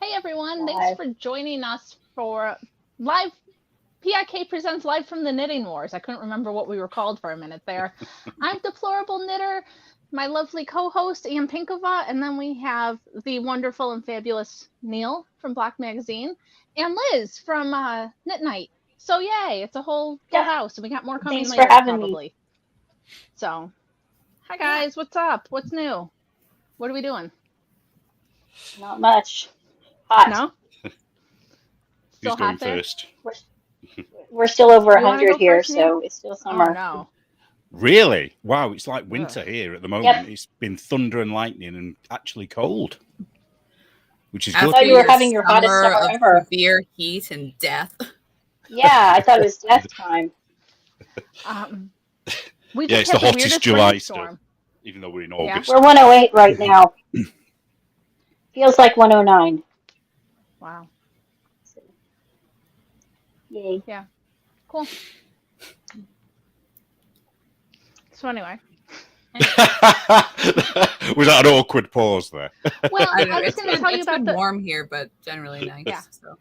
Hey everyone, thanks Live. for joining us for live PIK presents live from the Knitting Wars. I couldn't remember what we were called for a minute there. I'm Deplorable Knitter, my lovely co-host Ian Pinkova, and then we have the wonderful and fabulous Neil from Black Magazine, and Liz from Knit Night. So yay, it's a whole full Yeah. house, and we got more coming Thanks for later having me. probably. So, hi Yeah. guys, what's up? What's new? What are we doing? Not much. Hot. No? Who's Still going hot there? first? We're still over You want to 100 go here, first, Neil? so it's still Oh summer. no. Really? Wow, it's like winter Ugh. here at the moment. Yep. It's been thunder and lightning and actually cold, which is I good. thought you were After having your hottest summer summer of ever. severe heat and death. Yeah, I thought it was death time. We Yeah, just it's had the hottest weirdest July rainstorm. still, even though we're in Yeah. August. We're 108 right now. Feels like 109. Wow. So, yay. Yeah. Cool. So anyway, Was that an awkward pause there? well, I don't know, I was it's going to been, tell you it's about been the. warm here, but generally nice. Yeah. So.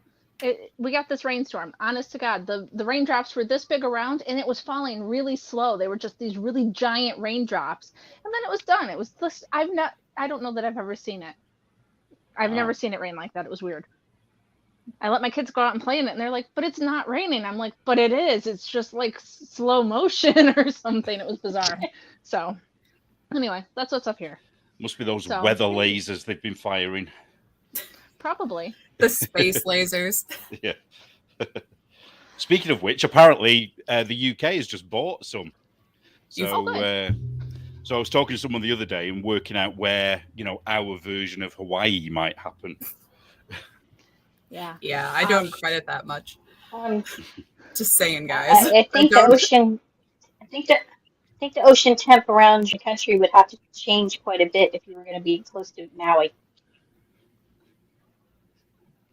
We got this rainstorm. Honest to God, the raindrops were this big around, and it was falling really slow. They were just these really giant raindrops, and then it was done. It was this. I don't know that I've ever seen it. I've Wow. never seen it rain like that. It was weird. I let my kids go out and play in it, and they're like, "But it's not raining." I'm like, "But it is. It's just like slow motion or something." It was bizarre. So, anyway, that's what's up here. Must be those So- weather lasers they've been firing. Probably. The space lasers. Yeah. Speaking of which, apparently the UK has just bought some. So, so I was talking to someone the other day and working out where our version of Hawaii might happen. Yeah. Yeah, I don't credit that much. Um, Just saying, guys. I think the ocean. I think the ocean temp around your country would have to change quite a bit if you were going to be close to Maui.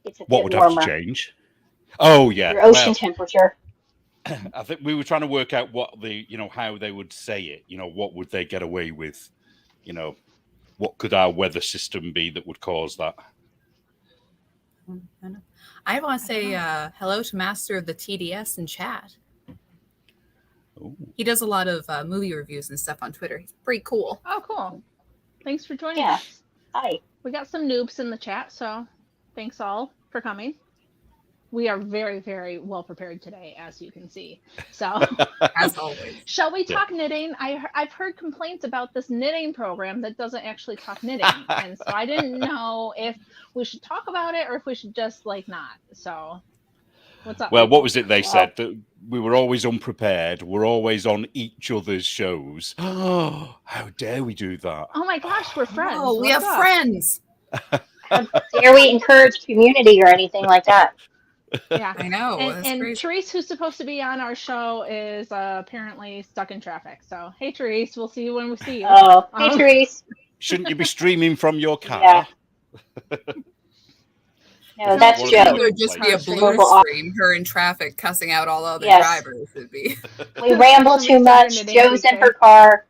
It's a What bit would warmer. have to change? Oh yeah, Your ocean well, temperature. I think we were trying to work out what how they would say it. What would they get away with? What could our weather system be that would cause that? I want to say hello to Master of the TDS in chat. Ooh. He does a lot of movie reviews and stuff on Twitter. He's pretty cool. Oh, cool. Thanks for joining Yeah. us. Hi. We got some noobs in the chat, so thanks all for coming. We are very, very well prepared today, as you can see. So, As always. shall we talk knitting? I've heard complaints about this knitting program that doesn't actually talk knitting, and so I didn't know if we should talk about it or if we should just not. So, what's up? Well, what was it they Wow. said? That we were always unprepared. We're always on each other's shows. Oh, how dare we do that? Oh my gosh, we're friends. Oh, we What's have up? friends. How dare we encourage community or anything like that? Yeah. I know. And, That's and crazy. Therese, who's supposed to be on our show, is apparently stuck in traffic. So, hey, Therese, we'll see you when we see you. Oh, hey, Therese. Shouldn't you be streaming from your car? Yeah. No, that's One of It Joe. would just be a Stream. blue Mobile screen, her in traffic cussing out all other Yes. drivers. It'd be. We ramble too much. Joe's in her car.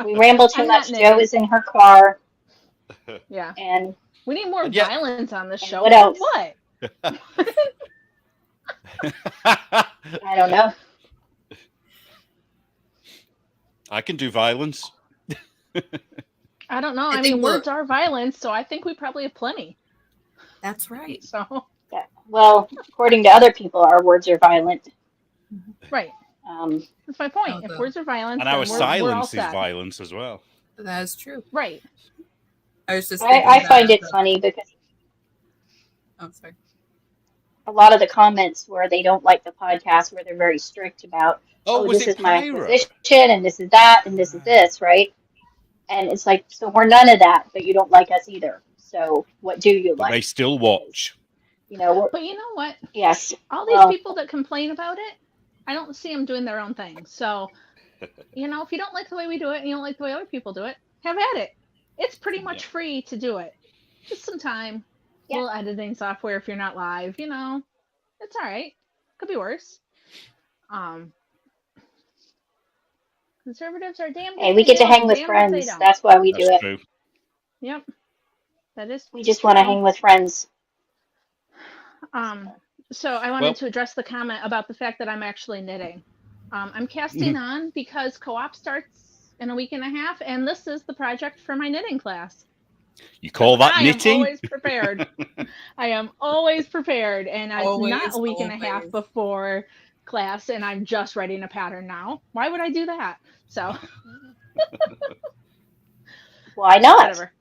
We ramble too I'm much. not Joe knitting. is in her car. Yeah. And We need more And yet- violence on this And show. what else? What? I don't know. I can do violence. I don't know. I I think mean, we're- words are violence, so I think we probably have plenty. That's right. So, Yeah. Well, according to other people, our words are violent. right. That's my point. Oh, If the- words are violence, And then our we're all silence is set. violence as well. That is true. Right. I was just thinking I find that- it funny because Oh, sorry. a lot of the comments where they don't like the podcast, where they're very strict about, Oh, was this it is my Pyra? position, and this is that, and this is this, right? And it's like, so we're none of that, but you don't like us either. So what do you But they like? still watch. But you know what? Yes. All these Well- people that complain about it, I don't see them doing their own thing. So, if you don't like the way we do it and you don't like the way other people do it, have at it. It's pretty much free to do it. Just some time. Yeah. Little editing software if you're not live, it's all right. Could be worse. Conservatives are damn good. Hey, we get to they hang don't. with Damn if they friends. don't. That's why we do That's it. true. Yep. That is. We just want to hang with friends. So I wanted to address the comment about the fact that I'm actually knitting. I'm casting on because co-op starts in a week and a half, and this is the project for my knitting class. You call that I knitting? am always prepared. I am always prepared, and it's not a week and a half before class, and I'm just writing a pattern now. Why would I do that? So why not? Whatever.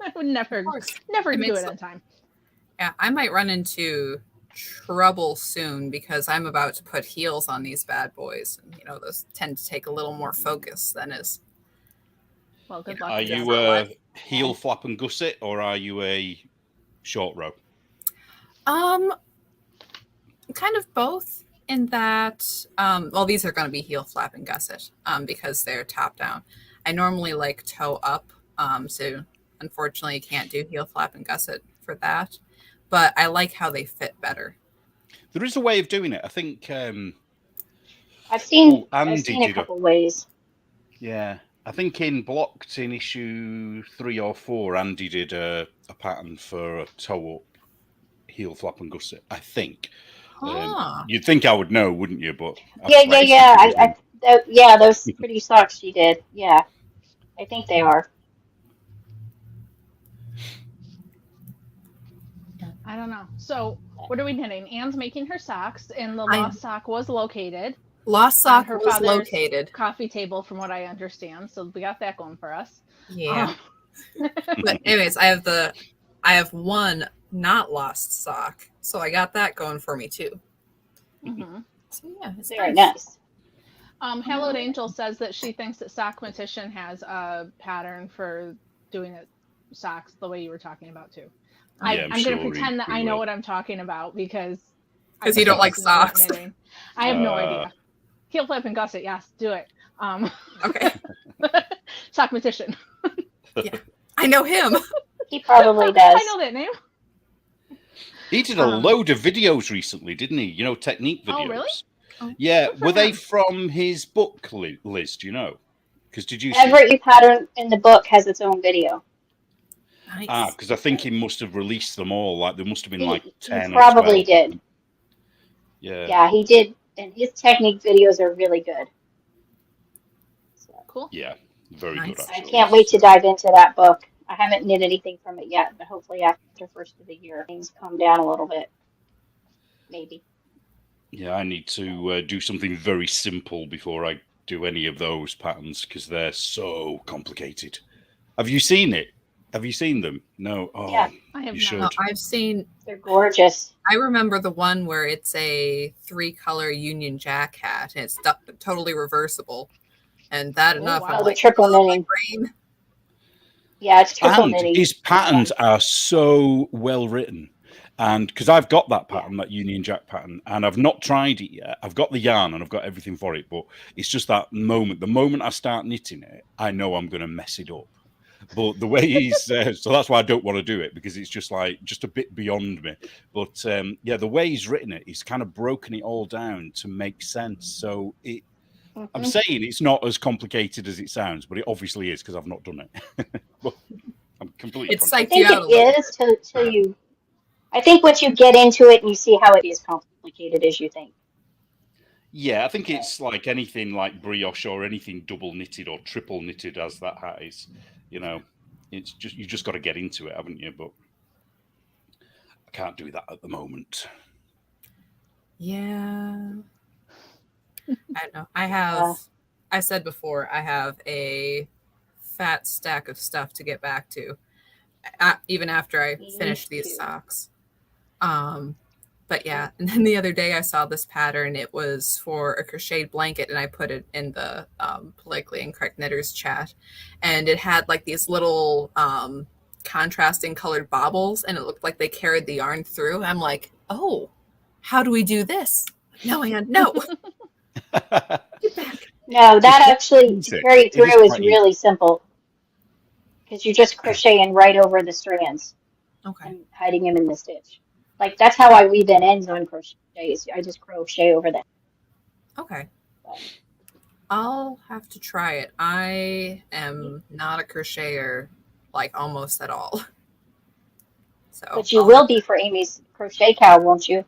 I would never do it on time. Yeah, I might run into trouble soon because I'm about to put heels on these bad boys, and those tend to take a little more focus than is. Well, good luck. Are you a heel flap and gusset, or are you a short row? Kind of both. In that, well, these are going to be heel flap and gusset because they're top down. I normally like toe up, so unfortunately, you can't do heel flap and gusset for that. But I like how they fit better. There is a way of doing it. I think I've seen a couple ways. Yeah, I think in Blocked in issue 3 or 4, Andy did a pattern for a toe up heel flap and gusset. I think. You'd think I would know, wouldn't you? But yeah. Those pretty socks she did. Yeah, I think they are. I don't know. So, what are we knitting? Anne's making her socks, and the lost sock was located. Lost sock her was located. Coffee table, from what I understand. So we got that going for us. Yeah. But anyways, I have one not lost sock, so I got that going for me too. Mm-hmm. So yeah, it's very nice. Hallowed Angel says that she thinks that Sockmatician has a pattern for doing it socks the way you were talking about too. I'm going to pretend that I know what I'm talking about because you don't like socks. I have no idea. Heel flip and gusset, yes, do it. Okay. Sockmatician. Yeah, I know him. He probably does. I know that name. He did a load of videos recently, didn't he? Technique videos. Oh, really? Oh, yeah. Were they from his book, Liz? Do you know? Because did you every pattern in the book has its own video. Nice. Because I think he must have released them all. Like there must have been 10. He probably did. Yeah. Yeah, he did, and his technique videos are really good. So. Cool. Yeah, very good. Actually. I can't wait to dive into that book. I haven't knit anything from it yet, but hopefully after first of the year things calm down a little bit. Maybe. Yeah, I need to do something very simple before I do any of those patterns because they're so complicated. Have you seen it? Have you seen them? No. Oh, yeah, I have not. No, I've seen. They're gorgeous. I remember the one where it's a 3-color Union Jack hat and it's totally reversible, and that enough. Wow. The triple knitting. Yeah, it's triple knitting. His patterns are so well written. And because I've got that pattern, that Union Jack pattern, and I've not tried it yet. I've got the yarn and I've got everything for it, but it's just that moment. The moment I start knitting it, I know I'm going to mess it up. But the way he's, so that's why I don't want to do it because it's just a bit beyond me. But the way he's written it, he's kind of broken it all down to make sense. So I'm saying it's not as complicated as it sounds, but it obviously is because I've not done it. But I'm completely. I think it is till you. I think once you get into it and you see how it is complicated as you think. Yeah, I think it's like anything like brioche or anything double knitted or triple knitted as that hat is. It's just you just got to get into it, haven't you? But I can't do that at the moment. Yeah. I know. I said before, I have a fat stack of stuff to get back to, even after I finish these socks. But yeah, and then the other day I saw this pattern. It was for a crocheted blanket, and I put it in the Politically Incorrect Knitters chat, and it had like these little contrasting colored bobbles, and it looked like they carried the yarn through. I'm like, oh, how do we do this? No, Anne, no. Get back. No, that actually to carry it through is really simple because you're just crocheting right over the strands. Okay. And hiding them in the stitch. Like that's how I weave in ends on crochets. I just crochet over them. Okay. I'll have to try it. I am not a crocheter like almost at all. So, but you will be for Amy's crochet cow, won't you?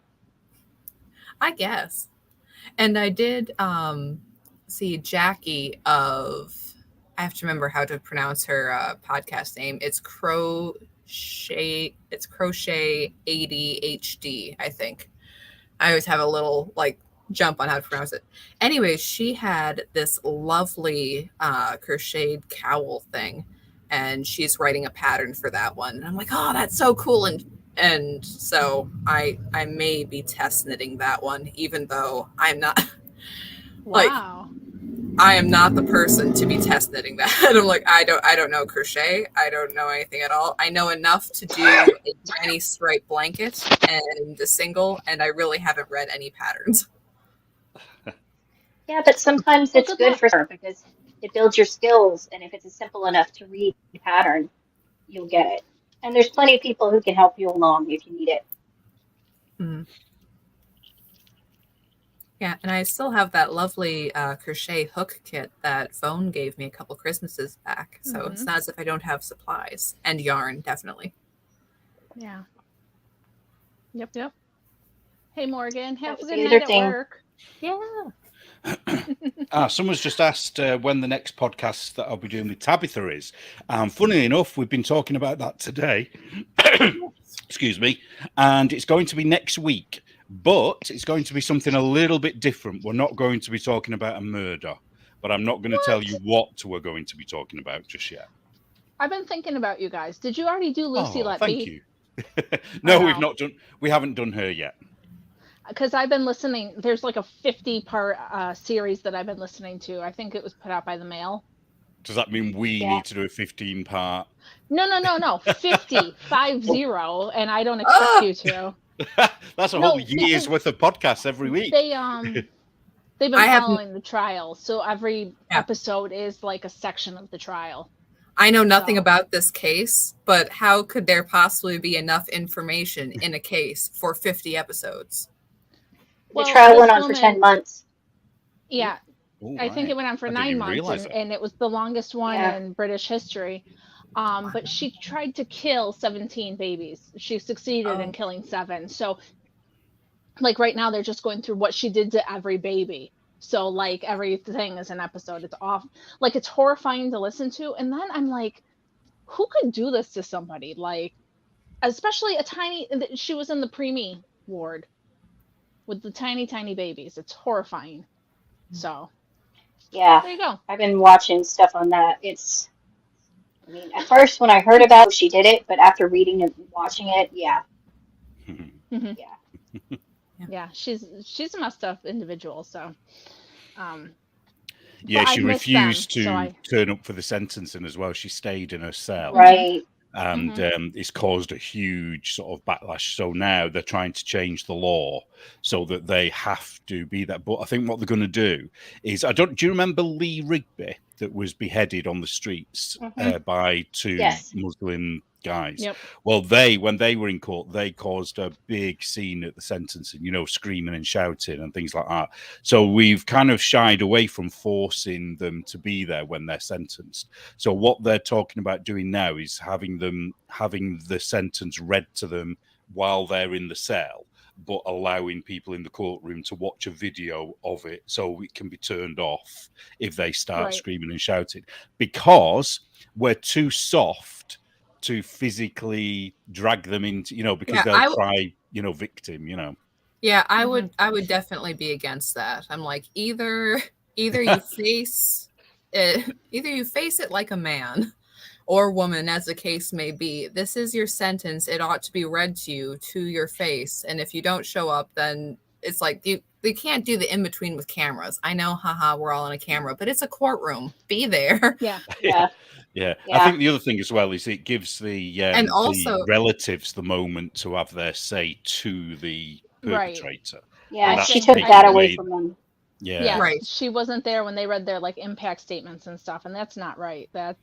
I guess. And I did see Jackie of, I have to remember how to pronounce her podcast name. It's Crochet 80 HD, I think. I always have a little like jump on how to pronounce it. Anyways, she had this lovely crocheted cowl thing, and she's writing a pattern for that one. And I'm like, oh, that's so cool. And so I may be test knitting that one, even though I'm not like, Wow. I am not the person to be test knitting that. I'm like, I don't know crochet. I don't know anything at all. I know enough to do a granny stripe blanket and a single, and I really haven't read any patterns. Yeah, but sometimes Well, it's good good luck. for her because it builds your skills, and if it's a simple enough to read pattern, you'll get it. And there's plenty of people who can help you along if you need it. Mm. Yeah, and I still have that lovely crochet hook kit that Phone gave me a couple Christmases back. So it's not as if I don't have supplies and yarn, definitely. Yeah. Yep. Hey, Morgan, have a was good the night other at thing. work. Yeah. Someone's just asked when the next podcast that I'll be doing with Tabitha is. Funnily enough, we've been talking about that today. Excuse me. And it's going to be next week, but it's going to be something a little bit different. We're not going to be talking about a murder, but I'm not going to tell you what we're going to be talking about just yet. I've been thinking about you guys. Did you already do Lucy Let thank Be? you. No, we've not done. We haven't done her yet. Because I've been listening. There's like a 50-part series that I've been listening to. I think it was put out by the Mail. Does that mean we need to do a 15-part? No. 50, 50, and I don't expect you to. That's a whole year's worth of podcasts every week. They've been following the trial, so every episode is like a section of the trial. I know nothing about this case, but how could there possibly be enough information in a case for 50 episodes? The trial went on for 10 months. Yeah. I think it went on for 9 months, and it was the longest one in British history. But she tried to kill 17 babies. She succeeded in killing 7. So, like right now, they're just going through what she did to every baby. So, like everything is an episode. It's off. Like it's horrifying to listen to. And then I'm like, who could do this to somebody? Like, especially a tiny. She was in the preemie ward with the tiny babies. It's horrifying. So. Yeah, there you go. I've been watching stuff on that. I mean, at first when I heard about it, she did it, but after reading and watching it, yeah, she's a messed up individual. So, she refused to turn up for the sentencing as well. She stayed in her cell, right? And it's caused a huge sort of backlash. So now they're trying to change the law so that they have to be that. But I think what they're going to do is, do you remember Lee Rigby that was beheaded on the streets by 2 Muslim guys? Yep. Well, when they were in court, they caused a big scene at the sentencing, screaming and shouting and things like that. So we've kind of shied away from forcing them to be there when they're sentenced. So what they're talking about doing now is having the sentence read to them while they're in the cell, but allowing people in the courtroom to watch a video of it so it can be turned off if they start screaming and shouting, because we're too soft to physically drag them into, because they'll cry, victim, Yeah, I would definitely be against that. I'm like, either you face it like a man or woman, as the case may be. This is your sentence. It ought to be read to you to your face. And if you don't show up, then it's like they can't do the in-between with cameras. I know, we're all on a camera, but it's a courtroom. Be there. Yeah. I think the other thing as well is it gives the relatives the moment to have their say to the perpetrator. Yeah, she took that away from them. Yeah. Right. She wasn't there when they read their impact statements and stuff, and that's not right. That's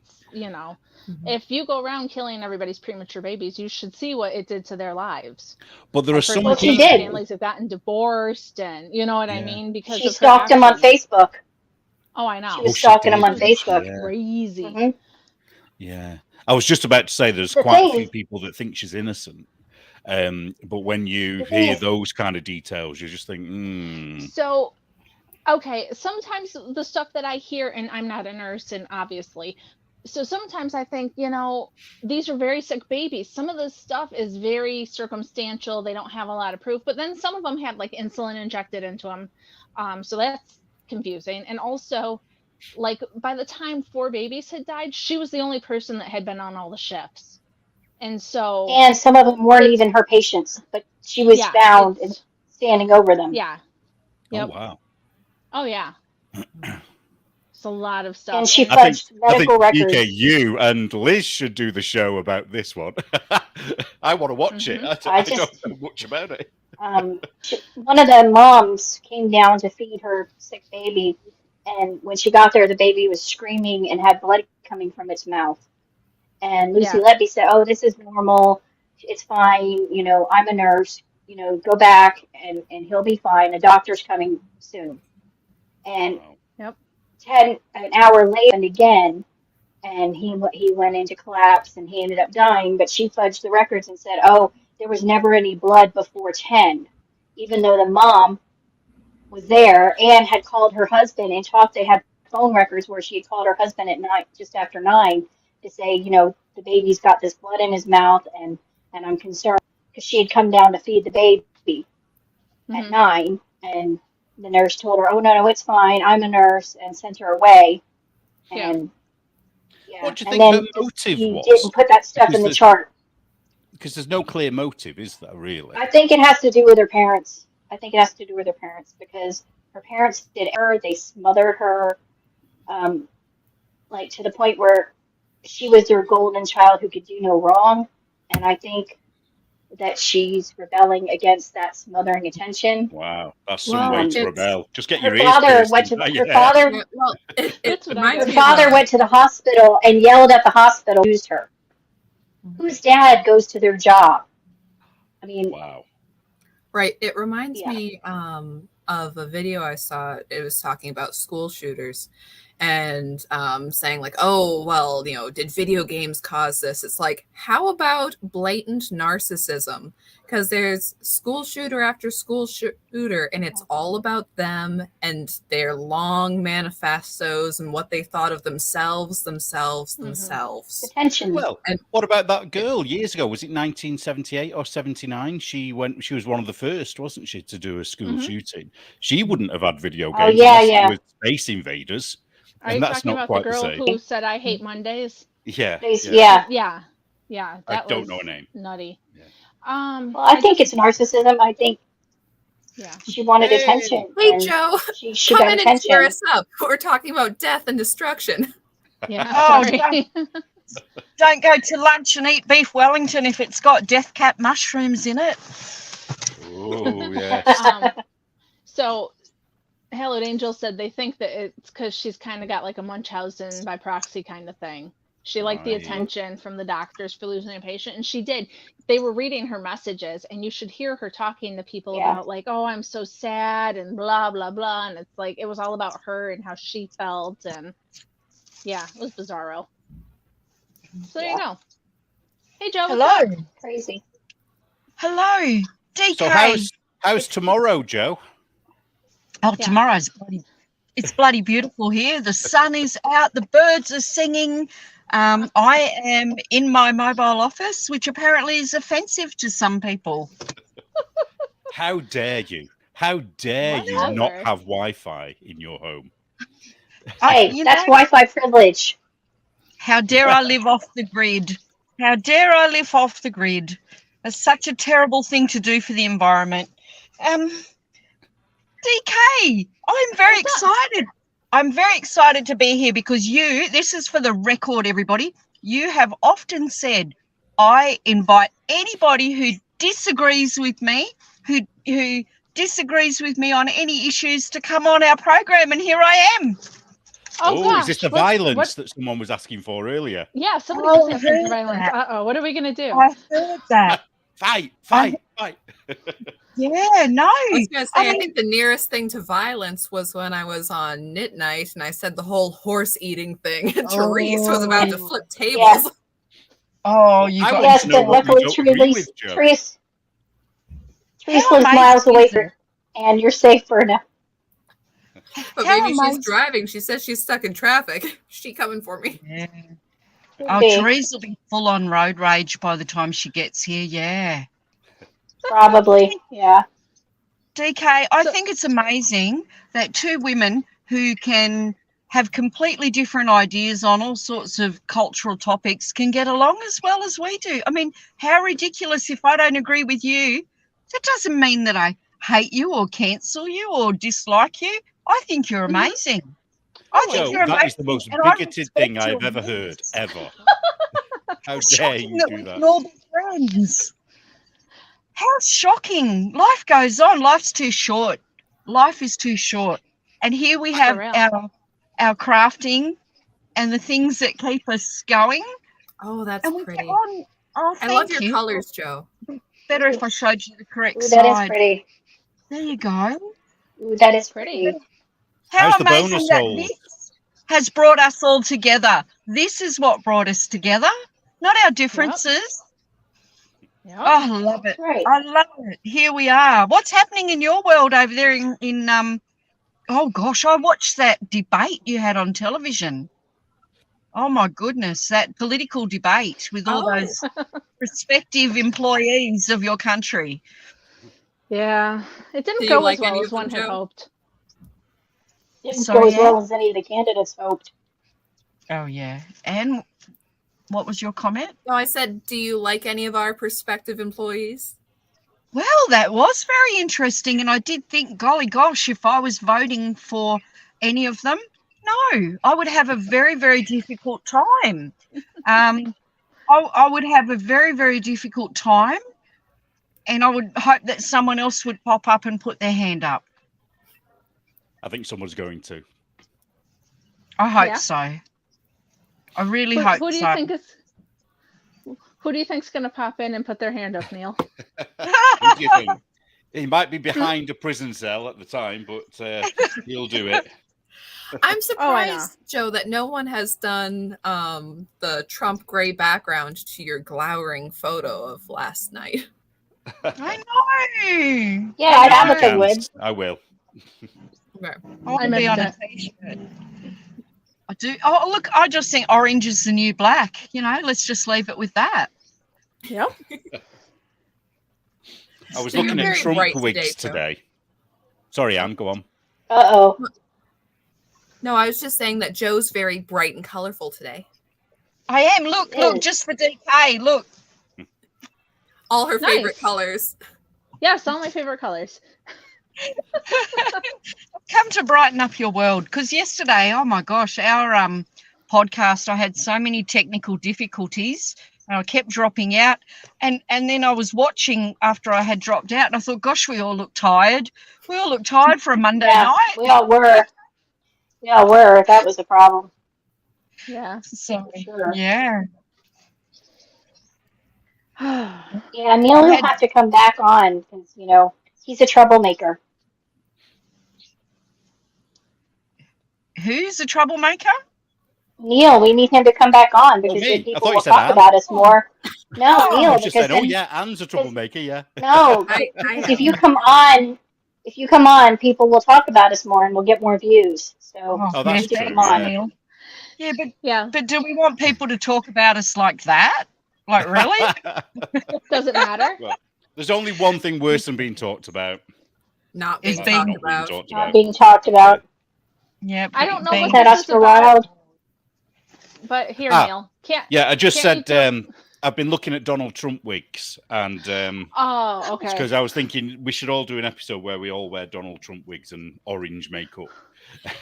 if you go around killing everybody's premature babies, you should see what it did to their lives. But there are some families have gotten divorced, and you know what I mean, because she stalked him on Facebook. Oh, I know. She was stalking him on Facebook. Crazy. Mm-hmm. Yeah. I was just about to say there's The quite a thing few is- people that think she's innocent. But when you The thing hear is- those kind of details, you just think, So, okay, sometimes the stuff that I hear, and I'm not a nurse, and obviously, so sometimes I think, these are very sick babies. Some of this stuff is very circumstantial. They don't have a lot of proof, but then some of them had like insulin injected into them. So that's confusing. And also, like by the time 4 babies had died, she was the only person that had been on all the shifts. And so, And some of them weren't it's, even her patients, but she was yeah, found and standing over them. yeah, oh yep, wow. oh yeah, it's a lot of stuff. And she I think fudged medical PK, records. you and Liz should do the show about this one. I want to watch it. I don't know much about it. One of the moms came down to feed her sick baby, and when she got there, the baby was screaming and had blood coming from its mouth. And Lucy Yeah. Letby said, "Oh, this is normal. It's fine. I'm a nurse. Go back and he'll be fine. The doctor's coming soon." And Yep. an hour later, and again, and he went into collapse and he ended up dying. But she fudged the records and said, "Oh, there was never any blood before 10," even though the mom was there and had called her husband and talked. They had phone records where she had called her husband at night, just after 9, to say, the baby's got this blood in his mouth, and I'm concerned, because she had come down to feed the baby at 9, and the nurse told her, "Oh, no, it's fine. I'm a nurse," and sent her away. And what do you and think then her motive he was? didn't put that stuff in the chart. Because there's no clear motive, is there really? I think it has to do with her parents. Because her parents did her. They smothered her, like to the point where she was their golden child who could do no wrong. And I think that she's rebelling against that smothering attention. Wow, that's some way to rebel. Just get Her your ears father pierced. went to Yeah. her father. Yeah, well, Her father went to the hospital and yelled at the hospital, used her. Whose dad goes to their job? I mean, wow. Right. It reminds me of a video I saw. It was talking about school shooters and saying like, oh, well, did video games cause this? It's like, how about blatant narcissism? Because there's school shooter after school shooter, and it's all about them and their long manifestos and what they thought of themselves. Attention. Well, and what about that girl years ago? Was it 1978 or 79? She was one of the first, wasn't she, to do a school shooting? She wouldn't have had video games unless it was Space Invaders. Are you talking about the girl who said, "I hate Mondays"? Yeah. Yeah. That I don't was know her name. Nutty. Yeah. Well, I think it's narcissism. I think she wanted attention. Hey, Joe, she come got in attention. and cheer us up. We're talking about death and destruction. Yeah. Oh, don't go to lunch and eat beef Wellington if it's got death cap mushrooms in it. Oh, yes. So, Hallowed Angel said they think that it's because she's kind of got like a Munchausen by proxy kind of thing. She liked the attention from the doctors for losing a patient, and she did. They were reading her messages, and you should hear her talking to people about like, "Oh, I'm so sad," and blah blah blah, and it's like it was all about her and how she felt, and it was bizarro. So there you go. Hey, Joe. Hello. Crazy. Hello, DK. So how's tomorrow, Joe? Oh, tomorrow's bloody beautiful here. The sun is out. The birds are singing. I am in my mobile office, which apparently is offensive to some people. How dare you? How dare you not have Wi-Fi in your home? Hey, that's Wi-Fi privilege. How dare I live off the grid? How dare I live off the grid? It's such a terrible thing to do for the environment. DK, I'm very excited. I'm very excited to be here because this is for the record, everybody. You have often said, I invite anybody who disagrees with me, who disagrees with me on any issues to come on our program, and here I am. Oh, gosh. Is this the violence that someone was asking for earlier? Yeah, somebody was asking for violence. Uh-oh, what are we going to do? I heard that. Fight. Yeah, no. I was going to say, I think the nearest thing to violence was when I was on Knit Night and I said the whole horse eating thing, and Therese was about to flip tables. Oh, you I got want Yes, to know but what you luckily don't agree with, Joe. Trees How lives miles amazing away is it? and you're safe for now. But How maybe she's amazing. driving. She says she's stuck in traffic. She coming for me. Yeah. Could Oh, be, Therese will be full on road rage by the time she gets here. Yeah. probably, yeah. DK, I So- think it's amazing that two women who can have completely different ideas on all sorts of cultural topics can get along as well as we do. I mean, how ridiculous if I don't agree with you. That doesn't mean that I hate you or cancel you or dislike you. I think you're amazing. I think Joe, you're that amazing. is the most and I bigoted respect thing I've your ever heard, views. ever. How It's dare shocking you that do we that? can all be friends. How shocking. Life goes on. Life's too short. Life is too short. And here we have real. our crafting and the things that keep us going. Oh, that's And we pretty. get on. Oh, I thank love your you. colors, Joe. Better if I showed you the correct Ooh, that is side. pretty. There you go. Ooh, that is Pretty. pretty. How How's the amazing bonus that hold? this has brought us all together. This is what brought us together, not our differences. Yep. Oh, I love it. That's right. I love it. Here we are. What's happening in your world over there in oh gosh, I watched that debate you had on television. Oh my goodness, that political debate with all Oh. those prospective employees of your country. Yeah. It Do didn't you go like as well any as of them, one had Joe? hoped. Didn't So, go as yeah. well as any of the candidates hoped. Oh yeah. And what was your comment? No, I said, do you like any of our prospective employees? Well, that was very interesting. And I did think, golly gosh, if I was voting for any of them, no, I would have a very, very difficult time. I would have a very, very difficult time. And I would hope that someone else would pop up and put their hand up. I think someone's going to. I hope Yeah. so. I really Who, hope who do you so. think is? Who do you think's going to pop in and put their hand up, Neil? Who do you think? He might be behind a prison cell at the time, but he'll do it. I'm Oh, I know. surprised, Joe, that no one has done the Trump gray background to your glowering photo of last night. I know. Yeah, I I know. Tabitha would. I will. Okay. I want I to be on missed a t-shirt. I do. Oh, look, I just think orange is the new black. You know, let's just leave it with that. Yep. I was So you're looking at very Trump bright wigs Joe. today. Sorry, Anne, go on. Uh-oh. No, I was just saying that Joe's very bright and colorful today. I am. Look, Yes. look, just for DK. Look. All her Nice. favorite colors. Yes, all my favorite colors. Come to brighten up your world, because yesterday, oh my gosh, our podcast, I had so many technical difficulties and I kept dropping out, and then I was watching after I had dropped out and I thought, gosh, we all look tired for a Monday Yeah, night. we all were. That was the problem. Yeah. So Sure. yeah, Yeah, Neil will have to come back on because, he's a troublemaker. who's a troublemaker? Neil, we need him to come back on because me? then I people thought you will said talk Anne. about us more. No, Oh, Neil, I was just because saying, then, yeah, Anne's a troublemaker, yeah. no, I because am. if you come on, people will talk about us more and we'll get more views. So Oh, that's you need to true, come on. yeah. Neil. Yeah, Yeah. but do we want people to talk about us like that? Like really? Does it matter? Well, there's only one thing worse than being talked about. Not It's being being- talked Not being about. talked Not about. being talked about. Yeah. I don't know being- what That this is Oscar about. Wilde. But here, Ah. Neil. Can't. Yeah, I just Can't you said do- I've been looking at Donald Trump wigs, and Oh, okay. because I was thinking we should all do an episode where we all wear Donald Trump wigs and orange makeup.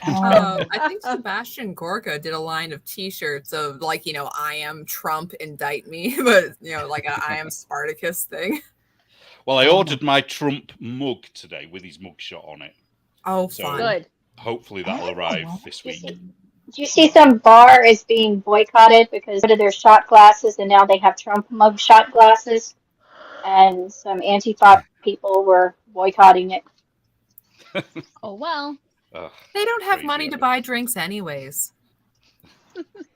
I think Sebastian Gorka did a line of T-shirts of like, I am Trump, indict me, but like a I am Spartacus thing. Well, I ordered my Trump mug today with his mugshot on it. Oh, So- fun. Good. Hopefully that'll arrive this week. Did you see some bar is being boycotted because of their shot glasses and now they have Trump mug shot glasses? And some Antifa people were boycotting it. Oh well. Ugh, They don't have Crazy, money to isn't it? buy drinks anyways.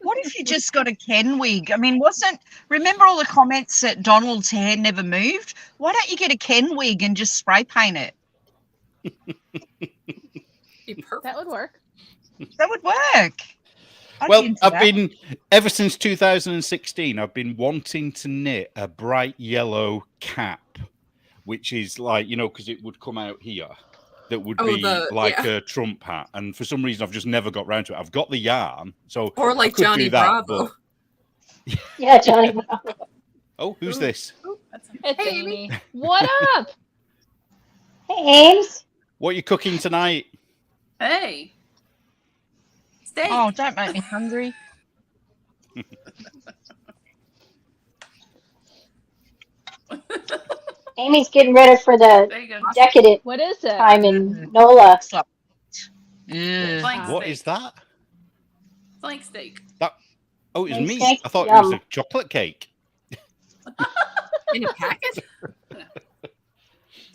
What if you just got a Ken wig? I mean, remember all the comments that Donald's hair never moved? Why don't you get a Ken wig and just spray paint it? Be perfect. That would work. That would work. Well, I've been, ever since 2016, I've been wanting to knit a bright yellow cap, which is like, you know, because it would come out here. That would be like a Trump hat. And for some reason, I've just never got round to it. I've got the yarn. So or like Johnny Bravo. Yeah, Johnny Bravo. Oh, who's this? It's Amy. What up? Hey, Ames. What are you cooking tonight? Hey. Steak. Oh, don't make me hungry. Amy's getting ready for the There you go. decadent What is it? time in NOLA. Yeah. Flank What steak. is that? Flank steak. Oh, it was Flank meat. steak? I thought it Yum. was a chocolate cake. In a packet?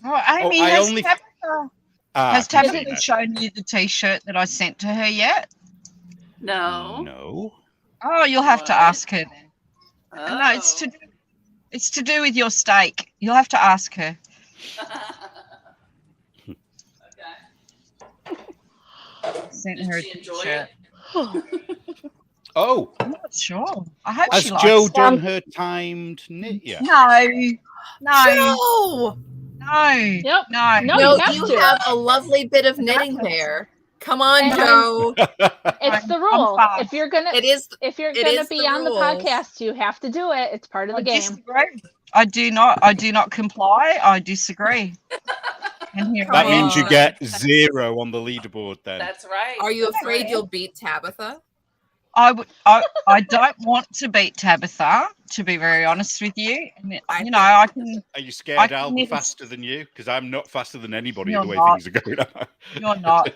Oh, Amy, I has only- Tabitha, Ah, has I can see Tabitha that. shown you the T-shirt that I sent to her yet? No. No. Oh, you'll have to What? ask her then. Oh. No, it's to do with your steak. You'll have to ask her. Okay. Sent Did her a she enjoy T-shirt. Oh, I'm not sure. I hope has she likes Joe it. done her timed knit yet? No, no, Joe! no, Yep. no. No, No, you have you to. have a lovely bit of knitting there. Come on, And- Joe. It's the rule. fast. If you're gonna It is. if you're it gonna is be the on the rules. podcast, you have to do it. It's part of I the game. disagree. I do not comply. I disagree. And here That I means you am. get 0 on the leaderboard then. That's right. Are you afraid you'll beat Tabitha? I don't want to beat Tabitha, to be very honest with you. And, you know, I can. Are you I scared can I'll be knit a- faster than you? Because I'm not faster than anybody You're the way not. things are going on. You're not.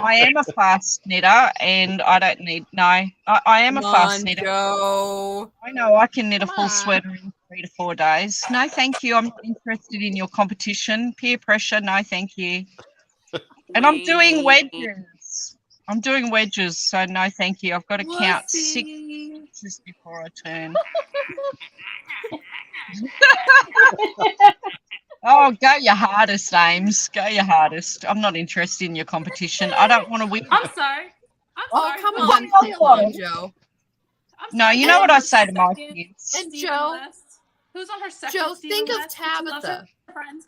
I am a fast knitter, and I don't need. No, I am Come a fast on, knitter. Joe. I know I can knit a Come full on. sweater in 3 to 4 days. No, thank you. I'm not interested in your competition. Peer pressure. No, thank you. And I'm doing wedges. I'm doing wedges, so no, thank you. I've got to count 6 Whoopsie. inches before I turn. Oh, go your hardest, Ames. Go your hardest. I'm not interested in your competition. I don't want to win. I'm sorry. I'm Oh, sorry. come Who's on. on, Come on, Joe. I'm No, sorry. you know Who's what on I her say to my second kids? And Stephen Joe- list? Who's on her second? Joe, Stephen think of list? Who loves Tabitha. her friends?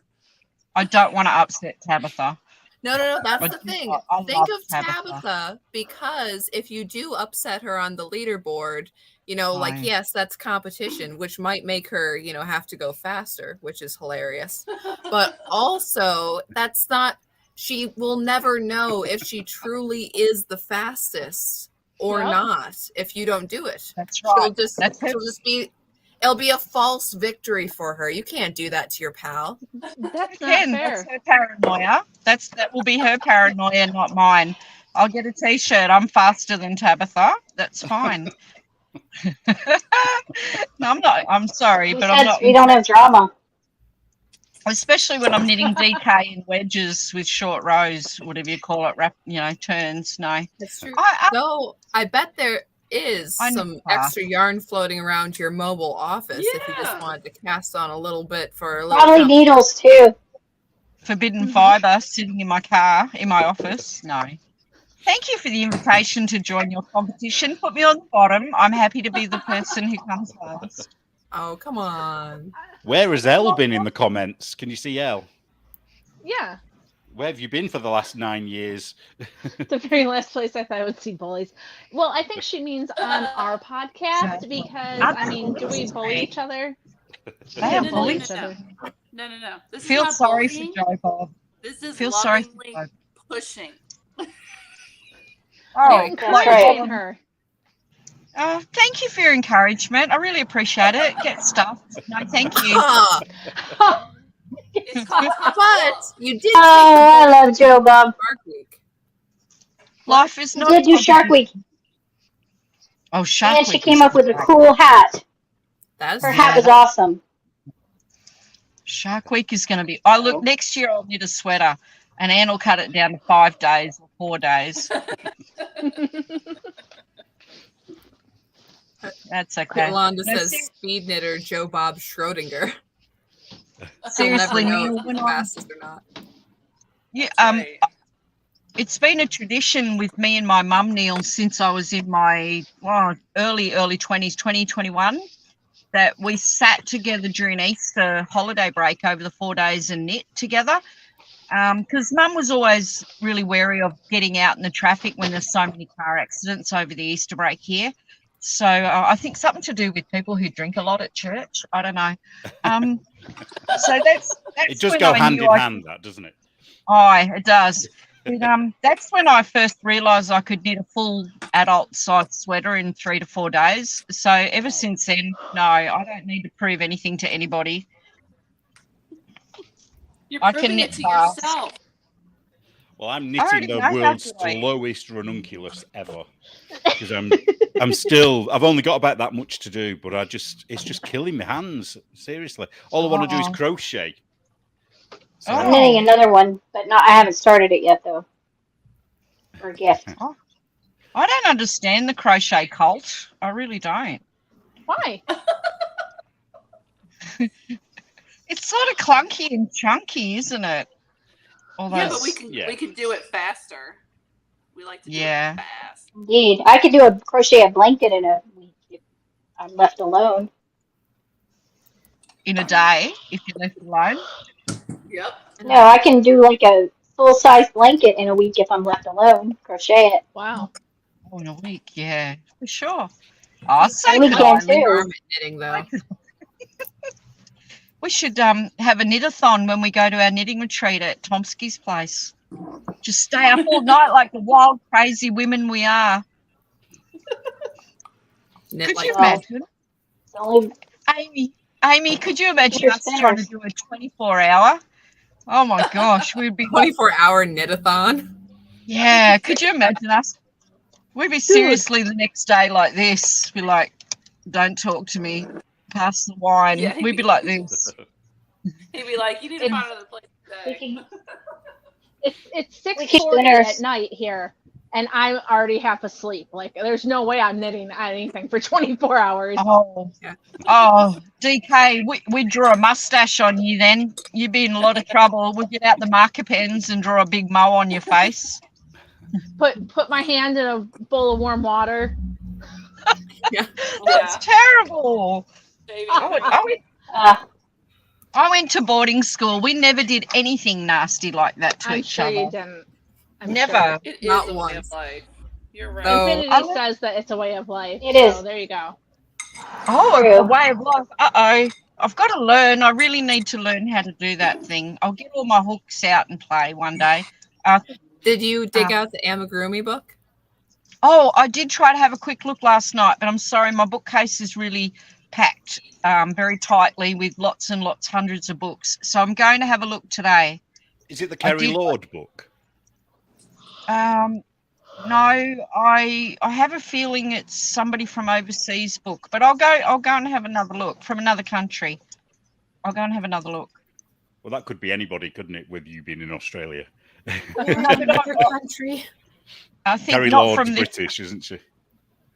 I don't want to upset Tabitha. No, that's I the do thing. not. I Think love of Tabitha, because if you do upset her on the leaderboard, you know, like, Fine. yes, that's competition, which might make her, you know, have to go faster, which is hilarious. But also, that's not, she will never know if she truly is the fastest or Yep. not if you don't do it. That's She'll right. just, That's her. she'll just be, it'll be a false victory for her. You can't do that to your pal. That's not Again, fair. that's her paranoia. That will be her paranoia, not mine. I'll get a T-shirt. I'm faster than Tabitha. That's fine. No, I'm not. I'm sorry, Who but I'm says not. we don't have drama? Especially when I'm knitting DK in wedges with short rows, whatever you call it, turns. No, That's true. I Though I bet there is I know some that. extra yarn floating around your mobile office if you just Yeah. wanted to cast on a little bit for a little Probably company. needles too. forbidden fibre sitting in my car, in my office. No. Thank you for the invitation to join your competition. Put me on the bottom. I'm happy to be the person who comes last. Oh, come on. Where has Elle been in the comments? Can you see Elle? Yeah. Where have you been for the last 9 years? The very last place I thought I would see bullies. Well, I think she means on our podcast Exactly. because, I mean, do we bully each other? They We are don't bully bullies. each other. No. This is Feel not sorry bullying. for Joe Bob. This is Feel sorry for lovingly Joe. pushing. Oh, You're that's right. encouraging her. oh, thank you for your encouragement. I really appreciate it. Get stuffed. No, thank you. Ah, It's called but you did take Oh, I love Joe Bob. Shark Week. Life is She not. did do Shark Week, Oh, Shark and Week. she came is up with a great. cool hat. That's Her hat was awesome. Shark Week is going to be. Oh, look, next year I'll knit a sweater, and Anne will cut it down to 5 days or 4 days. That's okay. Yolanda No, says speed knitter Joe Bob Schrodinger. seriously, You'll never know Neil, if when it's I, fastest or not. yeah, That's right. it's been a tradition with me and my mum, Neil, since I was in my early 20s, 2021, that we sat together during Easter holiday break over the 4 days and knit together. Because Mum was always really wary of getting out in the traffic when there's so many car accidents over the Easter break here. So I think something to do with people who drink a lot at church. I don't know. So that's It does when go I hand knew in I hand, that doesn't it? It does. But, that's when I first realised I could knit a full adult size sweater in 3 to 4 days. So ever since then, no, I don't need to prove anything to anybody. You're I can proving knit it to fast. yourself. Well, I'm I knitting already the know how world's to, like- slowest ranunculus ever because I've only got about that much to do, but it's just killing my hands. Seriously, all I want to do is Oh. crochet. So, I'm knitting another one, but I haven't started it yet though. For a gift. I don't understand the crochet cult. I really don't. Why? It's sort of clunky and chunky, isn't it? All Yeah, those- but we can do it faster. We like to do Yeah. it fast. Indeed. I could do crochet a blanket in a week if I'm left alone. in a day if you're left alone. Yep. No, I can do like a full-size blanket in a week if I'm left alone. Crochet it. Wow. Oh, in a week, yeah, for sure. Oh, so And we cool. can too. Garment knitting though. We should have a knit-a-thon when we go to our knitting retreat at Tomsky's place. Just stay up all night like the wild, crazy women we are. Knit Could like you Well, imagine? It's only Amy, could you imagine Your us trying to spinners. do a 24-hour? Oh my gosh, we'd be like, 24-hour knit-a-thon. yeah, could you imagine us? We'd be seriously the next day like this. Be like, don't talk to me. Pass the wine. Yeah, We'd be like this. He'd be like, you need to find another place to we stay. can, It's We keep 6:40 spinners. at night here, and I'm already half asleep. Like, there's no way I'm knitting anything for 24 hours. Oh, Yeah. oh, DK, we'd draw a mustache on you then. You'd be in a lot of trouble. We'd get out the marker pens and draw a big mo on your face. Put my hand in a bowl of warm water. That's terrible. Baby. I went to boarding school. We never did anything nasty like that to I'm each sure other. you didn't. I'm Never. sure. It is Not a way of once. life. You're right. No. Infinity says that it's a way of life. It is. So there you go. Oh, True. a way of life. Uh-oh. I've got to learn. I really need to learn how to do that thing. I'll get all my hooks out and play one day. Did you dig out the amigurumi book? Oh, I did try to have a quick look last night, but I'm sorry, my bookcase is really packed very tightly with lots and lots, hundreds of books. So I'm going to have a look today. Is it the Kerry Lord book? No, I have a feeling it's somebody from overseas book, but I'll go and have another look from another country. I'll go and have another look. Well, that could be anybody, couldn't it, with you being in Australia? Another country. I think Kerry not Lord's from the. British, isn't she?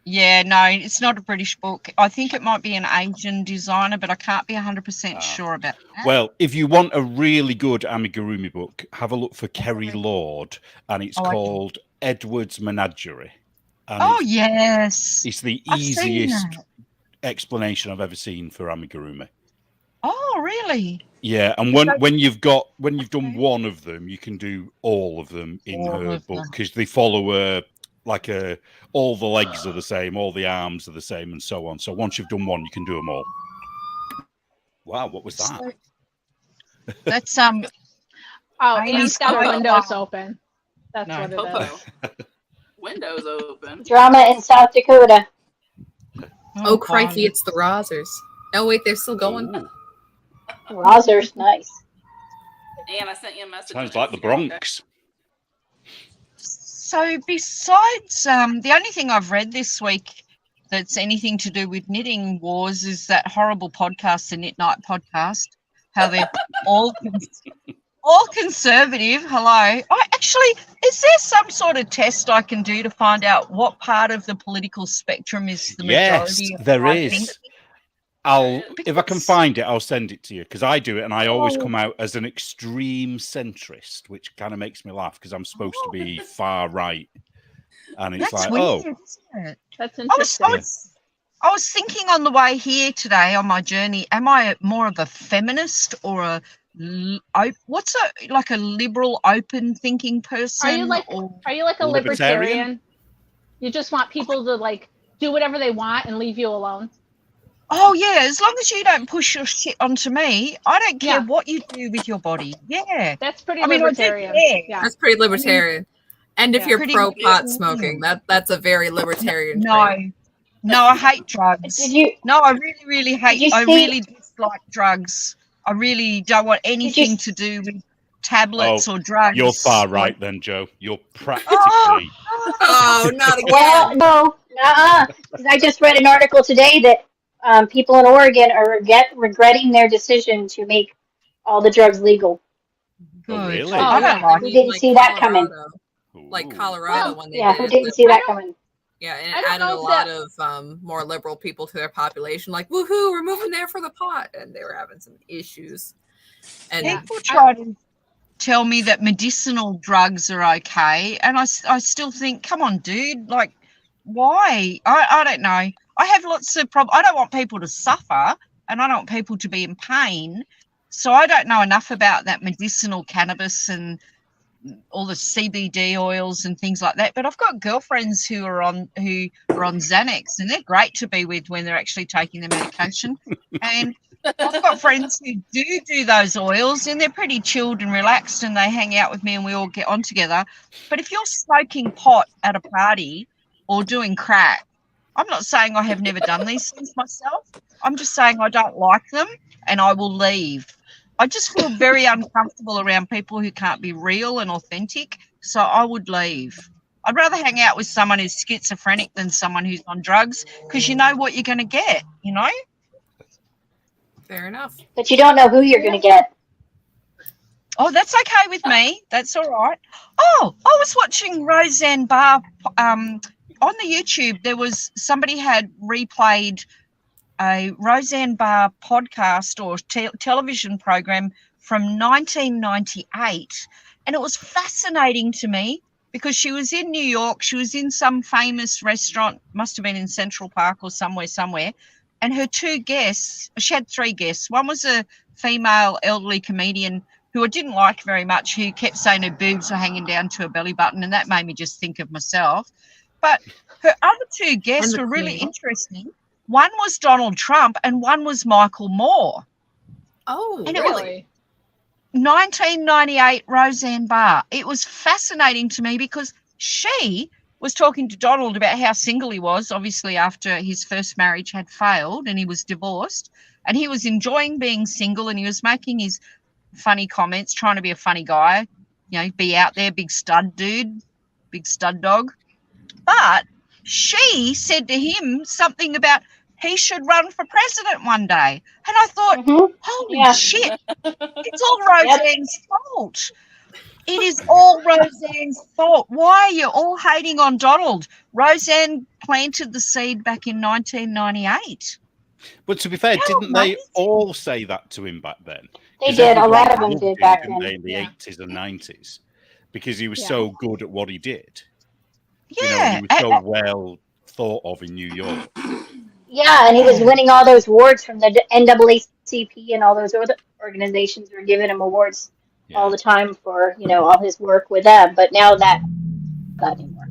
Yeah, no, it's not a British book. I think it might be an Asian designer, but I can't be 100% sure about that. Well, if you want a really good amigurumi book, have a look for Kerry Lord, and it's called Edward's Menagerie. And Oh, yes. it's the I've seen easiest that. explanation I've ever seen for amigurumi. Oh, really? Yeah, and when you've done one of them, you can do all of them in All her of book them. because they follow all the legs are the same, all the arms are the same, and so on. So once you've done one, you can do them all. Wow, what was that? That's Oh, Amy's Amy's got her got a windows lot. open. That's No. what it is. Popo. Windows open. Drama in South Dakota. Oh, crikey, it's the Rosers. Oh, wait, they're still going? Ooh, Rosers, nice. And I sent you a message. sounds like the Bronx. So besides the only thing I've read this week that's anything to do with knitting wars is that horrible podcast, the Knit Night podcast, how they're all all conservative. Hello. Is there some sort of test I can do to find out what part of the political spectrum is the majority? Yes, of there my is. thinking? If I can find it, I'll send it to you because I do it and I always Oh. come out as an extreme centrist, which kind of makes me laugh because I'm supposed to be far right. And it's That's like, weird, oh, isn't it? That's I interesting. was thinking on the way here today on my journey, am I more of a feminist or a like a liberal open thinking person? Are you like a Libertarian? libertarian? You just want people to like do whatever they want and leave you alone? Oh yeah, as long as you don't push your shit onto me, I don't care Yeah. what you do with your body. Yeah. That's pretty I mean, I do libertarian. care. Yeah. That's pretty libertarian. And if Yeah. you're Pretty pro pot libertarian. smoking, that's a very libertarian No, trait. no, I hate drugs. Did you No, I really, really hate. you I see- really dislike drugs. I really don't want anything to do with tablets or drugs. you're far right then, Joe. You're practically. Oh, not again. Well, no, because I just read an article today that people in Oregon are regretting their decision to make all the drugs legal. Good. Oh, really? Oh, I don't yeah. like Who it. didn't see that coming? Like Colorado Well, when they Yeah, did who it. didn't see that coming? Yeah, and I it don't added know a if lot that- of more liberal people to their population. Like, woohoo, we're moving there for the pot, and they were having some issues. And People try to tell me that medicinal drugs are okay, and I still think, come on, dude, like, why? I don't know. I have lots of problems. I don't want people to suffer, and I don't want people to be in pain. So I don't know enough about that medicinal cannabis and all the CBD oils and things like that. But I've got girlfriends who are on Xanax, and they're great to be with when they're actually taking the medication. And I've got friends who do those oils, and they're pretty chilled and relaxed, and they hang out with me, and we all get on together. But if you're smoking pot at a party or doing crack, I'm not saying I have never done these things myself. I'm just saying I don't like them, and I will leave. I just feel very uncomfortable around people who can't be real and authentic, so I would leave. I'd rather hang out with someone who's schizophrenic than someone who's on drugs, because you know what you're going to get, you know? fair enough. But you don't know who you're going to get. Oh, that's okay with me. That's all right. Oh, I was watching Roseanne Barr on the YouTube. There was somebody had replayed a Roseanne Barr podcast or television program from 1998, and it was fascinating to me because she was in New York. She was in some famous restaurant, must have been in Central Park or somewhere. And her two guests, she had three guests. One was a female elderly comedian who I didn't like very much, who kept saying her boobs were hanging down to her belly button, and that made me just think of myself. But her other two guests were really interesting. One was Donald Trump and one was Michael Moore. Oh, And it Really? 1998 Roseanne Barr. It was fascinating to me because she was talking to Donald about how single he was, obviously after his first marriage had failed and he was divorced, and he was enjoying being single, and he was making his funny comments, trying to be a funny guy, you know, be out there, big stud dude, big stud dog. But she said to him something about he should run for president one day. And I thought, holy Yeah. shit, it's all Roseanne's fault. It is all Roseanne's fault. Why are you all hating on Donald? Roseanne planted the seed back in 1998. But to be fair, How didn't they amazing. all say that to him back then? They 'Cause did. A everyone lot of them loved did him, back didn't then. they, in the Yeah. 80s and 90s, because he was Yeah. so good at what he did. You know, Yeah. he was so well thought of in New York. Yeah, and he was winning all those awards from the NAACP, and all those other organizations were giving him awards all the time for, you know, all his work with them. But now that not anymore.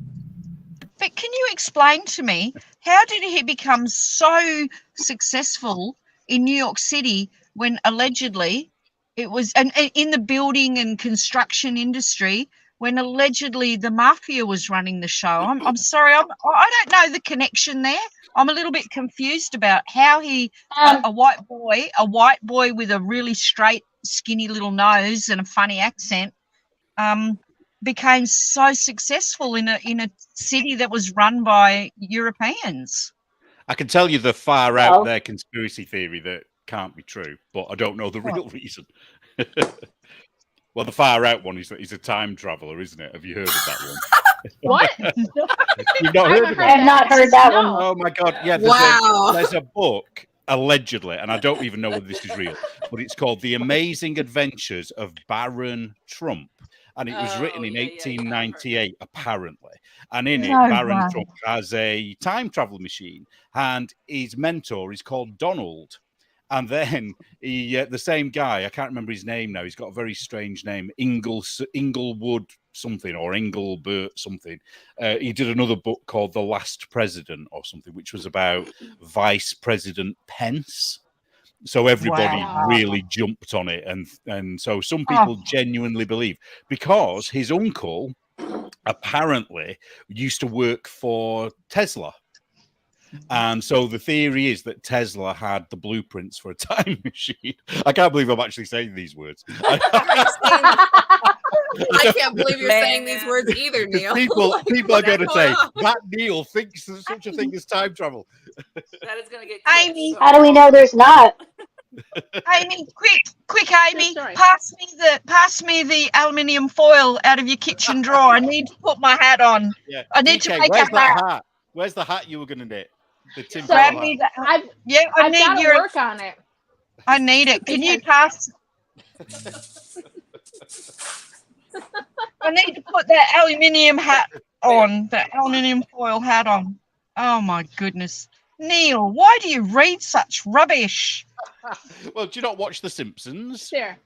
But can you explain to me, how did he become so successful in New York City when allegedly it was, and in the building and construction industry, when allegedly the mafia was running the show? I'm sorry, I don't know the connection there. I'm a little bit confused about how he, a white boy with a really straight, skinny little nose and a funny accent, became so successful in a city that was run by Europeans. I can tell you the far out there conspiracy theory that can't be true, but I don't know the real reason. Well, the far out one is he's a time traveler, isn't it? Have you heard of that one? What? You've not heard of I have it? not heard that No. one. Oh my god! Yeah, there's a book allegedly, and I don't even know whether this is real, but it's called "The Amazing Adventures of Baron Trump," and it was written in 1898, apparently. And in it, Baron Trump has a time travel machine, and his mentor is called Donald. And then the same guy, I can't remember his name now. He's got a very strange name, Inglewood something or Engelbert something. He did another book called The Last President or something, which was about Vice President Pence. So everybody really jumped on it, and so some people genuinely believe, because his uncle apparently used to work for Tesla. And so the theory is that Tesla had the blueprints for a time machine. I can't believe I'm actually saying these words. I can't believe you're saying these words either, Neil. People are going to say, that Neil thinks there's such a thing as time travel. That is going to get Amy. How do we know there's not? Amy, quick, Amy, pass me the aluminium foil out of your kitchen drawer. I need to put my hat on. Yeah. I need to make where's a that hat. Where's the hat you were going to knit? The tin So, hat. I've I need got to your. work on it. I need it. Can you pass? I need to put that aluminium hat on. That aluminium foil hat on. Oh my goodness, Neil, why do you read such rubbish? Well, do you not watch The Simpsons? There.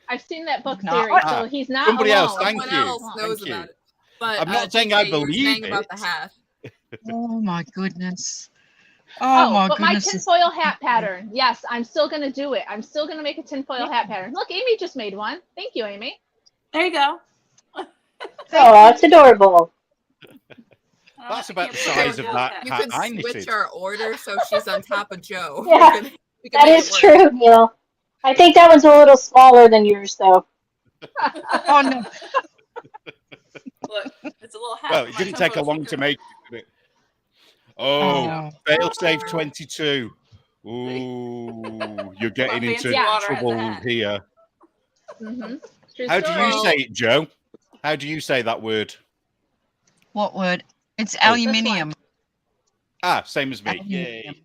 I've seen that book No. theory, so he's not Somebody alone. else, thank Someone you. else knows Thank you. about it. But I'm not saying I believe about it. the hat. Oh my goodness. But my tinfoil hat pattern. Yes, I'm still going to do it. I'm still going to make a tinfoil hat pattern. Look, Amy just made one. Thank you, Amy. There you go. Oh, it's adorable. That's about the size of that You hat I can switch knitted. our order so she's on top of Joe. Yeah, we can that make is it work. true, Neil. I think that one's a little smaller than yours, though. Oh no. Look, it's a little hat. Well, for it my didn't take a tempo long to speaker. make it, did it? Oh, Oh. fail safe 22. Ooh, you're getting My into fancy water has a trouble hat. here. Mm-hmm. How do you say it, Joe? How do you say that word? What word? It's Oh. aluminium. Ah, same as me. Aluminium. Yay.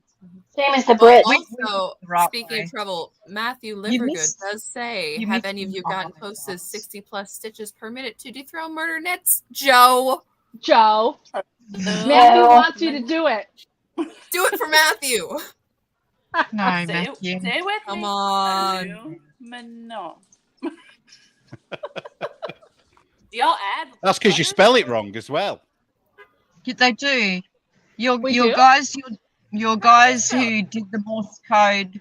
Same as the Well, Brits. also, Right speaking way. of trouble, Matthew You Livergood missed- does say, you have missed any of the you gotten bottom close to box. 60 plus stitches per minute to dethrone murder knits? Joe, Joe, No. Matthew wants you to do it. do it for Matthew. No, Stay, Matthew. stay with Come me. on. No. Do y'all add? That's because you butter? spell it wrong as well. They do. Your We do? your guys who did the Morse code.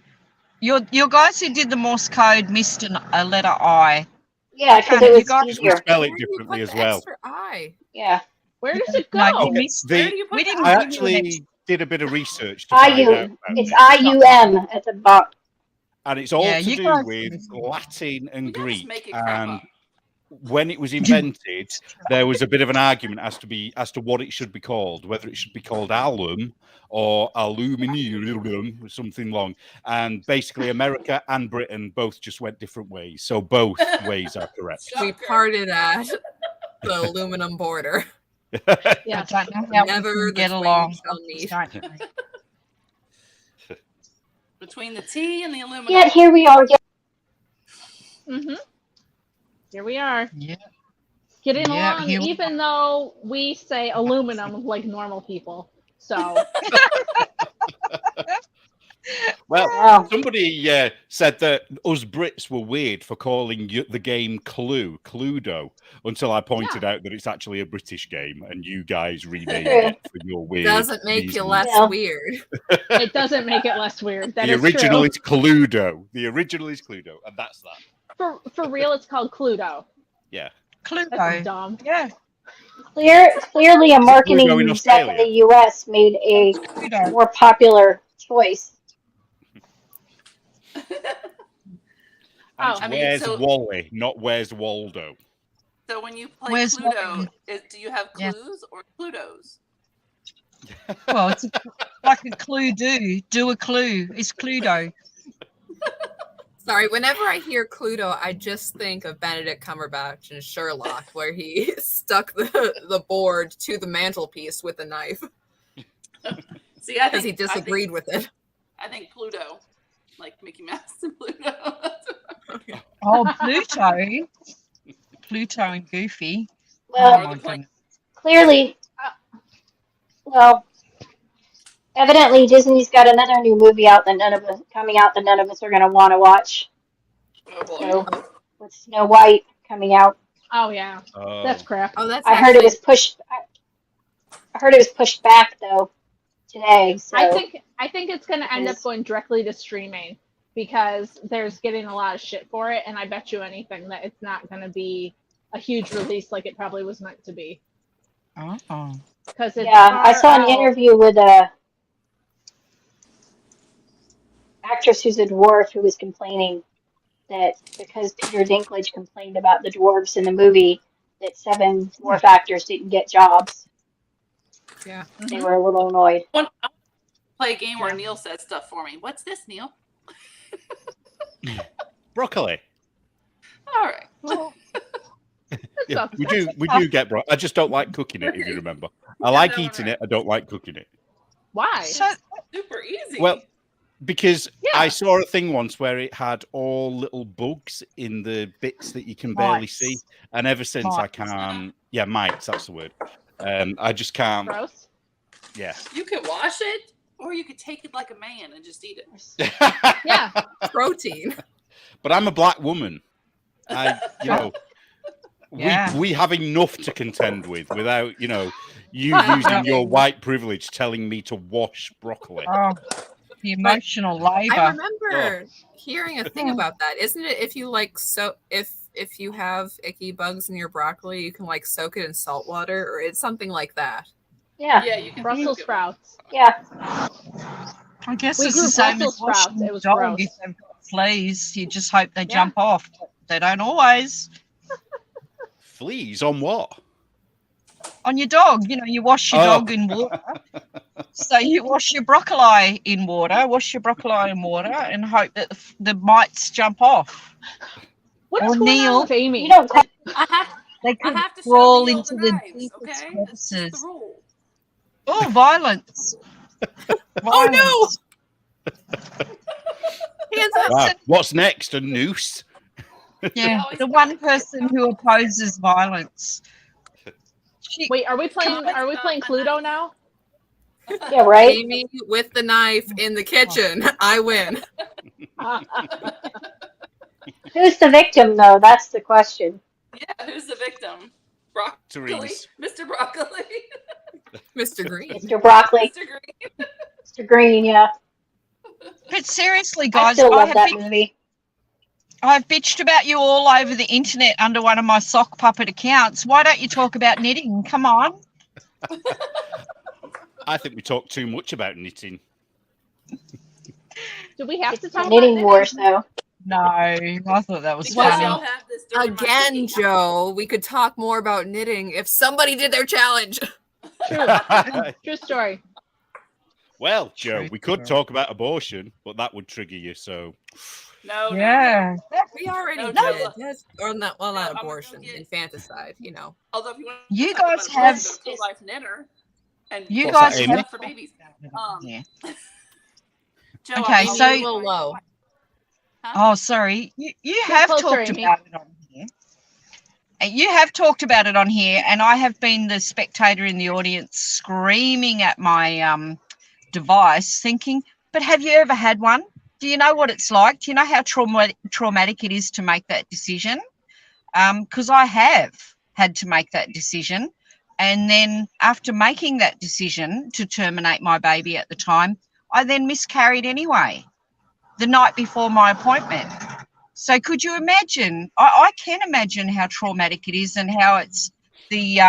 Your guys who did the Morse code missed a letter I. Yeah, because Hannah, it you was got- We easier. spell Where it do you differently put as the well. extra I? Yeah. Where does it No, go? you missed. Where do The, you put We that? didn't I give you an actually did a bit of research to find out IU. about It's it. IUM at the bottom. And it's all Yeah, to you do guys with missed it. Latin and You guys Greek. make it crap And up. when it was invented, there was a bit of an argument as to what it should be called, whether it should be called alum or aluminium or something long. And basically, America and Britain both just went different ways. So both ways are correct. We Shocker. parted at the aluminum border. Yes. I don't know how Never we the can get twain along. shall meet. Don't we? Between the tea and the aluminum. Yet here we are. Mm-hmm. Here we are. Yeah. Getting Yeah, along, here we even though we say aluminum like normal people. So, Well, Wow. somebody said that us Brits were weird for calling the game Cluedo, until I pointed out that it's actually a British game, and you guys renamed it for your weird. Doesn't make you reasons. less Yeah. weird. it doesn't make it less weird. That The is original true. is Cluedo. The original is Cluedo, and that's that. For real, it's called Cluedo. Yeah. That's Cluedo. dumb. Yeah. Clearly, a marketing in exec in Australia. the U.S. made a Cluedo. more popular choice. And Oh. it's I mean, where's so- Wally, not where's Waldo. So when you play Where's Cluedo, Waldo? do you have Yeah. clues or Cluedos? Well, it's like a clue do. Do a clue. It's Cluedo. Sorry, whenever I hear Cluedo, I just think of Benedict Cumberbatch and Sherlock, where he stuck the board to the mantelpiece with a knife See, I because he think disagreed with it. I think Pluto, like Mickey Mouse and Pluto. Oh, Pluto and Goofy. Well, Oh my goodness. clearly, well, evidently Disney's got another new movie out that none of us are going to want to watch. Oh boy. So, with Snow White coming out, Oh yeah, that's crap. Oh, that's I heard it was pushed. I heard it was pushed back though today. So I think it's going to end up Because- going directly to streaming because there's getting a lot of shit for it, and I bet you anything that it's not going to be a huge release like it probably was meant to be. Oh. Because it's yeah, I far saw an out. interview with a actress who's a dwarf who was complaining that because Peter Dinklage complained about the dwarves in the movie, that 7 dwarf actors didn't get jobs. Yeah. They were a little annoyed. I want to play a game where Yeah. Neil says stuff for me. What's this, Neil? Broccoli. All right. Well, Yeah, that's we do get broccoli. I just don't like cooking it, if you remember. I like know, eating right. it. I don't like cooking it. why? So Super easy. Well, because Yeah. I saw a thing once where it had all little bugs in the bits that you can barely Mites. see, and ever since I Mites. can't. Yeah, mites. That's the word. I just can't. Gross. Yeah. you could wash it, or you could take it like a man and just eat it. Yeah. Protein. But I'm a black woman. Yeah. We have enough to contend with without, you Yeah. using your white privilege telling me to wash broccoli. Oh, the emotional I labor. remember hearing a thing about that. Isn't it if you if you have icky bugs in your broccoli, you can like soak it in salt water, or it's something like that. Yeah, Yeah, you can Brussels sprouts. yeah. I guess We it's grew the same Brussels as washing sprouts. It your was dog. gross. If they've got fleas, you just hope they Yeah. jump off. They don't always. Fleas on what? On your dog, you wash your dog in water. So you wash your broccoli in water, and hope that the mites jump off. What Or is going Neil. on with Amy? You don't call They I could have to show crawl Neil into the the knives, deepest okay? That's just crevices. the rule. Oh, violence. Oh no! Violence. Hands up. Wow. What's next? A noose? Yeah, always the got one it. person who opposes violence. Wait, are we playing Cluedo now? Yeah, right. Amy with the knife in the kitchen. I win. Who's the victim, though? That's the question. Yeah, who's the victim? Broccoli? Therese. Mr. Broccoli? Mr. Green. Mr. Broccoli, Mr. Green? Mr. Green. Yeah, But seriously, I guys, still love that movie. I've bitched about you all over the internet under one of my sock puppet accounts. Why don't you talk about knitting? Come on. I think we talk too much about knitting. Do we have to It's talk the about knitting wars, though. No, I thought that was Because funny. y'all have this during my Again, knitting. Joe, we could talk more about knitting if somebody did their challenge. True. True story. Well, Joe, True. we could talk about abortion, but that would trigger you. So, No, no. Yeah. We already No, did. Joe. Yes. Or not, well, not I'm gonna abortion, get- infanticide, Although if you want You to talk guys about have- abortion, go to Pro-Life Knitter. And You What's guys that, have Amy? for babies. Yeah. Joe, Okay, I'm Amy, so- a little low. Oh, sorry. You have closer, talked Amy. about it on here. You have talked about it on here, and I have been the spectator in the audience screaming at my device, thinking, but have you ever had one? Do you know what it's like? Do you know how traumatic it is to make that decision? Because I have had to make that decision. And then after making that decision to terminate my baby at the time, I then miscarried anyway, the night before my appointment. So could you imagine? I can imagine how traumatic it is and how it's the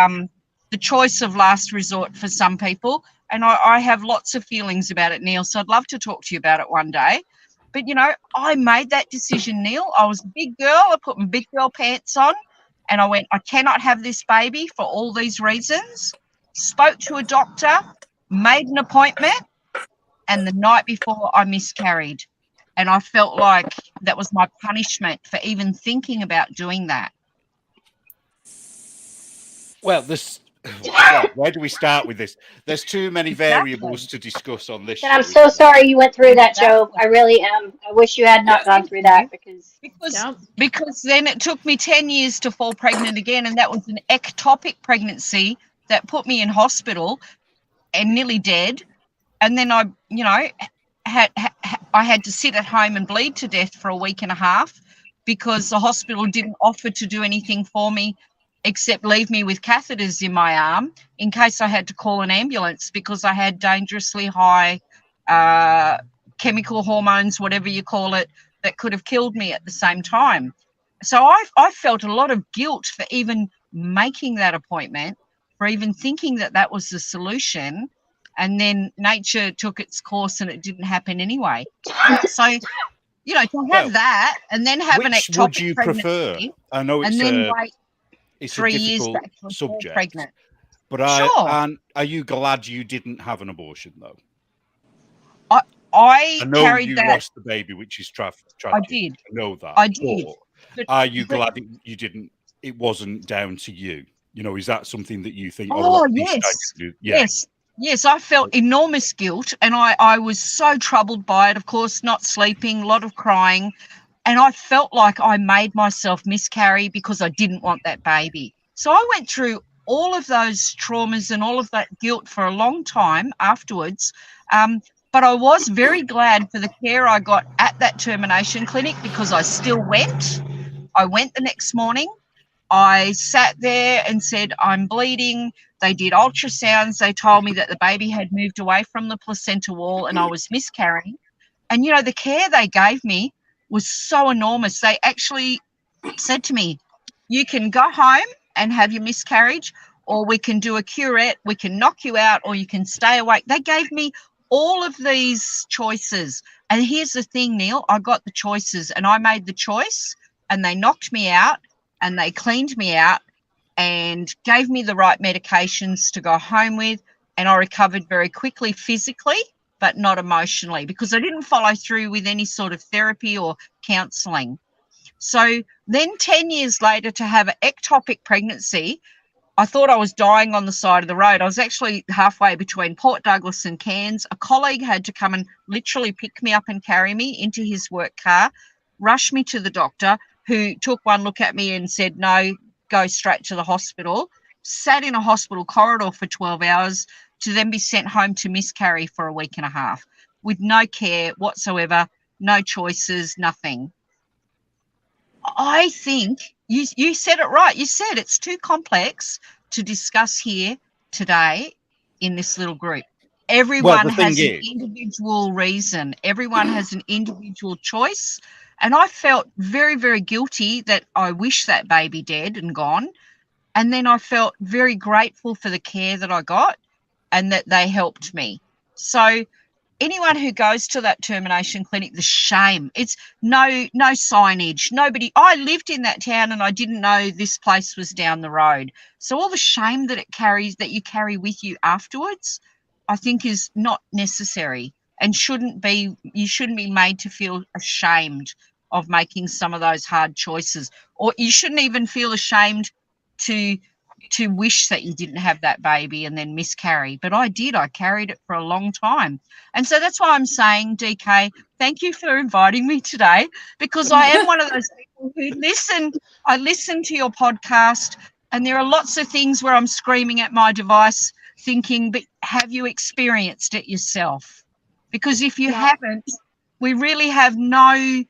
choice of last resort for some people. And I have lots of feelings about it, Neil. So I'd love to talk to you about it one day. But, I made that decision, Neil. I was a big girl. I put my big girl pants on and I went, I cannot have this baby for all these reasons. Spoke to a doctor, made an appointment, and the night before I miscarried. And I felt like that was my punishment for even thinking about doing that. Well, where do we start with this? There's too many variables to discuss on this And show. I'm so sorry you went through that, Joe. Exactly. I really am. I wish you had not gone through that because then it took me 10 years to fall pregnant again, and that was an ectopic pregnancy that put me in hospital and nearly dead. And then I, I had to sit at home and bleed to death for a week and a half because the hospital didn't offer to do anything for me except leave me with catheters in my arm in case I had to call an ambulance because I had dangerously high chemical hormones, whatever you call it, that could have killed me at the same time. So I felt a lot of guilt for even making that appointment, for even thinking that that was the solution. And then nature took its course and it didn't happen anyway. So, to have that and then have an ectopic would you pregnancy, prefer? I know and then wait it's 3 a years difficult to fall subject, pregnant. but are you glad you didn't have an abution though? I know carried you that. lost the baby, which is tragic. I did. I know that. I did. But are you glad you didn't? It wasn't down to you. Is that something that you think? Yes. I felt enormous guilt, and I was so troubled by it. Of course, not sleeping, a lot of crying, and I felt like I made myself miscarry because I didn't want that baby. So I went through all of those traumas and all of that guilt for a long time afterwards. But I was very glad for the care I got at that termination clinic because I still went. I went the next morning. I sat there and said, I'm bleeding. They did ultrasounds. They told me that the baby had moved away from the placenta wall and I was miscarrying. And, the care they gave me was so enormous. They actually said to me, you can go home and have your miscarriage, or we can do a curette, we can knock you out, or you can stay awake. They gave me all of these choices. And here's the thing, Neil, I got the choices and I made the choice, and they knocked me out and they cleaned me out and gave me the right medications to go home with. And I recovered very quickly physically, but not emotionally, because I didn't follow through with any sort of therapy or counselling. So then 10 years later, to have an ectopic pregnancy, I thought I was dying on the side of the road. I was actually halfway between Port Douglas and Cairns. A colleague had to come and literally pick me up and carry me into his work car, rush me to the doctor, who took one look at me and said, no, go straight to the hospital. Sat in a hospital corridor for 12 hours to then be sent home to miscarry for a week and a half with no care whatsoever, no choices, nothing. I think you said it right. You said it's too complex to discuss here today in this little group. Everyone has an individual reason. Everyone has an individual choice. And I felt very, very guilty that I wish that baby dead and gone. And then I felt very grateful for the care that I got and that they helped me. So anyone who goes to that termination clinic, the shame, it's no signage, nobody. I lived in that town and I didn't know this place was down the road. So all the shame that it carries, that you carry with you afterwards, I think is not necessary and you shouldn't be made to feel ashamed of making some of those hard choices, or you shouldn't even feel ashamed to wish that you didn't have that baby and then miscarry. But I did. I carried it for a long time. And so that's why I'm saying, DK, thank you for inviting me today, because I am one of those people who listen. I listen to your podcast, and there are lots of things where I'm screaming at my device thinking, but have you experienced it yourself? Because if you haven't, we really have no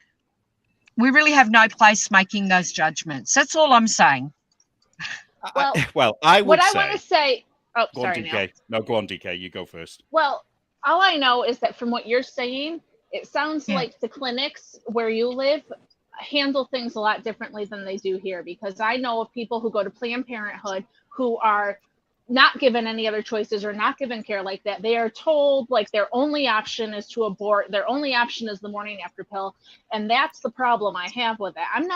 place making those judgments. That's all I'm saying. Well, I would I want to say. Oh, go sorry, on, DK. Neil. No, go on, DK. You go first. Well, all I know is that from what you're saying, it sounds like the clinics where you live handle things a lot differently than they do here. Because I know of people who go to Planned Parenthood who are not given any other choices or not given care like that. They are told like their only option is to abort. Their only option is the morning after pill, and that's the problem I have with it. I'm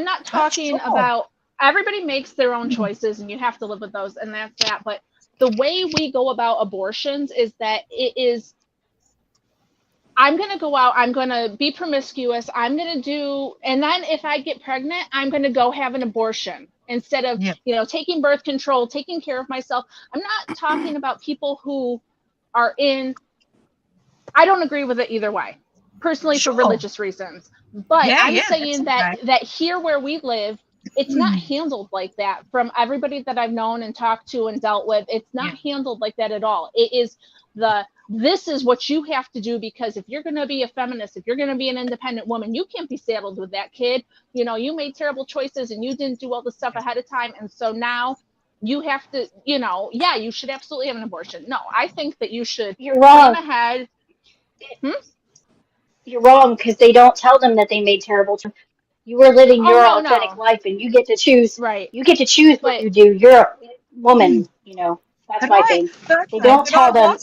not talking about. Everybody makes their own choices and you have to live with those, and that's that. But the way we go about abortions is that it is I'm going to go out, I'm going to be promiscuous, I'm going to do, and then if I get pregnant, I'm going to go have an abortion instead of, taking birth control, taking care of myself. I'm not talking about people who are I don't agree with it either way, personally, for religious reasons. But I'm saying that here where we live, it's not handled like that from everybody that I've known and talked to and dealt with. It's not handled like that at all. It is this is what you have to do, because if you're going to be a feminist, if you're going to be an independent woman, you can't be saddled with that kid. You made terrible choices and you didn't do all the stuff ahead of time. And so now you have to, you should absolutely have an abortion. No, I think that you should plan ahead. You're wrong, because they don't tell them that they made terrible choices. You were living your authentic life, and you get to choose. Right. You get to choose what you do. You're a woman. That's my thing. They don't tell them.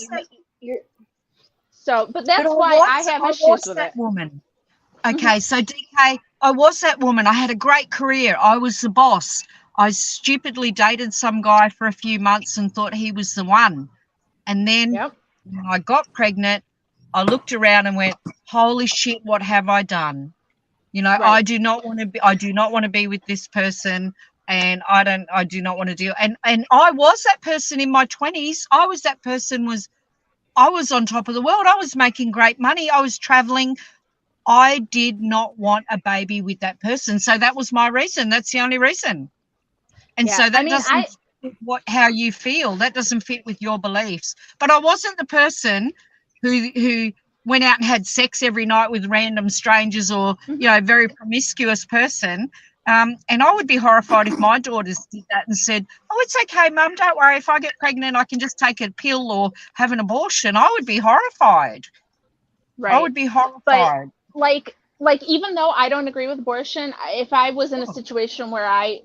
But that's why I have issues with that it. Woman. Okay, so DK, I was that woman. I had a great career. I was the boss. I stupidly dated some guy for a few months and thought he was the one. And then when I got pregnant, I looked around and went, holy shit, what have I done? I do not want to be with this person, and I do not want to deal. And I was that person in my 20s. I was that person. I was on top of the world. I was making great money. I was traveling. I did not want a baby with that person. So that was my reason. That's the only reason. And so that doesn't fit how you feel. That doesn't fit with your beliefs. But I wasn't the person who went out and had sex every night with random strangers, or a very promiscuous person. And I would be horrified if my daughters did that and said, oh, it's okay, Mum, don't worry, if I get pregnant I can just take a pill or have an abortion. I would be horrified. I would be horrified. But even though I don't agree with abortion, if I was in a situation where I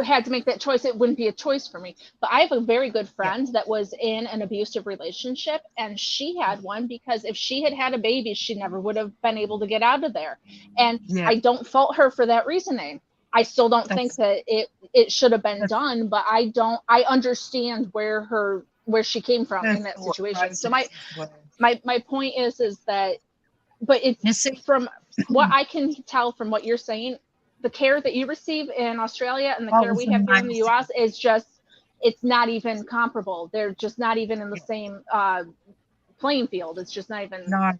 had to make that choice, it wouldn't be a choice for me. But I have a very good friend that was in an abusive relationship, and she had one because if she had had a baby, she never would have been able to get out of there. And I don't fault her for that reasoning. I still don't think that it should have been done, but I understand where she came from in that situation. So my point is that, but it's from what I can tell from what you're saying, the care that you receive in Australia and the care we have here in the US is it's not even comparable. They're just not even in the same playing field. It's just not even. No,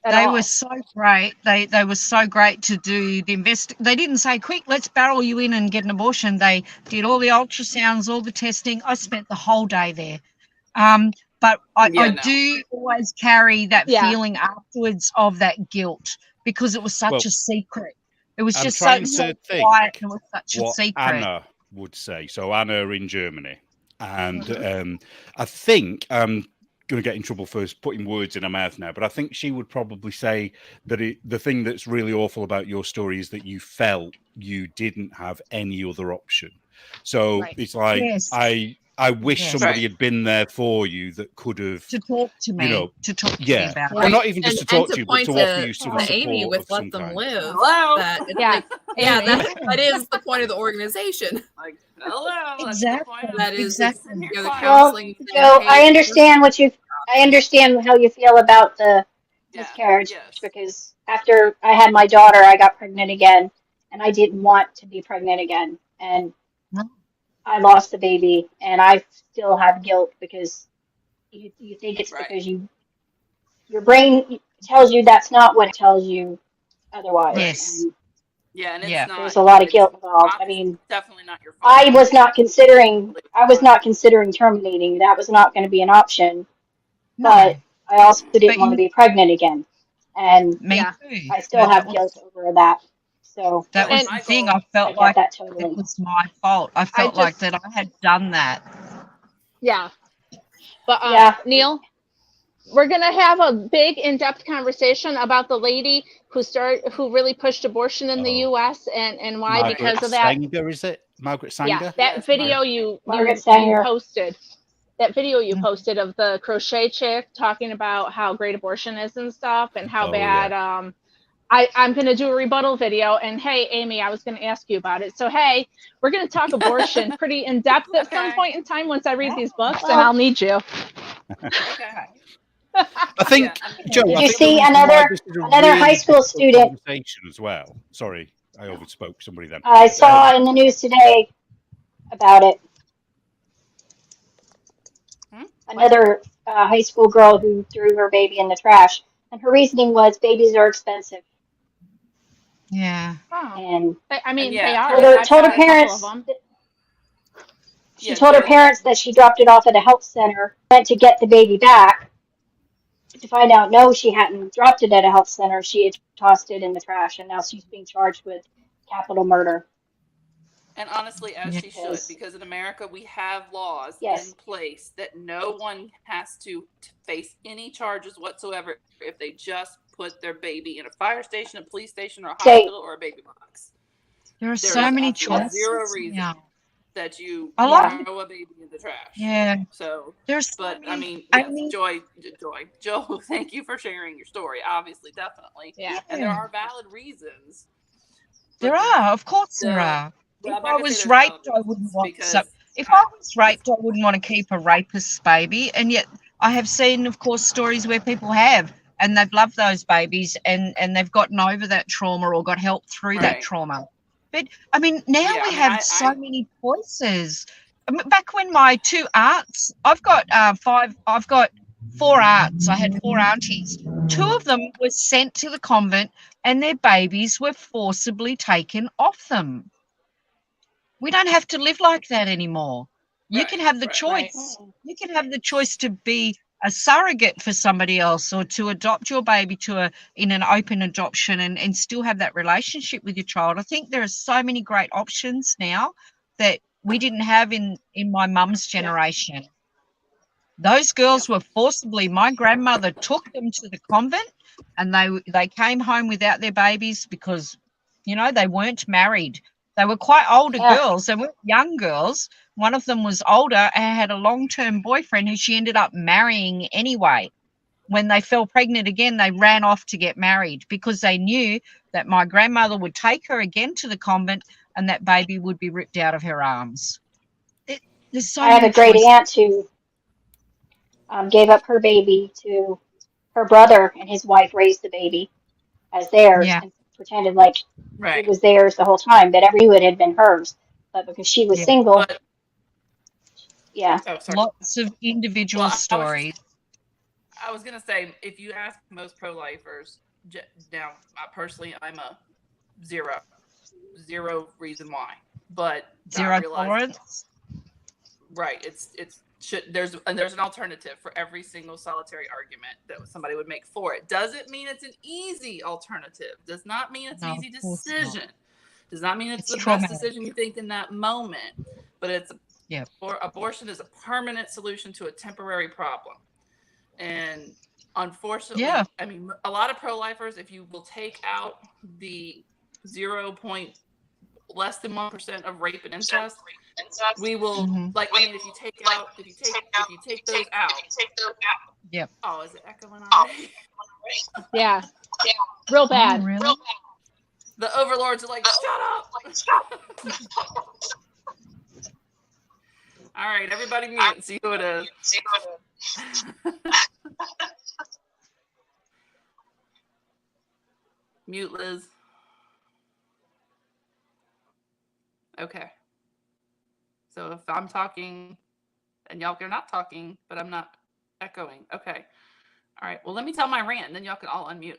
they were so great. They were so great to do the They didn't say, quick, let's barrel you in and get an abortion. They did all the ultrasounds, all the testing. I spent the whole day there. But I do always carry that feeling afterwards of that guilt, because it was such a secret. It was just so quiet, and it was such a secret. Anna would say. So Anna in Germany. And I think I'm going to get in trouble for putting words in her mouth now, but I think she would probably say that the thing that's really awful about your story is that you felt you didn't have any other option. So it's like, I wish somebody had been there for you that could have to talk to me, to talk to me about it. Well, not even just to talk to you, but to offer you some support. Amy with Let Them Live. Hello. That is the point of the organization. Like, hello. Exactly. That is the counseling. So I understand how you feel about the miscarriage, because after I had my daughter, I got pregnant again, and I didn't want to be pregnant again, and I lost the baby, and I still have guilt because you think it's because your brain tells you that's not what it tells you otherwise. Yes. And it's not. There's a lot of guilt involved. I mean, definitely not your fault. I was not considering terminating. That was not going to be an option. No. But I also didn't want to be pregnant again, and too. I still have guilt over that. So that was the thing. I felt like it was my fault. I felt like that I had done that. Yeah. But Neil, we're gonna have a big in-depth conversation about the lady who really pushed abortion in the US and why. Margaret because of that. Sanger, is it? Margaret Sanger? Yeah, that video you posted. That video you posted of the crochet chick talking about how great abortion is and stuff, and how bad I'm going to do a rebuttal video, and hey, Amy, I was going to ask you about it. So, hey, we're going to talk abortion pretty in depth at some point in time once I read these books, and I'll need you. I think, Joe, Did I you think see the reason why this is a another high really school difficult student? conversation as well. Sorry, I overspoke somebody then. I saw in the news today about it. Another high school girl who threw her baby in the trash, and her reasoning was babies are expensive. Yeah. Oh. And I mean, yeah, they are. told her I've had a couple of parents. them. She Yeah, told her Joy. parents that she dropped it off at a health center, went to get the baby back, to find out no, she hadn't dropped it at a health center. She had tossed it in the trash, and now she's being charged with capital murder. And honestly, as Yeah. she should, because in America we have laws Yes. in place that no one has to face any charges whatsoever if they just put their baby in a fire station, a police station, or a hospital, or a baby box. There are There so is many absolutely choices. zero reason Yeah. that you A lot. throw a baby in the trash. Yeah. So, There's so but I many. mean, yes, Joy, Joe, thank you for sharing your story. Obviously, definitely, Yeah. and there are valid reasons. but There are, of course, there the- are. well, If I'm I not gonna say was there's raped, valid I wouldn't reasons want because so. If I was raped, I wouldn't want to keep a rapist's baby. And yet, I have seen, of course, stories where people have, and they've loved those babies, and they've gotten over that trauma or got help through that Right. trauma. But I mean, now Yeah, we I mean, have so many choices. I mean, back when my two aunts, I've got four aunts. I had four aunties. Two of them were sent to the convent, and their babies were forcibly taken off them. We don't have to live like that anymore. You can Right, have the right. choice. You can have the choice to be a surrogate for somebody else, or to adopt your baby in an open adoption, and still have that relationship with your child. I think there are so many great options now that we didn't have in my mum's generation. Those girls were forcibly, my grandmother took them to the convent, and they came home without their babies because, they weren't married. They were quite older girls. They weren't young girls. One of them was older and had a long-term boyfriend who she ended up marrying anyway. When they fell pregnant again, they ran off to get married because they knew that my grandmother would take her again to the convent and that baby would be ripped out of her arms. There's so I have many a great choices. aunt who gave up her baby to her brother, and his wife raised the baby as theirs Yeah. and pretended like Right. it was theirs the whole time, that everyone knew it had been hers. But because she was Yeah. single, But yeah. oh, sorry. Lots of individual stories. I was gonna say, if you ask most pro-lifers, now personally, I'm a zero reason why, but Zero tolerance. Right, there's an alternative for every single solitary argument that somebody would make for it. Doesn't mean it's an easy alternative. Does not mean it's an easy decision. Does not mean it's the best decision you think in that moment. But abortion is a permanent solution to a temporary problem. And unfortunately, I mean, a lot of pro-lifers, if you will take out the less than 1% of rape and incest, we will I mean, if you take those out. Yep. Oh, is it echoing already? Yeah. Real bad. Oh, really? The overlords are like, shut up. All right, everybody mute and see who it is. Mute, Liz. Okay. So if I'm talking and y'all are not talking, but I'm not echoing. Okay. All right. Well, let me tell my rant, and then y'all can all unmute.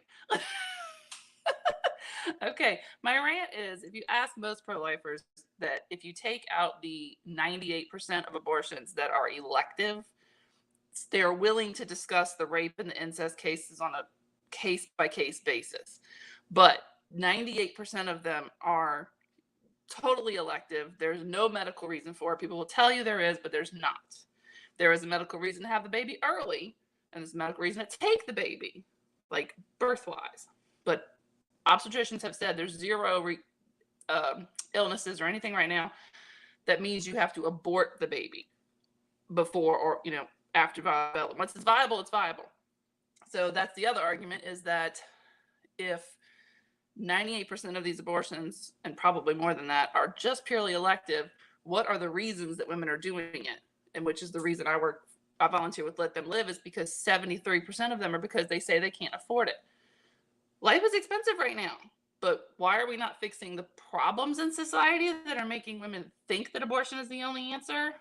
Okay. My rant is, if you ask most pro-lifers, that if you take out the 98% of abortions that are elective, they're willing to discuss the rape and the incest cases on a case-by-case basis. But 98% of them are totally elective. There's no medical reason for it. People will tell you there is, but there's not. There is a medical reason to have the baby early, and there's a medical reason to take the baby, like birth-wise. But obstetricians have said there's zero illnesses or anything right now that means you have to abort the baby before or after viable. Once it's viable, it's viable. So that's the other argument, is that if 98% of these abortions, and probably more than that, are just purely elective, what are the reasons that women are doing it? And which is the reason I work I volunteer with Let Them Live is because 73% of them are because they say they can't afford it. Life is expensive right now, but why are we not fixing the problems in society that are making women think that abortion is the only answer?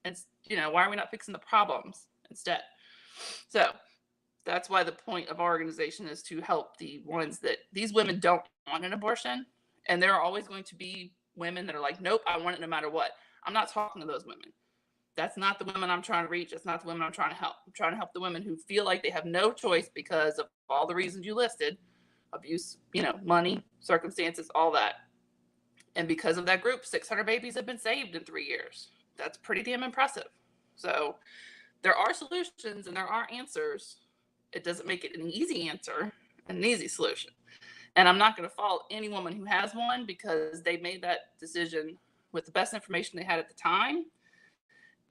It's, why are we not fixing the problems instead? So that's why the point of our organization is to help the ones that these women don't want an abortion. And there are always going to be women that are like, nope, I want it no matter what. I'm not talking to those women. That's not the women I'm trying to reach. That's not the women I'm trying to help. I'm trying to help the women who feel like they have no choice because of all the reasons you listed: abuse, money, circumstances, all that. And because of that group, 600 babies have been saved in 3 years. That's pretty damn impressive. So there are solutions and there are answers. It doesn't make it an easy answer and an easy solution. And I'm not going to fault any woman who has one, because they made that decision with the best information they had at the time.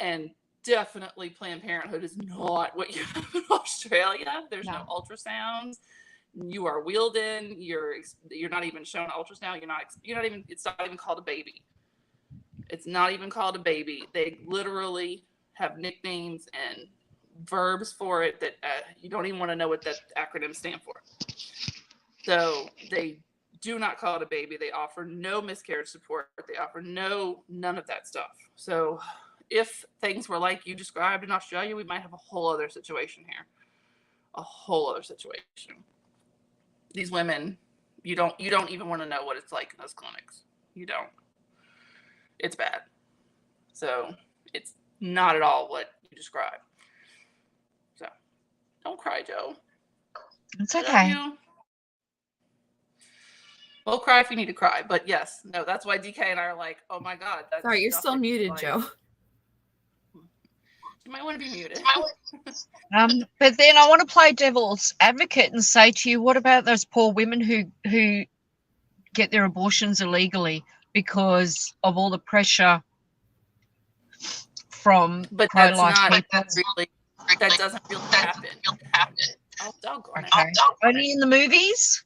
And definitely Planned Parenthood is not what you have in Australia. There's no ultrasounds. You are wheeled in. You're not even shown ultrasound. It's not even called a baby. It's not even called a baby. They literally have nicknames and verbs for it that you don't even want to know what that acronym stand for. So they do not call it a baby. They offer no miscarriage support. They offer none of that stuff. So if things were like you described in Australia, we might have a whole other situation here. A whole other situation. These women, you don't even want to know what it's like in those clinics. You don't. It's bad. So it's not at all what you described. So don't cry, Joe. It's okay. We'll cry if you need to cry. But yes, no, that's why DK and I are like, oh my God. Sorry, you're still muted, Joe. You might want to be muted. But then I want to play devil's advocate and say to you, what about those poor women who get their abortions illegally because of all the pressure from pro-life people? That doesn't really happen. Oh, doggone it. Okay. Only in the movies?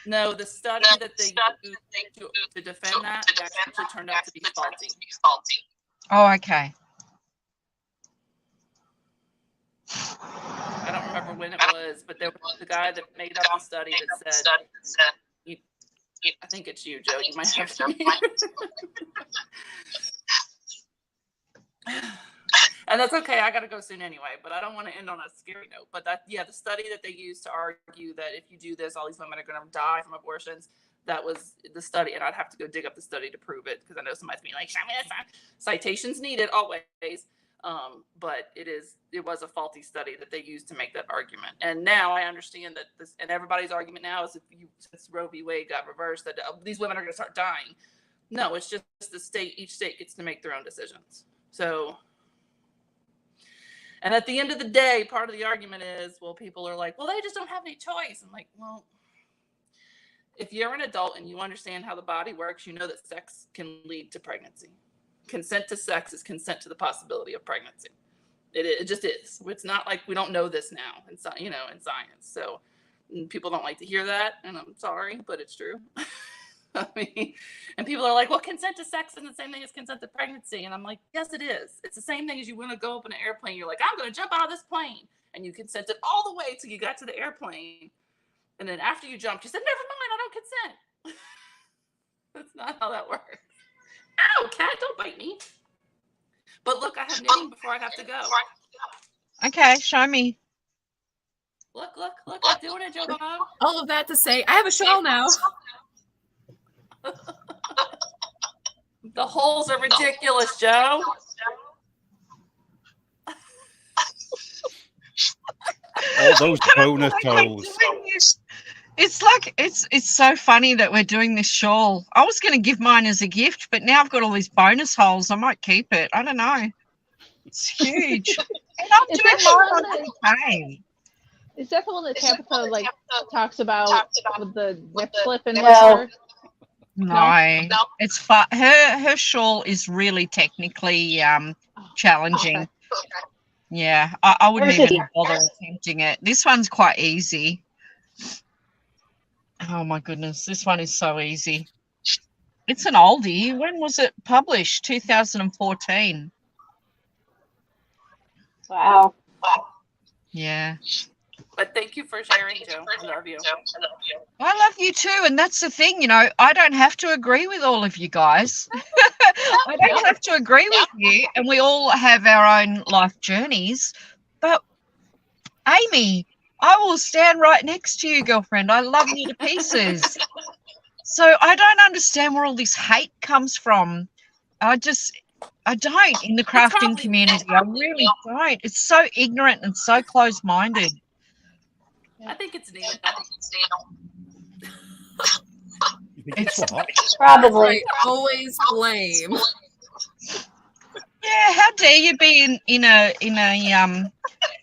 No, the study that they used to defend that actually turned out to be faulty. Oh, okay. I don't remember when it was, but there was the guy that made up the study that said, I think it's you, Joe. You might have to. And that's okay. I got to go soon anyway, but I don't want to end on a scary note. But the study that they used to argue that if you do this, all these women are going to die from abortions. That was the study, and I'd have to go dig up the study to prove it, because I know somebody's being like, "Show me this." Citations needed always. But it was a faulty study that they used to make that argument. And now I understand that this, and everybody's argument now is since Roe v. Wade got reversed, that these women are going to start dying. No, it's just each state gets to make their own decisions. So, and at the end of the day, part of the argument is, well, people are like, well, they just don't have any choice. I'm like, well, if you're an adult and you understand how the body works, you know that sex can lead to pregnancy. Consent to sex is consent to the possibility of pregnancy. It just is. It's not like we don't know this now in science. So people don't like to hear that, and I'm sorry, but it's true. I mean, and people are like, well, consent to sex is the same thing as consent to pregnancy. And I'm like, yes, it is. It's the same thing as you want to go up in an airplane. You're like, I'm going to jump out of this plane. And you consented all the way till you got to the airplane. And then after you jumped, you said, never mind, I don't consent. That's not how that works. Ow, cat, don't bite me. But look, I have knitting before I have to go. Okay, show me. Look, I'm doing it, Joe Bob. All of that to say, I have a shawl now. The holes are ridiculous, Joe. All those bonus holes. It's like it's so funny that we're doing this shawl. I was going to give mine as a gift, but now I've got all these bonus holes. I might keep it. I don't know. It's huge. And I'm doing mine on DK. Is that the one that Tabitha talks about with the nip slip and No. No, it's fun. Her shawl is really technically challenging. Okay. Yeah, I wouldn't even bother attempting it. This one's quite easy. Oh my goodness, this one is so easy. It's an oldie. When was it published? 2014. Wow. Yeah. But thank you for sharing, Joe. I love you. I love you too, and that's the thing, I don't have to agree with all of you guys. I don't have to agree with you, and we all have our own life journeys. But Amy, I will stand right next to you, girlfriend. I love you to pieces. So I don't understand where all this hate comes from. I don't in the crafting community. I really don't. It's so ignorant and so closed-minded. I think it's Neil. You think it's what? Probably. Right. Always blame. Yeah, how dare you be in a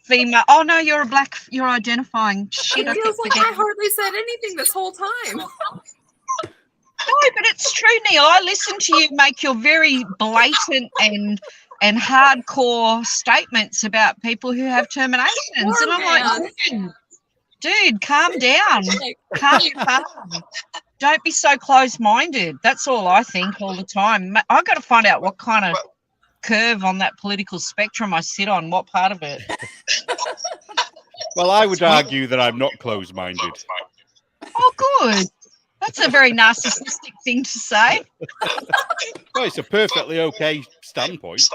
female? Oh no, you're identifying. Shit, It I feels keep like I forgetting. hardly said anything this whole time. No, but it's true, Neil. I listen to you make your very blatant and hardcore statements about people who have terminations, and I'm like, dude, calm down, calm your farm. Don't be so close-minded. That's all I think all the time. I've got to find out what kind of curve on that political spectrum I sit on. What part of it? Well, I would argue that I'm not closed-minded. Oh, good. That's a very narcissistic thing to say. Well, it's a perfectly okay standpoint.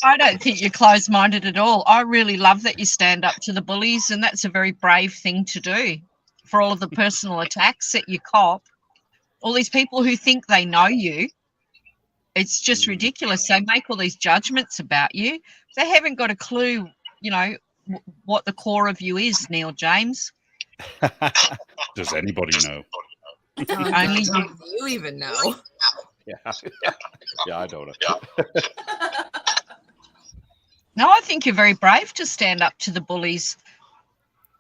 I don't think you're closed-minded at all. I really love that you stand up to the bullies, and that's a very brave thing to do. For all of the personal attacks that you cop, all these people who think they know you, it's just ridiculous. They make all these judgments about you. They haven't got a clue, what the core of you is, Neil James. Does anybody know? Only you even know. Yeah, yeah, I don't know. No, I think you're very brave to stand up to the bullies.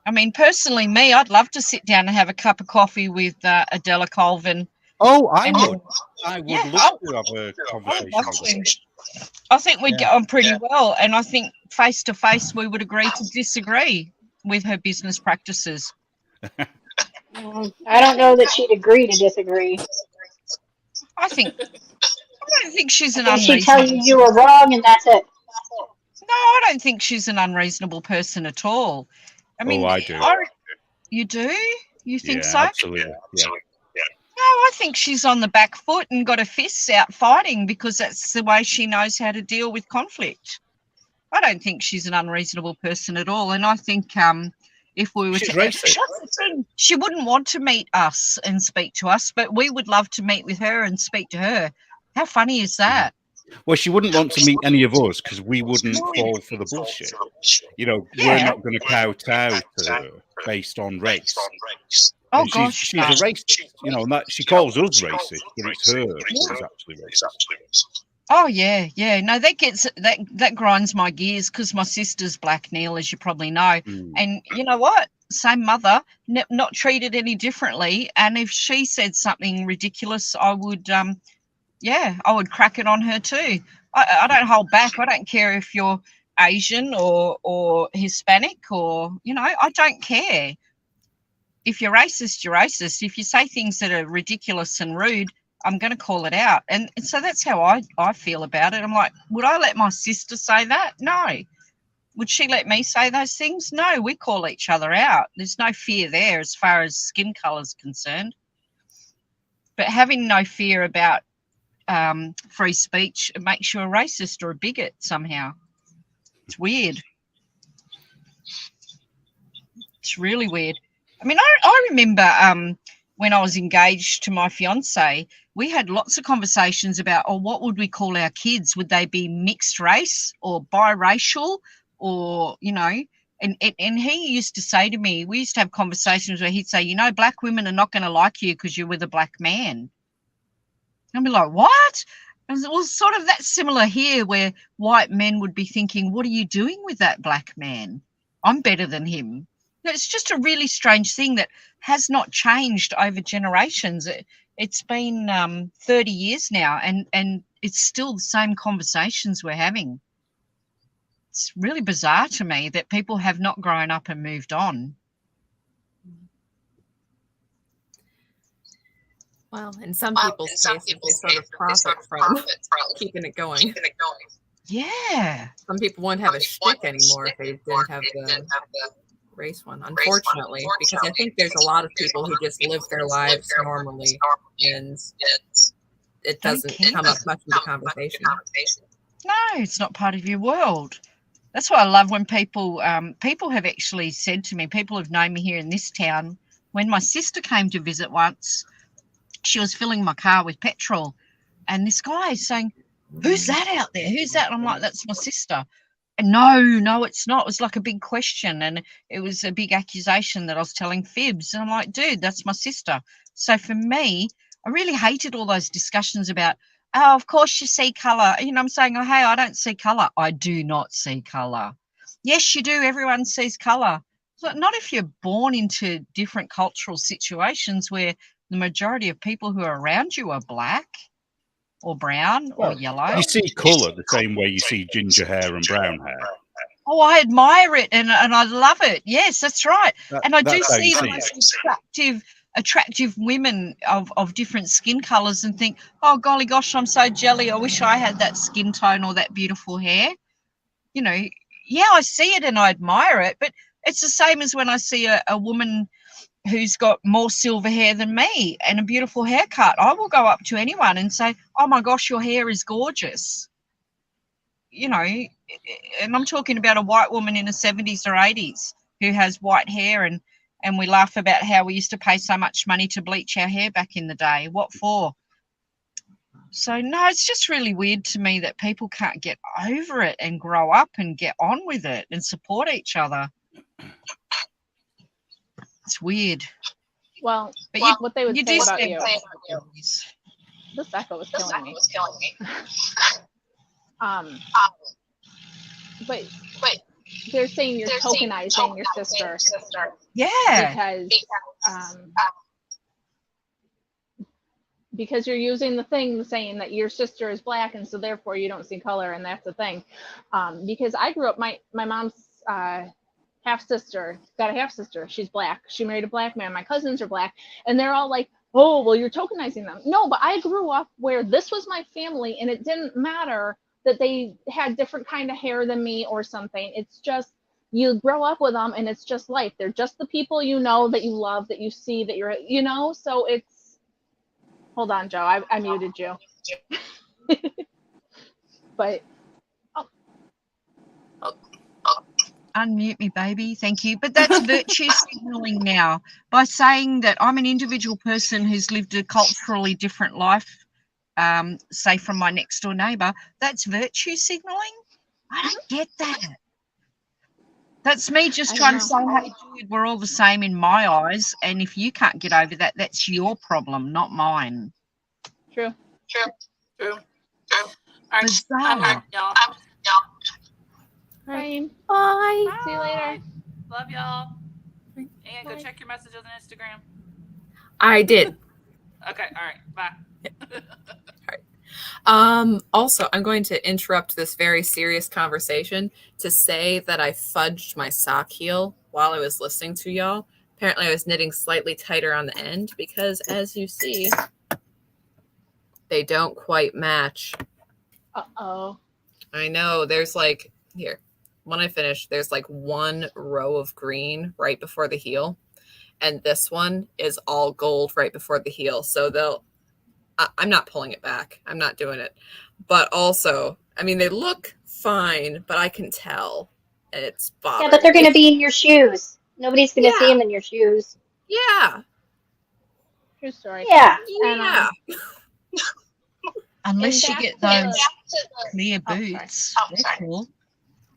I mean, personally, me, I'd love to sit down and have a cup of coffee with Adela Colvin. Oh, I would. I would love to have a conversation with her. I think we'd get on pretty well, and I think face to face we would agree to disagree with her business practices. I don't know that she'd agree to disagree. I don't think she's an I think she'd unreasonable. tell you were wrong, and that's it. No, I don't think she's an unreasonable person at all. I mean, I do. You do? You think so? Absolutely. Yeah. No, I think she's on the back foot and got her fists out fighting because that's the way she knows how to deal with conflict. I don't think she's an unreasonable person at all. And I think if we were she wouldn't want to meet us and speak to us, but we would love to meet with her and speak to her. How funny is that? Well, she wouldn't want to meet any of us because we wouldn't fall for the bullshit. We're not going to kowtow to her based on race. Oh, and gosh. she's a racist, and that she calls us racist, but it's her who's actually racist. Oh yeah. No, that grinds my gears because my sister's black, Neil, as you probably know. And you know what? Same mother, not treated any differently. And if she said something ridiculous, I would, I would crack it on her too. I don't hold back. I don't care if you're Asian or Hispanic or I don't care. If you're racist, you're racist. If you say things that are ridiculous and rude, I'm going to call it out. And so that's how I feel about it. I'm like, would I let my sister say that? No. Would she let me say those things? No, we call each other out. There's no fear there as far as skin colour is concerned. But having no fear about free speech, it makes you a racist or a bigot somehow. It's weird. It's really weird. I mean, I remember when I was engaged to my fiance, we had lots of conversations about, what would we call our kids? Would they be mixed race or biracial or, and he used to say to me, we used to have conversations where he'd say, black women are not going to like you because you're with a black man. I'd be like, what? And it was sort of that similar here where white men would be thinking, what are you doing with that black man? I'm better than him. It's just a really strange thing that has not changed over generations. It's been 30 years now, and it's still the same conversations we're having. It's really bizarre to me that people have not grown up and moved on. Well, in some people's cases, they sort of profit from keeping it going. Yeah. Some people wouldn't have a shtick anymore if they didn't have the race one, unfortunately, because I think there's a lot of people who just live their lives normally and it doesn't come up much in the conversation. No, it's not part of your world. That's why I love when people have actually said to me, people who've known me here in this town, when my sister came to visit once, she was filling my car with petrol, and this guy is saying, "Who's that out there? Who's that?" And I'm like, "That's my sister." And no, it's not. It was like a big question, and it was a big accusation that I was telling fibs. And I'm like, dude, that's my sister. So for me, I really hated all those discussions about, oh, of course you see colour. You know, I'm saying, oh, hey, I don't see colour. I do not see colour. Yes, you do. Everyone sees colour. So not if you're born into different cultural situations where the majority of people who are around you are black or brown or yellow. You see colour the same way you see ginger hair and brown hair. Oh, I admire it and I love it. Yes, that's right. And I do see the most attractive women of different skin colours and think, oh, golly gosh, I'm so jelly. I wish I had that skin tone or that beautiful hair. You know, yeah, I see it and I admire it, but it's the same as when I see a woman who's got more silver hair than me and a beautiful haircut. I will go up to anyone and say, oh my gosh, your hair is gorgeous. You know, and I'm talking about a white woman in the 70s or 80s who has white hair, and we laugh about how we used to pay so much money to bleach our hair back in the day. What for? So, no, it's just really weird to me that people can't get over it and grow up and get on with it and support each other. It's weird. Well, but what they would say about you. This echo was killing me. But they're saying you're tokenizing your sister. Yeah. Because you're using the thing saying that your sister is black and so therefore you don't see color, and that's the thing. Because I grew up, my mom's half-sister, got a half-sister, she's black, she married a black man, my cousins are black, and they're all like, oh, well, you're tokenizing them. No, but I grew up where this was my family and it didn't matter that they had different kind of hair than me or something. It's just, you grow up with them and it's just life. They're just the people you know, that you love, that you see, that you're, you know, so it's, hold on, Joe, I muted you. But unmute me, baby. Thank you. But that's virtue signaling now. By saying that I'm an individual person who's lived a culturally different life, say from my next door neighbour, that's virtue signaling? I don't get that. That's me just trying to say, hey, dude, we're all the same in my eyes. And if you can't get over that, that's your problem, not mine. True. All right. Bizarre. Y'all. Fine. Bye. See you later. Love y'all. And go check your messages on Instagram. I did. Okay. All right. Bye. All right. Also, I'm going to interrupt this very serious conversation to say that I fudged my sock heel while I was listening to y'all. Apparently, I was knitting slightly tighter on the end because, as you see, they don't quite match. Uh-oh. I know. There's like, here, when I finish, there's like one row of green right before the heel. And this one is all gold right before the heel. So I'm not pulling it back. I'm not doing it. But also, I mean, they look fine, but I can tell it's bothering. Yeah, but they're going to be in your shoes. Nobody's going to see them in your shoes. Yeah. True story. Yeah. Yeah. Unless you get those clear boots. They're cool.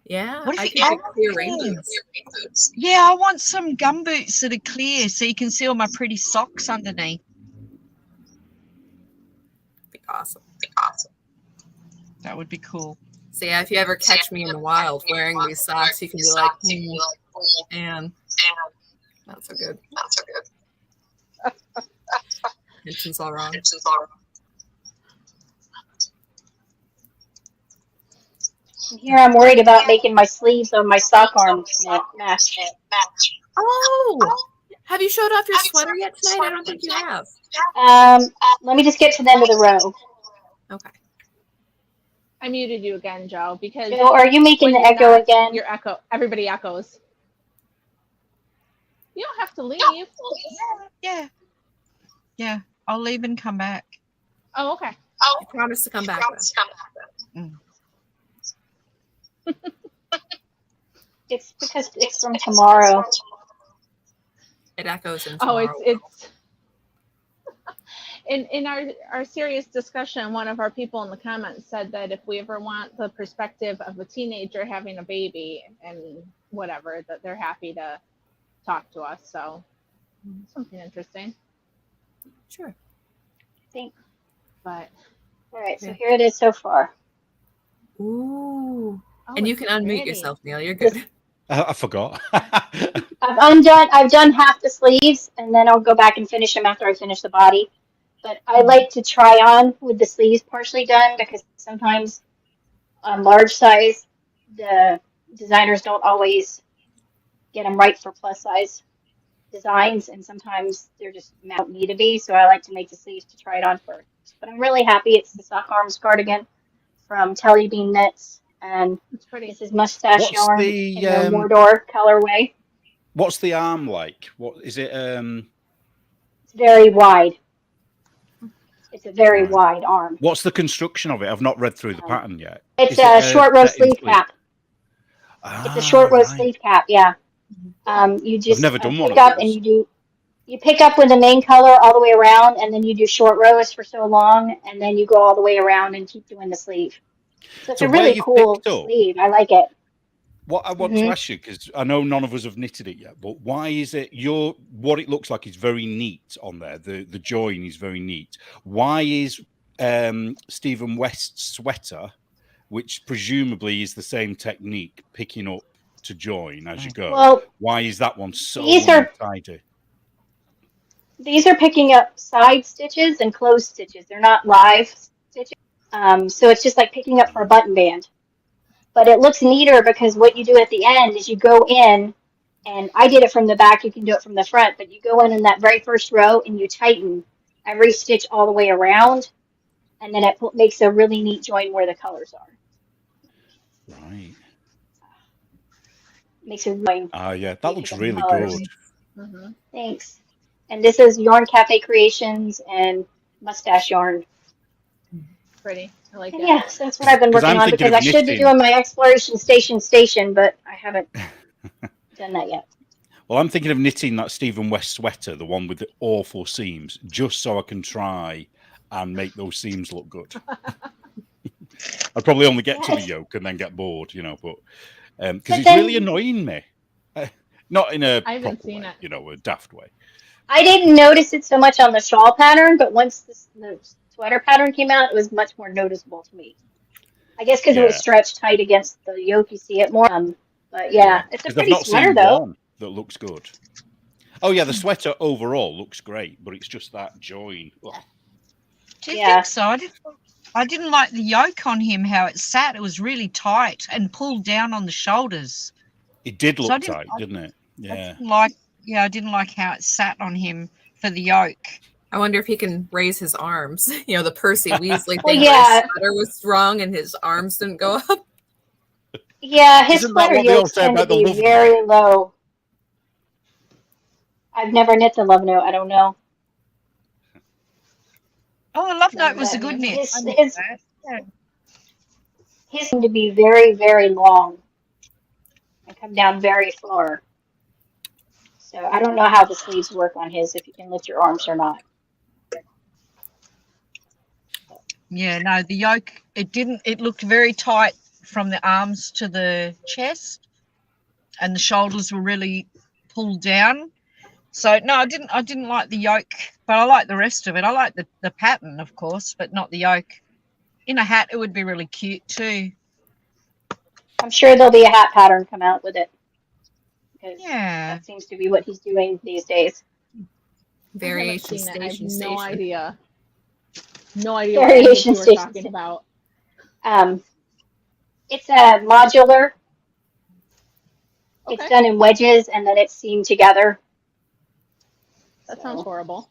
Yeah. What if I you get clear rain boots. Yeah, I want some gum boots that are clear so you can see all my pretty socks underneath. Be awesome. That would be cool. So yeah, if you ever catch me in the wild wearing these socks, you can be like, and not so good. Intention's all wrong. Here I'm worried about making my sleeves on my sock arms match. Oh, have you showed off your sweater yet tonight? I don't think you have. Let me just get to the end of the row. Okay. I muted you again, Joe, because Joe, are you making when the you're echo not, again? your echo. Everybody echoes. You don't have to leave. Yeah. I'll leave and come back. Oh, okay. You promised to come back. It's because it's from tomorrow. It echoes in Oh, tomorrow. it's in our serious discussion, one of our people in the comments said that if we ever want the perspective of a teenager having a baby and whatever, that they're happy to talk to us. So something interesting. Sure. Thanks. But All right, so here it is so far. Ooh. oh, And you it's can unmute pretty. yourself, Neil. You're good. I forgot. I've done half the sleeves, and then I'll go back and finish them after I finish the body. But I like to try on with the sleeves partially done, because sometimes on large size, the designers don't always get them right for plus size designs, and sometimes they're just don't need to be. So I like to make the sleeves to try it on first. But I'm really happy. It's the sock arms cardigan from Telly Bean Knits, and It's pretty. this is mustache What's yarn the, in the Mordor colorway. What's the arm like? What is it? It's very wide. It's a very wide arm. What's the construction of it? I've not read through the pattern yet. It's Is a it short row set in sleeve cap. It's a short row sleeve cap. Yeah. You just I've never done one pick of up those. and you pick up with the main color all the way around, and then you do short rows for so long, and then you go all the way around and keep doing the sleeve. So it's So a where really you've cool picked up, sleeve. I like it. what I want to ask you, because I know none of us have knitted it yet, but why is it what it looks like is very neat on there? The join is very neat. Why is Stephen West's sweater, which presumably is the same technique, picking up to join as you go? Well, why is that one so untidy? These are picking up side stitches and closed stitches. They're not live stitches. So it's just like picking up for a button band. But it looks neater because what you do at the end is you go in, and I did it from the back, you can do it from the front, but you go in that very first row and you tighten every stitch all the way around, and then it makes a really neat join where the colors are. Right. Makes a join. Yeah, that looks really colors. good. Thanks. And this is Yarn Cafe Creations and Mustache Yarn. Pretty. I like it. Yeah, so that's what I've been working on, because I should be doing my exploration station, but I haven't done that yet. Well, I'm thinking of knitting that Stephen West sweater, the one with the awful seams, just so I can try and make those seams look good. I'd probably only get to the yoke and then get bored, but because it's really annoying me. Not in a proper way, a daft way. I didn't notice it so much on the shawl pattern, but once the sweater pattern came out, it was much more noticeable to me. I guess because it was stretched tight against the yoke, you see it more. But yeah, it's a pretty sweater, though. One that looks good. Oh yeah, the sweater overall looks great, but it's just that join. Ugh. Do you think so? I didn't like the yoke on him, how it sat. It was really tight and pulled down on the shoulders. It did look tight, didn't it? Yeah. I didn't like how it sat on him for the yoke. I wonder if he can raise his arms. The Percy Weasley thing well, where his sweater was strong and his arms didn't go up. Yeah, his sweater yokes tend to be very low. I've never knit the Love Note. I don't know. Oh, the Love Note was a good knit. His seem to be very, very long and come down very far. So I don't know how the sleeves work on his, if you can lift your arms or not. Yeah, no, the yoke, it looked very tight from the arms to the chest, and the shoulders were really pulled down. So no, I didn't like the yoke, but I like the rest of it. I like the pattern, of course, but not the yoke. In a hat, it would be really cute too. I'm sure there'll be a hat pattern come out with it. Yeah, that seems to be what he's doing these days. Variation station. I have no idea. No idea Variation what you were talking about. It's a modular. Okay. It's done in wedges, and then it's seamed together. That sounds horrible.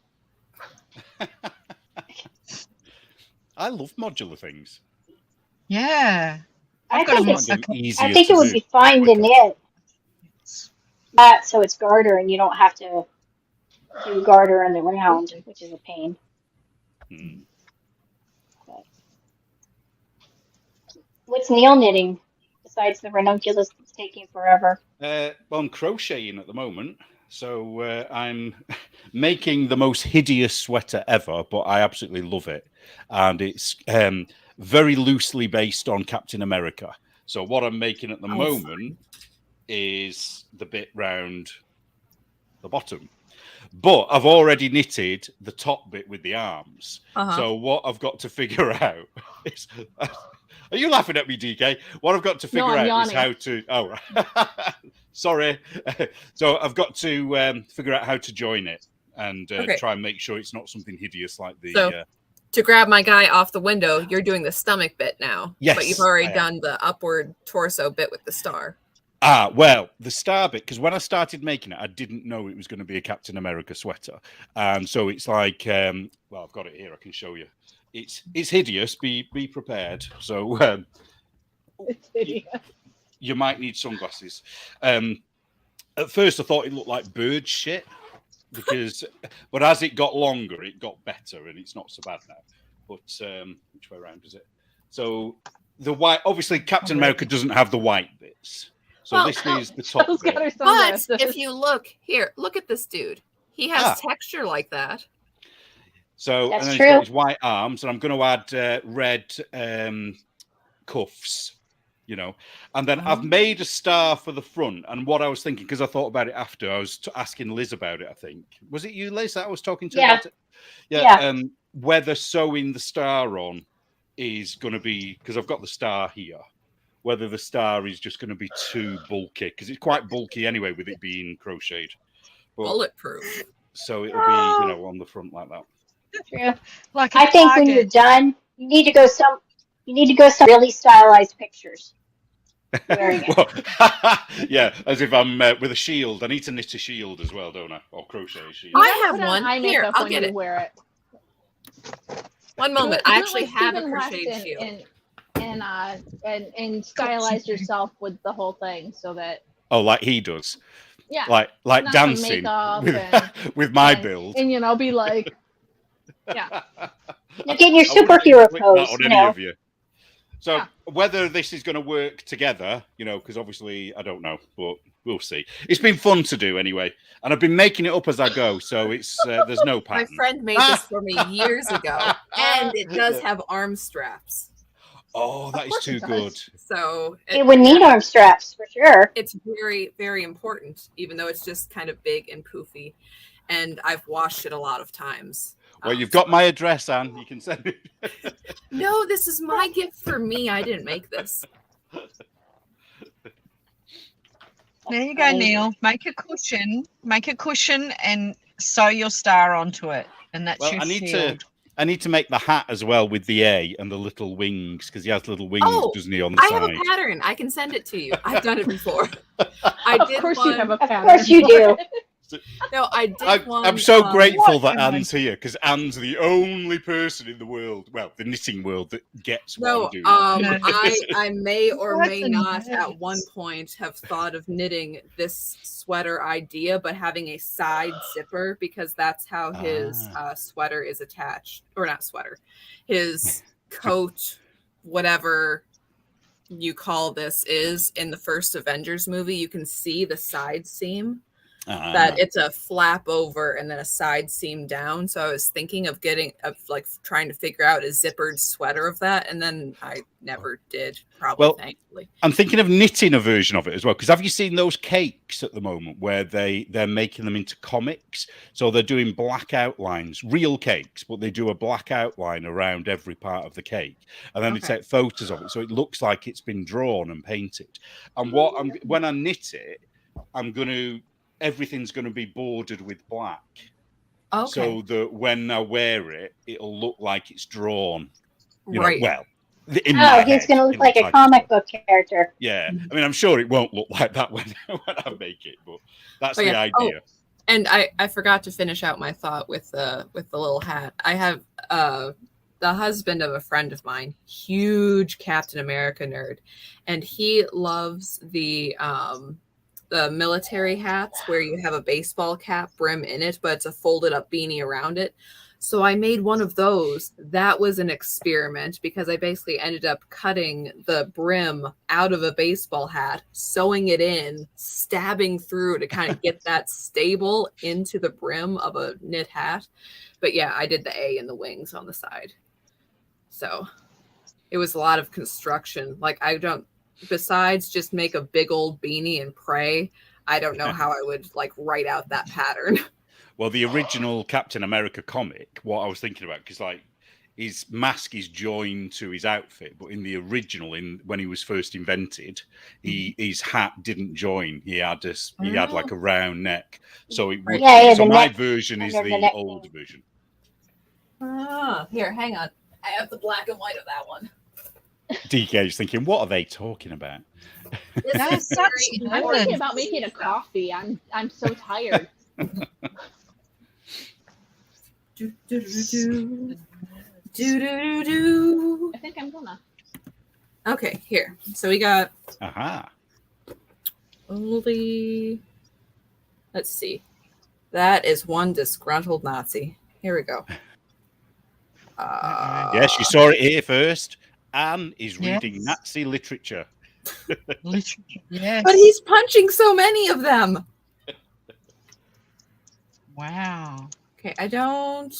I love modular things. Yeah. I I've got think a, it's. a, I think it would be fine to knit that so it's garter and you don't have to do garter in the round, which is a pain. But what's Neil knitting besides the ranunculus that's taking forever? Well, I'm crocheting at the moment. So I'm making the most hideous sweater ever, but I absolutely love it. And it's very loosely based on Captain America. So what I'm making at the moment is the bit round the bottom. But I've already knitted the top bit with the arms. So what I've got to figure out is... Are you laughing at me, DK? What I've got to figure out is how to... Oh, sorry. So I've got to figure out how to join it and try and make sure it's not something hideous like the... So, to grab my guy off the window, you're doing the stomach bit now. Yes. But you've already done the upward torso bit with the star. Well, the star bit, because when I started making it, I didn't know it was going to be a Captain America sweater. And so it's like, well, I've got it here. I can show you. It's hideous. Be prepared. So It's hideous. You might need sunglasses. At first, I thought it looked like bird shit, but as it got longer, it got better, and it's not so bad now. But which way around is it? So the white, obviously, Captain America doesn't have the white bits. So this is the top bit. But if you look here, look at this dude. He has texture like that. So That's and then true. he's got his white arms, and I'm going to add red cuffs, you know. And then I've made a star for the front. And what I was thinking, because I thought about it after, I was asking Liz about it, I think. Was it you, Liz, that I was talking to about it? Yeah. Whether sewing the star on is going to be, because I've got the star here, whether the star is just going to be too bulky, because it's quite bulky anyway with it being crocheted. But, bulletproof. So it'll be, you know, on the front like that. True. like I think when you're done, you need to go some really stylized pictures. Wearing it. Well, yeah, as if I'm with a shield. I need to knit a shield as well, don't I? Or crochet a shield. I have one. Here, I'll get it. Wear it. One moment. I actually have a Stephen crocheted West shield. And stylize yourself with the whole thing so that. Oh, like he does. Yeah. Like dancing with my build. And you know, be like, yeah. You're getting your superhero pose, on any of you. So whether this is going to work together, you know, because obviously I don't know, but we'll see. It's been fun to do anyway, and I've been making it up as I go, so it's there's no pattern. My friend made this for me years ago, and it does have arm straps. Oh, that is too good. So it would need arm straps for sure. It's very, very important, even though it's just kind of big and poofy, and I've washed it a lot of times. Well, you've got my address, Anne. You can send it. No, this is my gift for me. I didn't make this. There you go, Neil. Make a cushion and sew your star onto it. And that's your shield. I need to make the hat as well with the A and the little wings, because he has little wings, doesn't he, on the side? I have a pattern. I can send it to you. I've done it before. Of course you have a pattern. Of course you do. No, I did one. I'm so grateful that Anne's here, because Anne's the only person in the world, well, the knitting world, that gets what I'm doing. I may or may not at one point have thought of knitting this sweater idea, but having a side zipper, because that's how his sweater is attached, or not sweater, his coat, whatever you call this, is in the first Avengers movie. You can see the side seam. That it's a flap over and then a side seam down. So I was thinking of trying to figure out a zippered sweater of that, and then I never did. Thankfully. I'm thinking of knitting a version of it as well, because have you seen those cakes at the moment where they're making them into comics? So they're doing black outlines, real cakes, but they do a black outline around every part of the cake, and then they take photos of it, so it looks like it's been drawn and painted. And when I knit it, everything's going to be bordered with black. Okay. So that when I wear it, it'll look like it's drawn. Right. Well, he's going to look like a comic book character. Yeah. I mean, I'm sure it won't look like that when I make it, but that's the idea. Oh, and I forgot to finish out my thought with the little hat. I have the husband of a friend of mine, huge Captain America nerd, and he loves the military hats where you have a baseball cap brim in it, but it's a folded up beanie around it. So I made one of those. That was an experiment because I basically ended up cutting the brim out of a baseball hat, sewing it in, stabbing through to kind of get that stable into the brim of a knit hat. But yeah, I did the A in the wings on the side. So it was a lot of construction. Like besides just make a big old beanie and pray, I don't know how I would like write out that pattern. Well, the original Captain America comic, what I was thinking about, because like his mask is joined to his outfit, but in the original, when he was first invented, his hat didn't join. He had like a round neck. So my version is the old version. Here, hang on. I have the black and white of that one. DK is thinking, what are they talking about? I'm thinking about making a coffee. I'm so tired. I think I'm gonna. Okay, here. So we got. Only. Let's see. That is one disgruntled Nazi. Here we go. Yes, you saw it here first. Anne is reading Nazi literature. Yes. But he's punching so many of them. Wow. Okay, I don't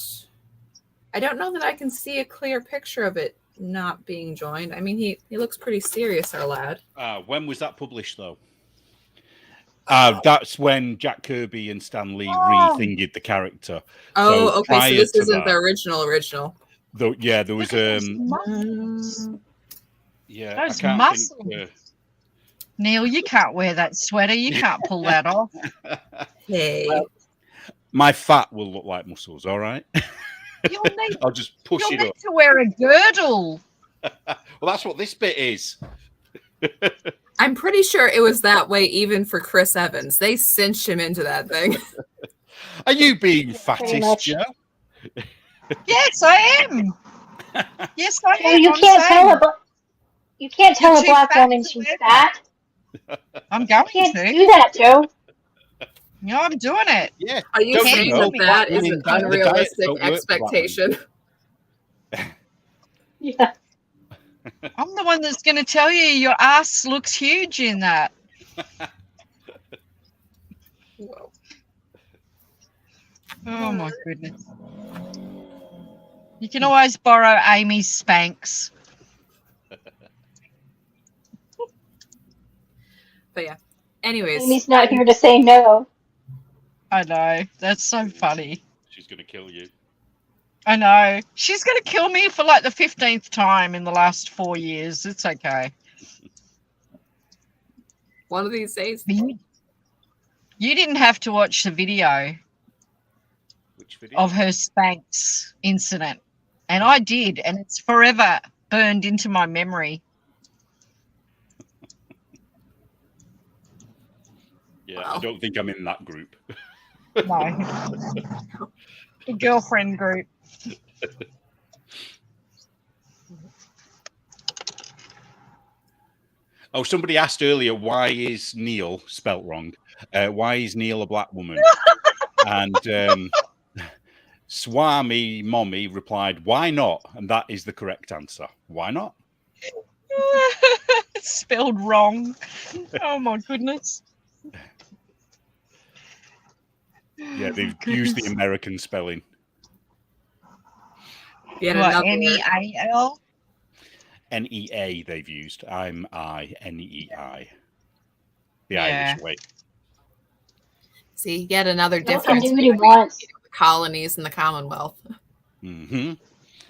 know that I can see a clear picture of it not being joined. I mean, he looks pretty serious, our lad. When was that published, though? That's when Jack Kirby and Stan Lee rethingied the character. Oh, so okay. So this isn't the original. Though, yeah, there was those muscles. Neil, you can't wear that sweater. You can't pull that off. Hey. My fat will look like muscles, all right? I'll just push it up. You'll need to wear a girdle. Well, that's what this bit is. I'm pretty sure it was that way even for Chris Evans. They cinched him into that thing. Are you being fattest, Joe? Yes, I am. Yes, I am. You can't tell a black woman she's fat. I'm going to. You can't do that, Joe. No, I'm doing it. Yeah. Are you saying that is an unrealistic expectation? Yeah. I'm the one that's going to tell you your ass looks huge in that. Whoa. Oh, my goodness. You can always borrow Amy's Spanx. But yeah. Anyways. Amy's not here to say no. I know. That's so funny. She's going to kill you. I know. She's going to kill me for like the 15th time in the last 4 years. It's okay. One of these days. You didn't have to watch the video. Which video? Of her Spanx incident. And I did. And it's forever burned into my memory. Yeah, wow. I don't think I'm in that group. No. The girlfriend group. Oh, somebody asked earlier, why is Neil spelt wrong? Why is Neil a black woman? And Swami Mommy replied, why not? And that is the correct answer. Why not? It's spelled wrong. Oh, my goodness. Yeah, they've used the American spelling. N-E-A-L? N-E-A they've used. I'm I, N-E-I. The Irish way. See, yet another Neil difference can do what he wants. The colonies and the Commonwealth. Mm-hmm.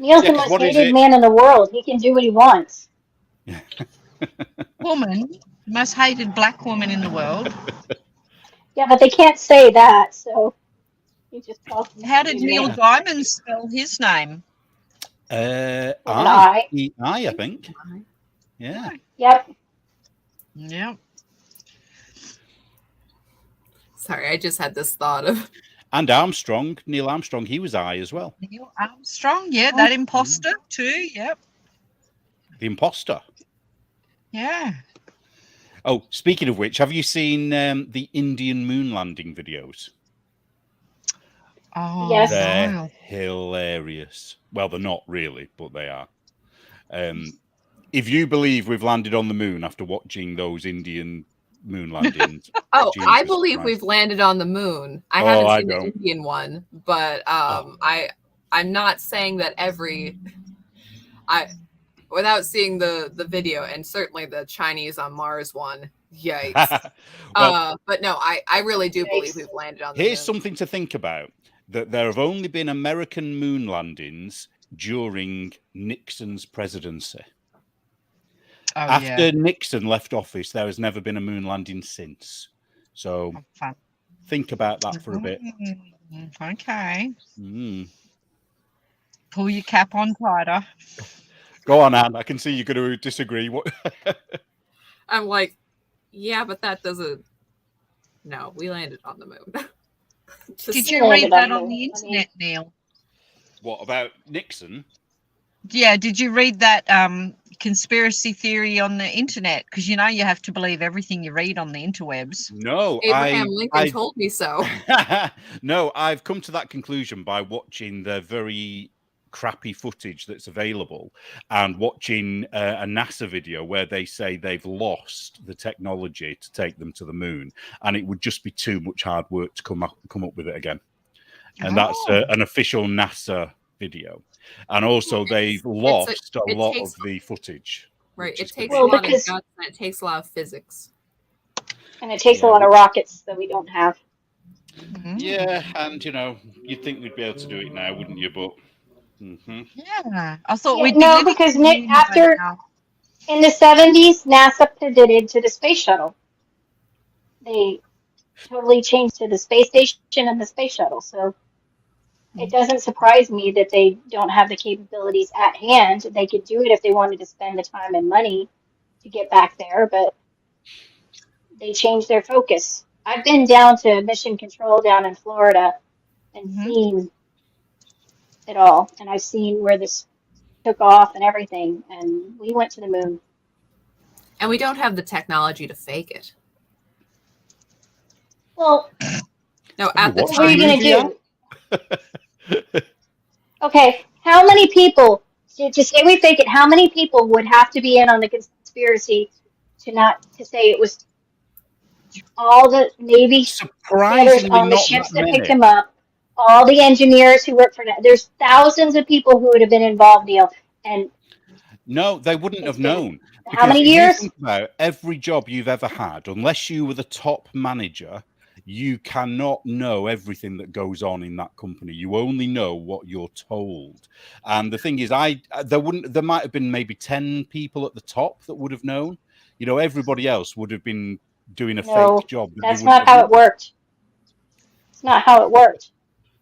Neil's the most hated man in the world. He can do what he wants. Woman, most hated black woman in the world. Yeah, but they can't say that, so you just talk. How did Neil Diamond spell his name? I think. Yeah. Yep. Yep. Sorry, I just had this thought of And Armstrong, Neil Armstrong, he was high as well. Neil Armstrong, yeah, that imposter too. Yep. The imposter. Yeah. Oh, speaking of which, have you seen the Indian moon landing videos? Oh, Yes. They're no. hilarious. Well, they're not really, but they are. If you believe we've landed on the moon after watching those Indian moon landings, Oh, Jesus I believe Christ. we've landed on the moon. I Oh, haven't I seen the don't. Indian one, but I'm not saying that without seeing the video, and certainly the Chinese on Mars one. Yikes. Well, but no, I really do believe Yikes. we've landed on the here's moon. something to think about. That there have only been American moon landings during Nixon's presidency. Oh, After yeah. Nixon left office, there has never been a moon landing since. So Have fun. think about that for a bit. Okay. Mm. Pull your cap on tighter. Go on, Anne. I can see you're going to disagree. What? I'm like, yeah, but that doesn't. No, we landed on the moon. Did You you landed read that on on the- the internet, Neil? What about Nixon? Yeah, did you read that conspiracy theory on the internet? Because you know you have to believe everything you read on the interwebs. No, Abraham Lincoln told me so. No, I've come to that conclusion by watching the very crappy footage that's available and watching a NASA video where they say they've lost the technology to take them to the moon, and it would just be too much hard work to come up with it again. And that's an official NASA video. And also they've lost a lot of the footage. Right. It takes Well, a lot of because- guts and it takes a lot of physics. And it takes Yeah. a lot of rockets that we don't have. Yeah, and you'd think we'd be able to do it now, wouldn't you? But Yeah, I thought Yeah, we'd no, be living because in the Nick, moon by after- now. In the 70s, NASA pivoted to the space shuttle. They totally changed to the space station and the space shuttle. So it doesn't surprise me that they don't have the capabilities at hand. They could do it if they wanted to spend the time and money to get back there, but they changed their focus. I've been down to Mission Control down in Florida and seen it all. And I've seen where this took off and everything. And we went to the moon. And we don't have the technology to fake it. Well, No, at the what are you time. going to do? Okay, how many people, to say we fake it, how many people would have to be in on the conspiracy to say it was all the Navy sailors surprisingly on the not ships that that picked many. them up, all the engineers who work for there's thousands of people who would have been involved, Neil. And No, they wouldn't have known. how many Because if you years? think about every job you've ever had, unless you were the top manager, you cannot know everything that goes on in that company. You only know what you're told. And the thing is, there might have been maybe 10 people at the top that would have known. Everybody else would have been doing a No, fake job. that's not how it worked. It's not how it worked.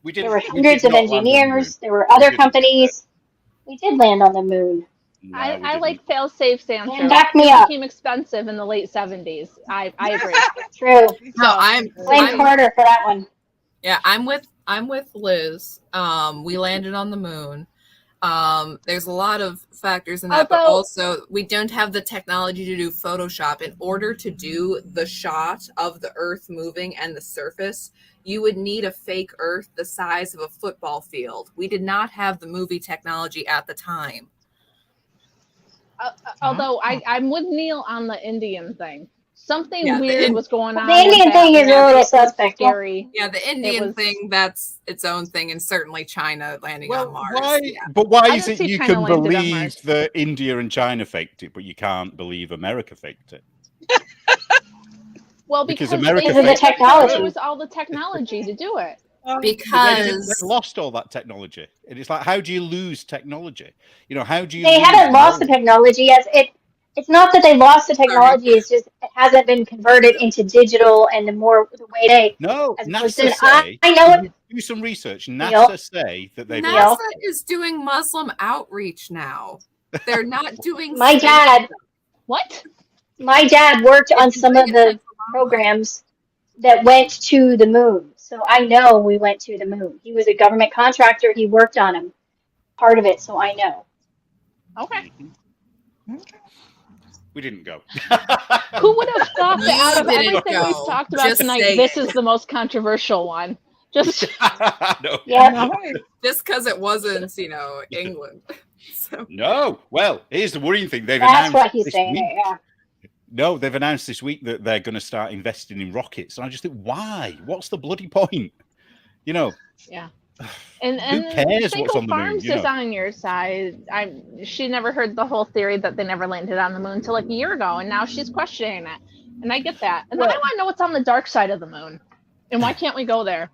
There were hundreds of engineers. There were other companies. We did land on the moon. No, I like fail-safe's answer. And back me up. It became expensive in the late 70s. I agree. True. No, I'm Blame Carter for that one. Yeah, I'm with Liz. We landed on the moon. There's a lot of factors in that, but also we don't have the technology to do Photoshop. In order to do the shot of the Earth moving and the surface, you would need a fake Earth the size of a football field. We did not have the movie technology at the time. Although I'm with Neil on the Indian thing. Something Yeah, weird was going on. The Indian thing is a little suspect. Scary. Yeah, the Indian thing, that's its own thing, and certainly China landing on Mars. But why I is didn't it see you China can landed on believe Mars. that India and China faked it, but you can't believe America faked it? Well, Because because America they faked the technology. use all the technology to do it. Because they lost all that technology, and it's like, how do you lose technology? How do you? They haven't lost the technology as it. It's not that they lost the technology. It's just it hasn't been converted into digital and the way they. No, as NASA opposed to- say. I know it. Do some research. Neil. NASA say that they've. NASA is doing Muslim outreach now. They're not doing. My dad. What? My dad worked on some of the programs that went to the moon. so I know we went to the moon. He was a government contractor. He worked on him, part of it, so I know. Okay. We didn't go. Who would have thought that You out of didn't everything we've go. talked about Just tonight, say this it. is the most controversial one? Just No. Yeah. No. Just because it wasn't, England. So. No. Well, here's the worrying thing. They've That's announced what he's this saying. week. Yeah. No, they've announced this week that they're going to start investing in rockets. And I just think, why? What's the bloody point? yeah. And Who cares Cinco what's on the moon? Farms is on your side. She never heard the whole theory that they never landed on the moon until like a year ago, and now she's questioning it. And I get that. And then I want to know what's on the dark side of the moon, and why can't we go there?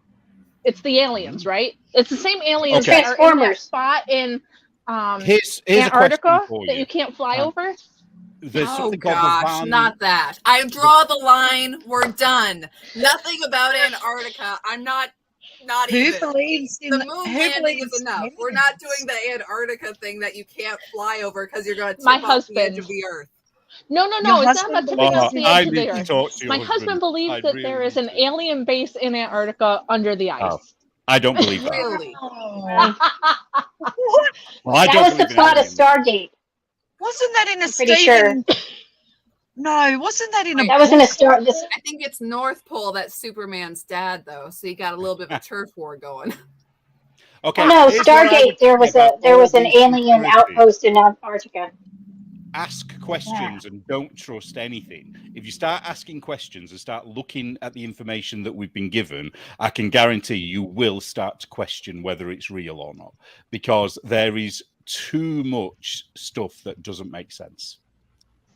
It's the aliens, right? It's the same aliens Okay. that are in that Transformers. spot in Here's Antarctica a question for that you. you can't fly over. There's Oh something called the gosh, Van. not that. I draw the line. We're done. Nothing about Antarctica. I'm not Who even. believes in The moon landing is enough. aliens? We're not doing the Antarctica thing that you can't fly over because you're going to My tip off the edge husband. of the earth. No. Your It's not about husband tipping believes off the I edge of need the to earth. talk to your My husband. husband believes I that really there is need an to. alien base in Antarctica under the ice. Oh. I don't believe that. Really? Oh. Well, I That don't was the believe in plot of aliens. Stargate. Wasn't that in a I'm pretty sure. Stephen? No, wasn't that in a Wait. That was in a Star. This. I think it's North Pole that's Superman's dad, though. So you got a little bit of a turf war going. Okay. Oh no, here's what I Stargate. would There say was about there all was an these alien conspiracies. outpost in Antarctica. Ask questions and don't trust anything. If you start asking questions and start looking at the information that we've been given, I can guarantee you will start to question whether it's real or not, because there is too much stuff that doesn't make sense.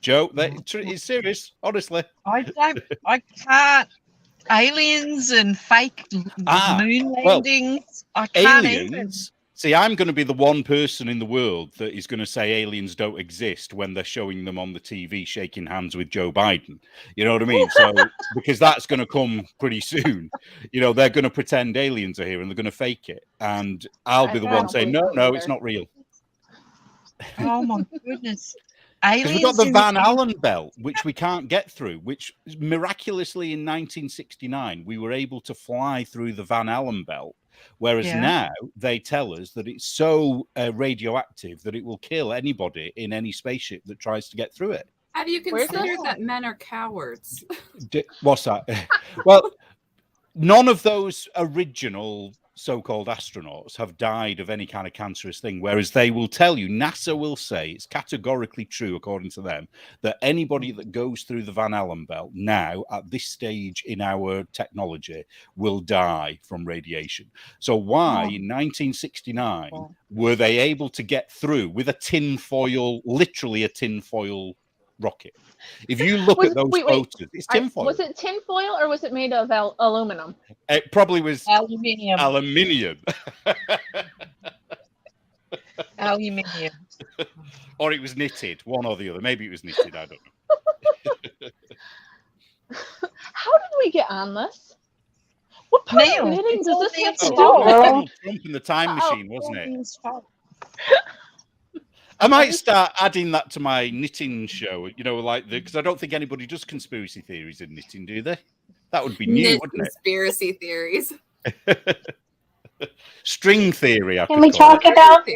Joe, it's serious, honestly. I can't. Aliens and fake moon well, landings. I can't even. Aliens. See, I'm going to be the one person in the world that is going to say aliens don't exist when they're showing them on the TV shaking hands with Joe Biden. You know what I mean? So, because that's going to come pretty soon. They're going to pretend aliens are here and they're going to fake it. And I'll be the one saying, no, it's not real. Oh my goodness. Because we've got the Van Allen belt, which we can't get through, which miraculously in 1969, we were able to fly through the Van Allen belt. Whereas now they tell us that it's so radioactive that it will kill anybody in any spaceship that tries to get through it. Have you considered that men are cowards? What's that? Well, none of those original so-called astronauts have died of any kind of cancerous thing, whereas they will tell you, NASA will say, it's categorically true according to them, that anybody that goes through the Van Allen belt now at this stage in our technology will die from radiation. So why in 1969 were they able to get through with literally a tinfoil rocket? If you look at those photos, it's tinfoil. Was it tinfoil or was it made of aluminum? It probably was aluminium. Aluminium. Or it was knitted, one or the other. Maybe it was knitted, I don't know. How did we get on this? What part of knitting does this have to do with? Donald Trump in the time machine, wasn't it? I might start adding that to my knitting show, because I don't think anybody does conspiracy theories in knitting, do they? That would be new, wouldn't it? Conspiracy theories. String theory. Can we talk about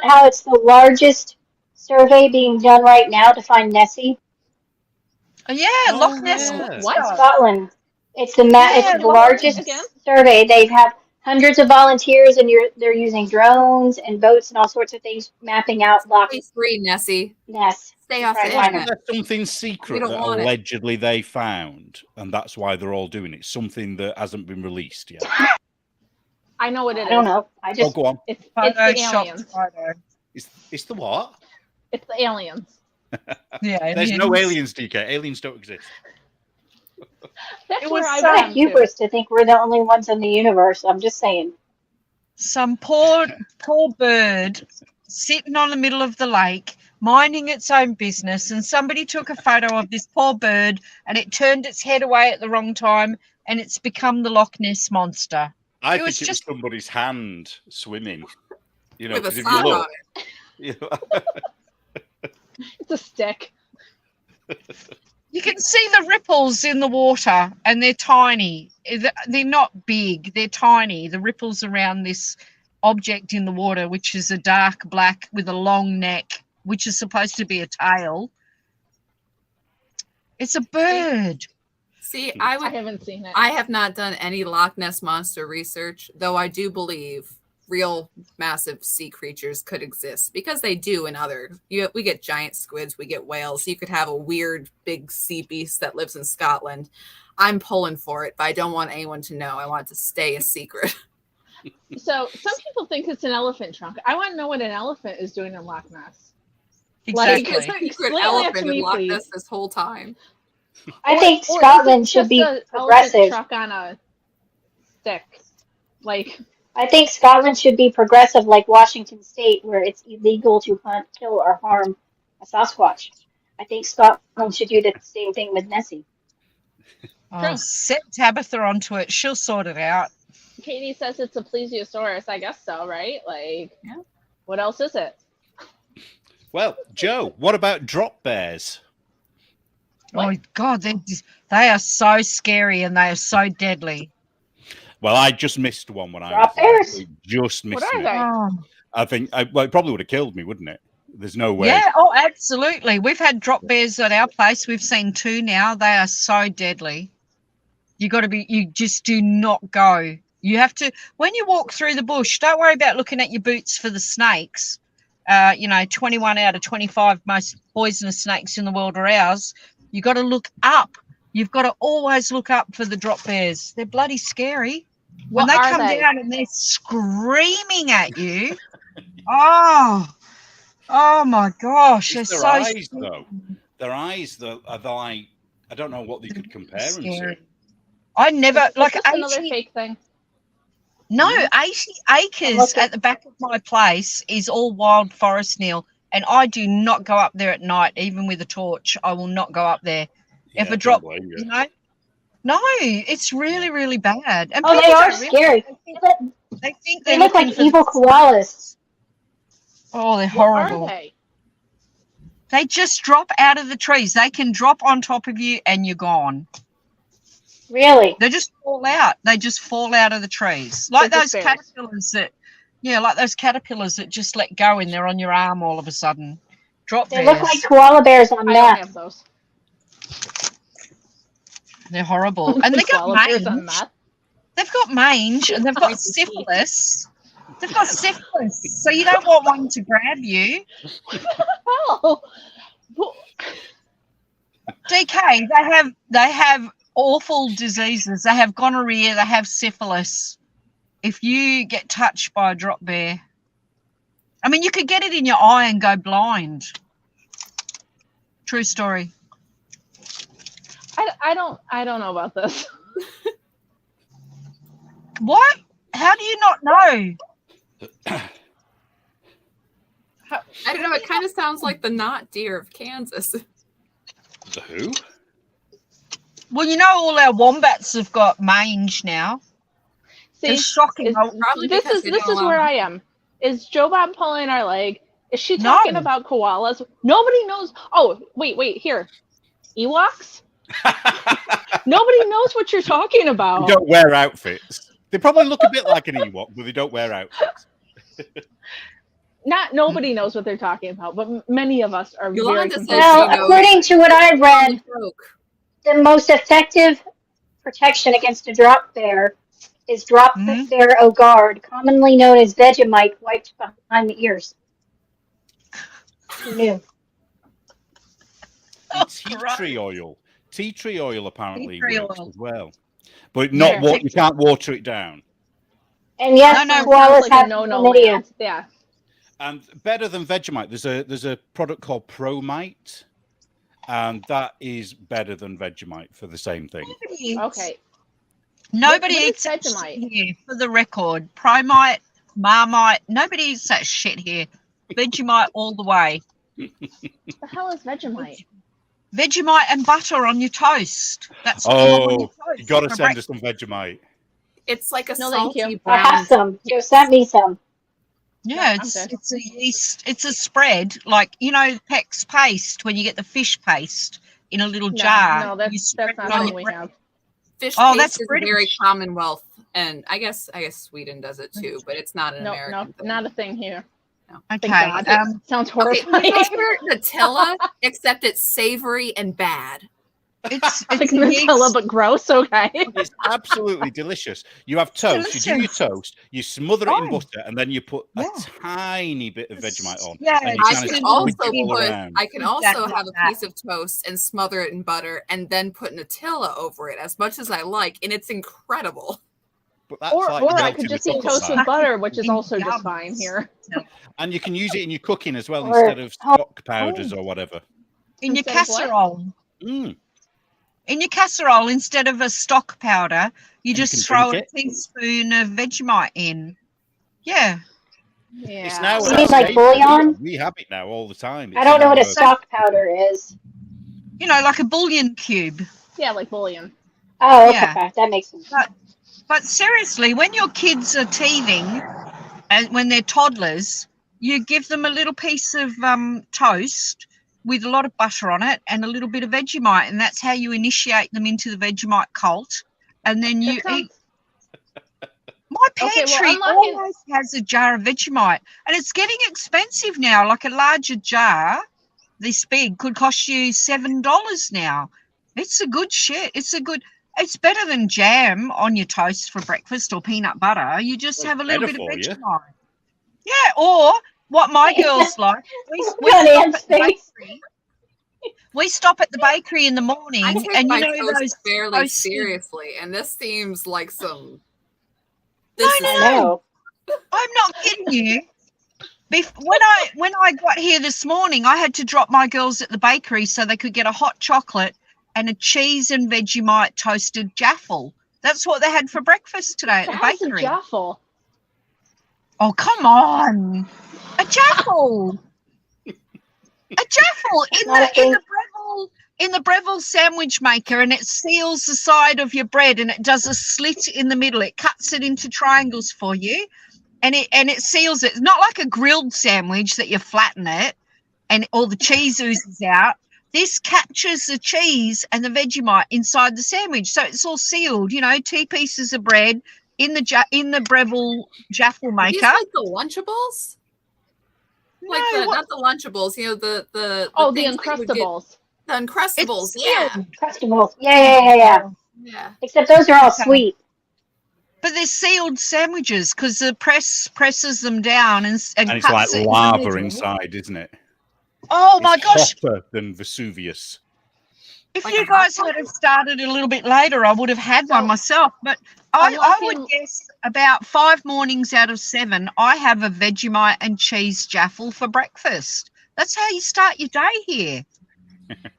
how it's the largest survey being done right now to find Nessie? Loch Ness. What? Scotland. It's the largest survey. They've had hundreds of volunteers, and they're using drones and boats and all sorts of things, mapping out Loch Ness. Nessie. Ness. Stay off the internet. There's something secret that allegedly they found, and that's why they're all doing it. Something that hasn't been released yet. I know what it is. I don't know. Go on. It's the aliens. It's the what? It's the aliens. There's no aliens, DK. Aliens don't exist. It was so hubris to think we're the only ones in the universe. I'm just saying. Some poor bird sitting on the middle of the lake, minding its own business, and somebody took a photo of this poor bird, and it turned its head away at the wrong time, and it's become the Loch Ness monster. I think it was somebody's hand swimming. With a sock on it. It's a stick. You can see the ripples in the water, and they're tiny. They're not big. They're tiny. The ripples around this object in the water, which is a dark black with a long neck, which is supposed to be a tail. It's a bird. See, I haven't seen it. I have not done any Loch Ness Monster research, though I do believe real massive sea creatures could exist, because they do in other. We get giant squids, we get whales. You could have a weird big sea beast that lives in Scotland. I'm pulling for it, but I don't want anyone to know. I want it to stay a secret. So some people think it's an elephant trunk. I want to know what an elephant is doing in Loch Ness. Exactly. Like, secret Explain that elephant to me, in Loch please. Ness this whole time. I think Or Scotland is it should be just a progressive. elephant truck on a stick. Like, I think Scotland should be progressive like Washington State, where it's illegal to hunt, kill, or harm a Sasquatch. I think Scotland should do the same thing with Nessie. Oh, set Tabitha onto it. She'll sort it out. Katie says it's a plesiosaurus. I guess so, right? Like, Yeah. What else is it? Well, Joe, what about drop bears? Oh, God, they are so scary and they are so deadly. Well, I just missed one when I Drop was bears? just missed What are it. they? Oh. I think well, it probably would have killed me, wouldn't it? There's no way. Yeah, oh, absolutely. We've had drop bears at our place. We've seen 2 now. They are so deadly. You just do not go. You have to, when you walk through the bush, don't worry about looking at your boots for the snakes. 21 out of 25 most poisonous snakes in the world are ours. You got to look up. You've got to always look up for the drop bears. They're bloody scary. When What they are come they? down and they're screaming at you, oh my gosh, they're It's their so eyes, scary. though. Their eyes, are like, I don't know what they could compare them to. Scary. I never, Is like, this another 80, fake thing? no, 80 acres at the back of my place is all wild forest, Neil, and I do not go up there at night, even with a torch. I will not go up there. Yeah, If I a don't drop, blame you. you know, no, it's really, really bad. And Oh, they people are don't realize- scary. They think They they're look looking like for evil koalas. Oh, they're What horrible. are they? They just drop out of the trees. They can drop on top of you and you're gone. Really? They just fall out. They just fall out of the trees. Like They're those just bears. caterpillars that just let go and they're on your arm all of a sudden. Drop They bears. look like koala bears on I don't meth. have those. They're horrible. And they got Koala bears on mange. meth. They've got mange and they've got syphilis. They've got syphilis. So you don't want one to grab you. Oh, DK, they have awful diseases. They have gonorrhea, they have syphilis. If you get touched by a drop bear, I mean, you could get it in your eye and go blind. True story. I don't know about this. What? How do you not know? I don't know. It kind of sounds like the not deer of Kansas. The who? Well, you know, all our wombats have got mange now. See, It's shocking. is- Probably this because is they this don't is allow where them. I am. Is Joe Bob pulling our leg? Is she No. talking about koalas? Nobody knows. Oh, wait, here. Ewoks? Nobody knows what you're talking They about. don't wear outfits. They probably look a bit like an Ewok, but they don't wear outfits. Not nobody knows what they're talking about, but many of us are Yolanda very says confused. Well, she knows. according to what I read, Joke. the most effective protection against a drop bear is drop Mhm. bear au garde, commonly known as Vegemite, wiped behind the ears. Who knew? And tea tree oil. Tea tree oil apparently Tea tree works oil. as well. But not Yeah. what you can't water it down. And yes, No, Sounds koalas like a have no-no chlamydia. land. Yeah. And better than Vegemite, there's a product called Promite, and that is better than Vegemite for the same thing. Okay. Nobody What is eats that Vegemite? shit here, for the record. Promite, Marmite, nobody eats that shit here. Vegemite all the way. What the hell is Vegemite? Vegemite and butter on your toast. That's what you want on your Oh, toast you got to for send us some Vegemite. It's like a No, thank salty you. I brown. have some. Joe sent me some. Yeah, No, I'm good. it's a yeast. It's a spread, like, you know, PEX paste when you get the fish paste. in a little jar. No, You that's spread not it on something your we bread. have. Fish Oh, paste that's is a very British. commonwealth, and I guess Sweden does it too, but it's not an No, American thing. not a thing here. No. Thank Okay. God. Sounds Okay, horrifying. picture Nutella, except it's savory and bad. It's Like a Nutella, yeast. but gross. Okay. It's absolutely delicious. You have toast. You do your delicious. toast. You smother it in Right. butter, and then you put a Yeah. tiny bit of Vegemite on. Yeah, and you I kind of can Just also sprinkle it all put around. I can also Exactly have a that. piece of toast and smother it in butter and then put Nutella over it as much as I like, and it's incredible. But that's Or like I melting could the just eat chocolate toast bar. with butter, which is In also just yums. fine here. And you can use it in your cooking as well Or- instead of stock powders or whatever. In your Instead of what? casserole. Mm. In your casserole, instead of a stock powder, you And you just can throw a drink it. teaspoon of Vegemite in. Yeah. Yeah. It's now You a mean like staple. bouillon? We have it now all the time. I It's don't in know what a our- stock powder is. You know, like a bouillon cube. Yeah, like bouillon. Oh, okay. Yeah. That makes sense. But seriously, when your kids are teething and when they're toddlers, you give them a little piece of toast with a lot of butter on it and a little bit of Vegemite, and that's how you initiate them into the Vegemite cult. And then you That eat. sounds- My Okay, well, pantry unlocking- always has a jar of Vegemite, and it's getting expensive now. Like a larger jar, this big, could cost you $7 now. It's a good shit. It's better than jam on your toast for breakfast or peanut butter. You just Well, have a it's little better bit of for you. Vegemite. Yeah, or what my girls like. We Look at stop Anne's at the face. bakery. We stop at the bakery in the morning, I take and my you know toast those fairly toasted- seriously, and this seems like some. I know. I'm not kidding you. When I got here this morning, I had to drop my girls at the bakery so they could get a hot chocolate and a cheese and Vegemite toasted jaffle. That's what they had for breakfast today at the That's a bakery. jaffle. Oh, come on. A jaffle. A jaffle in the Breville sandwich maker, and it seals the side of your bread, and it does a slit in the middle. It cuts it into triangles for you, and it seals it. It's not like a grilled sandwich that you flatten it and all the cheese oozes out. This captures the cheese and the Vegemite inside the sandwich, so it's all sealed. You know, 2 pieces of bread in the Breville jaffle These maker. like the Lunchables? Like No, what- not the Lunchables, you know, the The things that you would get- Uncrustables. The Uncrustables, It's yeah. sealed. Crustables. Yeah. Yeah. Except those are all Okay. sweet. But they're sealed sandwiches because the press presses them down and And it's cuts like it in the lava middle. inside, isn't it? Oh my It's gosh! hotter than Vesuvius. If Like you a guys hot had have started a little bit later, I would have had one myself. But I would Unlocking- guess about 5 mornings out of 7, I have a Vegemite and cheese jaffle for breakfast. That's how you start your day here.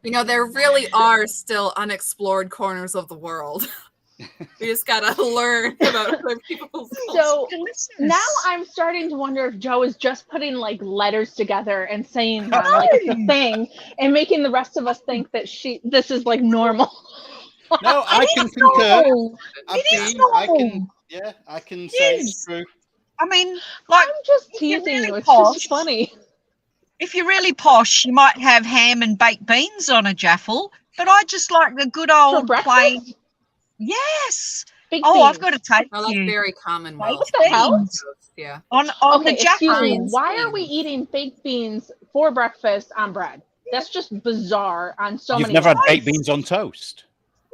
You know, there really are still unexplored corners of the world. We just gotta learn about other people's So Delicious. now I'm starting to wonder if Joe is just putting like letters together and saying them like it's a thing and making the rest of us think that this is like normal. No, I can It's concur. normal. I've It is been, I can, normal. yeah, I can say Yes. it's true. I mean, like, I'm just if you're teasing really you. It's posh- just funny. if you're really posh, you might have ham and baked beans on a jaffle. But I just like the good For old breakfast? plain. Yes. Big Oh, I've beans. got to take Oh, that's you. very commonwealth. Baked What the hell? beans Yeah. on Okay, the excuse me. jaffle. Why are we eating baked beans for breakfast on bread? That's just bizarre on so You've many never had levels. baked beans on toast.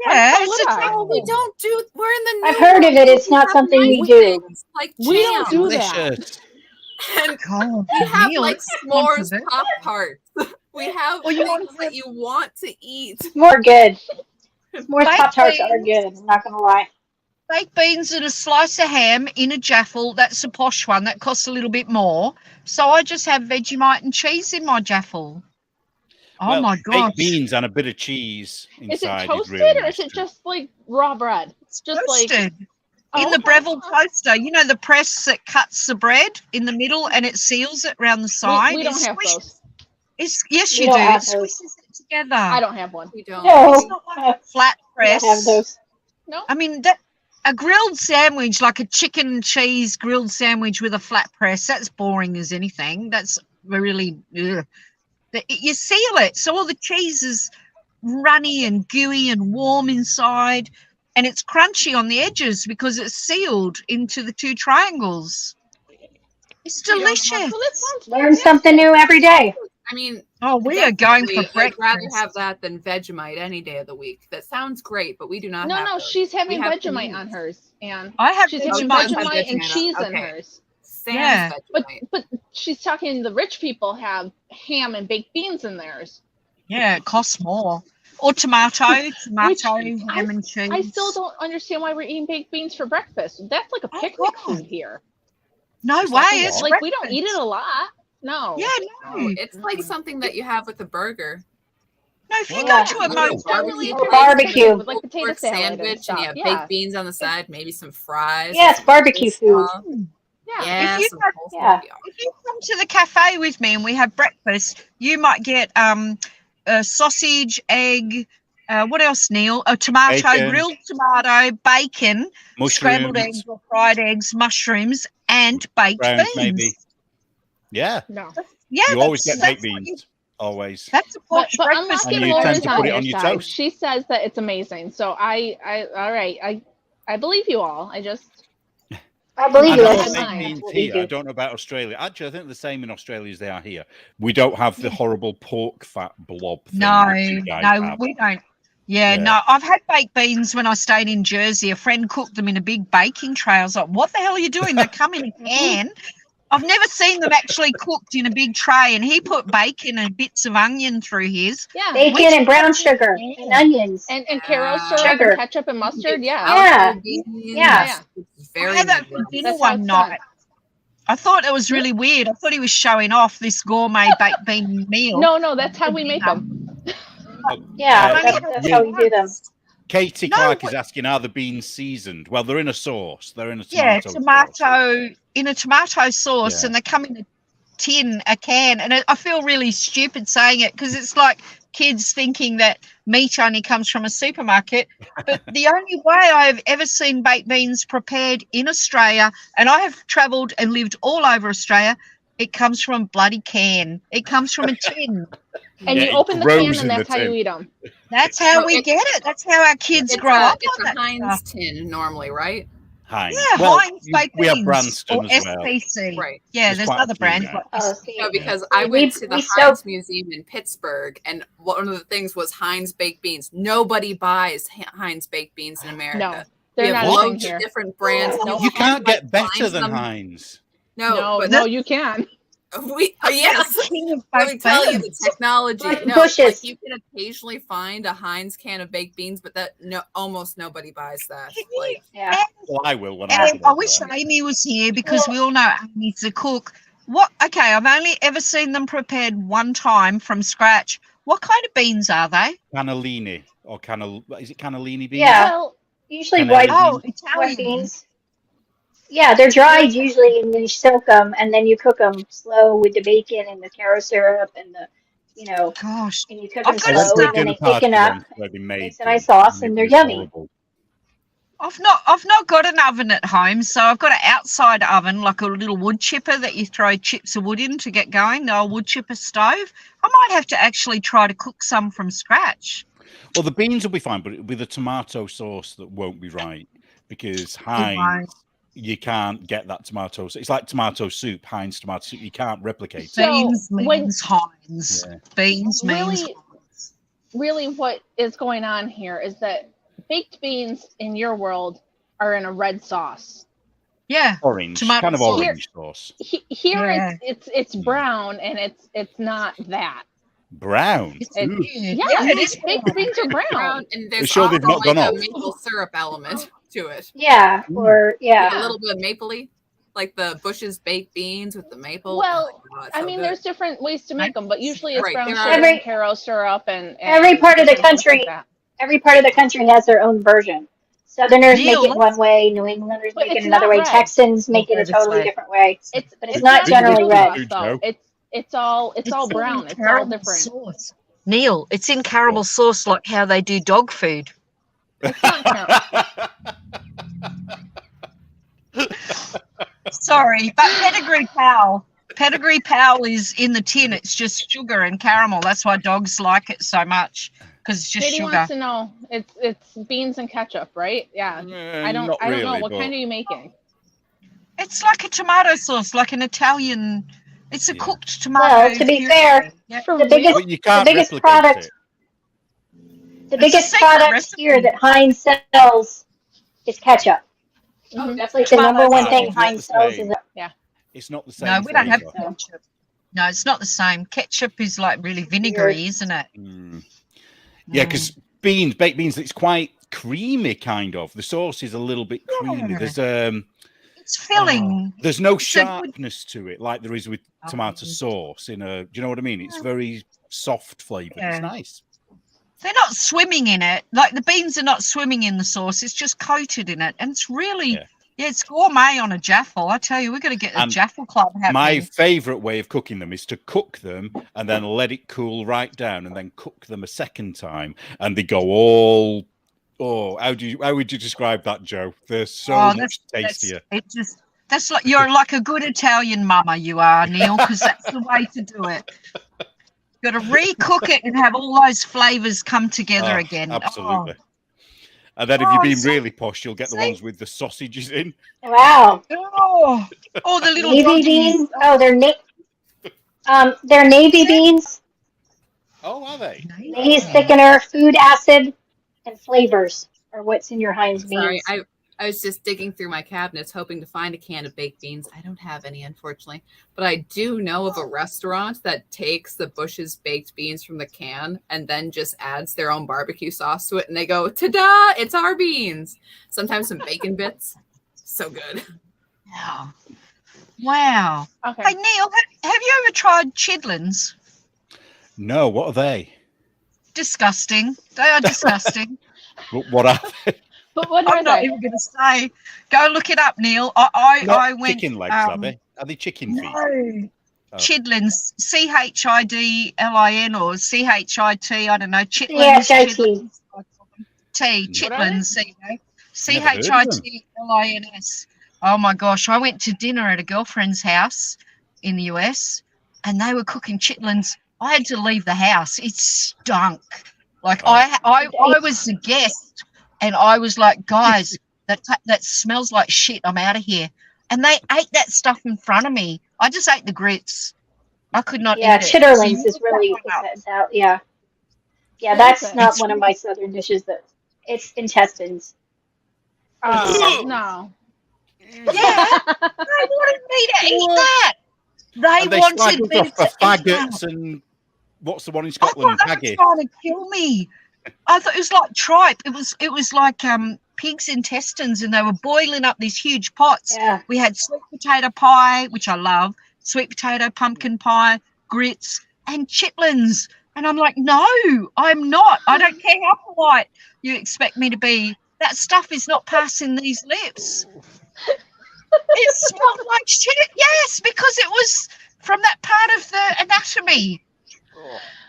Yeah, Why it's would a I? jaffle. We don't do. We're in the. I've New heard of World. it. It's not have something we nice do. things Like We don't jam. do that. Delicious. And God, we have Neil, like it's s'mores controversial. Pop Tarts. We have Well, you want things to that have- you want to eat. More good. More Baked Pop-Tarts are beans. good. I'm not going to lie. Baked beans and a slice of ham in a jaffle. That's a posh one. That costs a little bit more. So I just have Vegemite and cheese in my jaffle. Oh Well, my gosh. baked beans and a bit of cheese Is it inside toasted really or nice is it too. just like raw bread? It's just like Toasted. Oh, In the okay. Breville toaster, you know the press that cuts the bread in the middle and it seals it around the side. we don't have those. Yes, We you don't do. have It those. squishes it together. I don't have one. We don't. No, It's not like a flat we press. don't have those. No. I mean, a grilled sandwich, like a chicken and cheese grilled sandwich with a flat press, that's boring as anything. That's really, ugh. You seal it. So all the cheese is runny and gooey and warm inside, and it's crunchy on the edges because it's sealed into the 2 triangles. It's delicious. Well, that sounds Learn something new every day. I mean, Oh, we are going for I'd breakfast. rather have that than Vegemite any day of the week. That sounds great, but we do not have No, those. she's having We have Vegemite panini. on hers, and I have she's having Vegemite. Vegemite and Vegemite. cheese in Okay. hers. Sans Yeah. Vegemite. But she's talking the rich people have ham and baked beans in theirs. Yeah, it costs more. Or tomato, ham and cheese. I still don't understand why we're eating baked beans for breakfast. That's like a Oh, picnic God. food here. No It's way. like a It's what? Like we don't eat it breakfast. a lot. No. Yeah, no. It's like something that you have with a burger. No, if you Yeah. go to a Like motel, barbecue Or barbecue. with like potato pork salad sandwich, and stuff. you have Yeah. baked beans on the side, maybe some fries. Yeah, it's barbecue food. Yeah. Yeah, If you some have- coleslaw. Yeah. if you come to the cafe with me and we have breakfast, you might get a sausage, egg, what else, Neil? A tomato, Bacon. grilled tomato, bacon, scrambled eggs Mushrooms, or fried eggs, mushrooms, and baked browns, beans. maybe. Yeah, No. Yeah, you always get that's baked what you- beans. Always. That's a But posh unlocking breakfast. And you Laura's tend to on put it your on your side. toast. She says that it's amazing. So all right. I believe you all. I believe I you. know That's about baked mine. beans what we here. I do. don't know about Australia. Actually, I think the same in Australia as they are here. We don't have the horrible pork fat blob thing No, that you guys no, have. we don't. Yeah, Yeah. no, I've had baked beans when I stayed in Jersey. A friend cooked them in a big baking tray. I was like, what the hell are you doing? They come in a can. I've never seen them actually cooked in a big tray, and he put bacon and bits of onion through his. Yeah. Bacon and brown sugar and onions. And Caro syrup Sugar. and ketchup and mustard. Yeah. Yeah. Beans. Yeah. It's I very had that for Midwest. dinner That's how one it's night. done. I thought it was really weird. I thought he was showing off this gourmet baked bean meal. No, that's how we make them. Yeah, Uh, that's how we do them. Katie No, Clark but- is asking, are the beans seasoned? Well, they're in a sauce. They're in a Yeah, tomato sauce. tomato in a tomato sauce, Yeah. and they come in a tin, a can, and I feel really stupid saying it because it's like kids thinking that meat only comes from a supermarket. But the only way I've ever seen baked beans prepared in Australia, and I have travelled and lived all over Australia, it comes from a bloody can. It comes from a tin. And Yeah, you it open the grows can in and that's the how you tin. eat them. That's how So we it's- get it. That's how our kids It's grow up it's on a that Heinz stuff. tin normally, right? Heinz. Yeah, Well, Heinz baked we have beans Branston or as well. SPC. Right. Yeah, There's there's quite a other few brands. now. Like Oh, see. No, because See, I we- went to the we Heinz soak- Museum in Pittsburgh, and one of the things was Heinz baked beans. Nobody buys Heinz baked beans in America. No, we they're have not a thing loads here. of different brands. No. You can't get like, better find than some- Heinz. No, but No, you can. yes. king of Let me baked tell you the beans. technology. Like No, bushes. like you can occasionally find a Heinz can of baked beans, but almost nobody buys that. Like, Yeah. Well, I will when And I I wish Amy was here because we all know Amy's a cook. Okay, I've only ever seen them prepared one time from scratch. What kind of beans are they? Cannellini or is it cannellini beans? Yeah. Well, Usually And white, then- Oh, white Italian. beans. Yeah, they're dried usually, and then you soak them, and then you cook them slow with the bacon and the caro syrup and the, Gosh, and you cook I've them got to slow, start- and then dinner they thicken party up. once where they made Makes a nice them, sauce, it and they're was yummy. horrible. I've not got an oven at home, so I've got an outside oven, like a little wood chipper that you throw chips of wood in to get going. No, a wood chipper stove. I might have to actually try to cook some from scratch. Well, the beans will be fine, but it'll be the tomato sauce that won't be right because Heinz, won't. you can't get that tomato. It's like tomato soup, Heinz tomato soup. You can't replicate it. So Beans when- means Heinz. Yeah. Beans means Really- really what is going on here is that baked beans in your world are in a red sauce. yeah. Orange, Tomato kind of sauce. orange sauce. Here Yeah. it's brown and it's not that. Brown. It's Ooh. weird. Yeah, it is baked beans are brown. brown, and there's sure they've also not gone like a off? maple syrup element to it. Yeah, or A yeah. little bit of mapley, like the Bush's baked beans with the maple. Well, oh my God, I so mean, good. there's different ways to make them, but usually it's Right, brown there sugar are- Every- and caro syrup and every part of the different things like country- that. Every part of the country has their own version. Southerners Neil, make it one way, New Englanders But make it it's another not way, red. Texans make it a This totally way. different way. It's But it's not generally maple red. sauce, though. It's all brown. in It's all caramel different. sauce. Neil, it's in caramel sauce like how they do dog food. It's not caramel. Sorry, but Pedigree Pal is in the tin. It's just sugar and caramel. That's why dogs like it so much because it's just Katie sugar. wants to know. It's beans and ketchup, right? Yeah. I don't know. Really, What kind are you making? It's like a tomato sauce, like an Italian. It's a cooked tomato. Well, to be puree. fair, Yeah. the biggest, But you can't the biggest replicate product, it. the It's a biggest secret product recipe. here that Heinz sells is ketchup. Mhm. That's like the Tomato number one sauce. thing It's not Heinz the sells same. is It's not the same. No, we don't have flavour. ketchup. No, it's not the same. Ketchup is like really vinegary, isn't it? Yeah, because baked beans, it's quite creamy, kind of. The sauce is a little bit creamy. Yeah. There's It's filling. there's no It's a good- sharpness to it like there is with tomato sauce. Do you know what I mean? It's very soft flavored. Yeah. It's nice. They're not swimming in it. Like the beans are not swimming in the sauce. It's just coated in it, and it's really it's gourmet on a jaffle. I tell you, we're going to get the And jaffle club happening. My favourite way of cooking them is to cook them and then let it cool right down, and then cook them a second time, and they go all. Oh, how would you describe that, Joe? They're so much tastier. That's like you're like a good Italian mama, you are, Neil, because that's the way to do it. You've got to recook it and have all those flavours come together again. Absolutely. And then if you're being really posh, you'll get the ones with the sausages in. wow. Oh, the little Navy doggies. beans. Oh, they're navy beans. Oh, are they? Maize thickener, food acid, and flavors are what's in your Heinz beans. Sorry, I was just digging through my cabinets hoping to find a can of baked beans. I don't have any, unfortunately. But I do know of a restaurant that takes the Bush's baked beans from the can and then just adds their own barbecue sauce to it. And they go, ta-da, it's our beans. Sometimes some bacon bits. So good. Yeah. Wow. Okay. Hey, Neil, have you ever tried chitlins? No, what are they? Disgusting. They are disgusting. What are they? But what are I'm not they? even going to say. Go look it up, Neil. I went. Chicken legs, are they? Are they chicken feet? No. Oh. Chidlins, CHIDLIN or CHIT, I don't know. CHIT. Chitlins. T, What are they? chitlins, Never heard of them. CHITLINS. Oh my gosh, I went to dinner at a girlfriend's house in the US and they were cooking chitlins. I had to leave the house. It stunk. Like I was the guest and I was like, guys, that smells like shit. I'm out of here. And they ate that stuff in front of me. I just ate the grits. I could not eat it. chitterlings is really yeah. Yeah, that's not one of my southern dishes. That it's intestines. No. Yeah, they wanted me to eat that. They wanted me to eat faggots that. and what's the one in I Scotland? thought they were trying to kill me. I thought it was like tripe. It was like pig's intestines, and they were boiling up these huge pots. Yeah. We had sweet potato pie, which I love, sweet potato pumpkin pie, grits, and chitlins. And I'm like, no, I'm not. I don't care how polite you expect me to be. That stuff is not passing these lips. It smelled like shit. Yes, because it was from that part of the anatomy.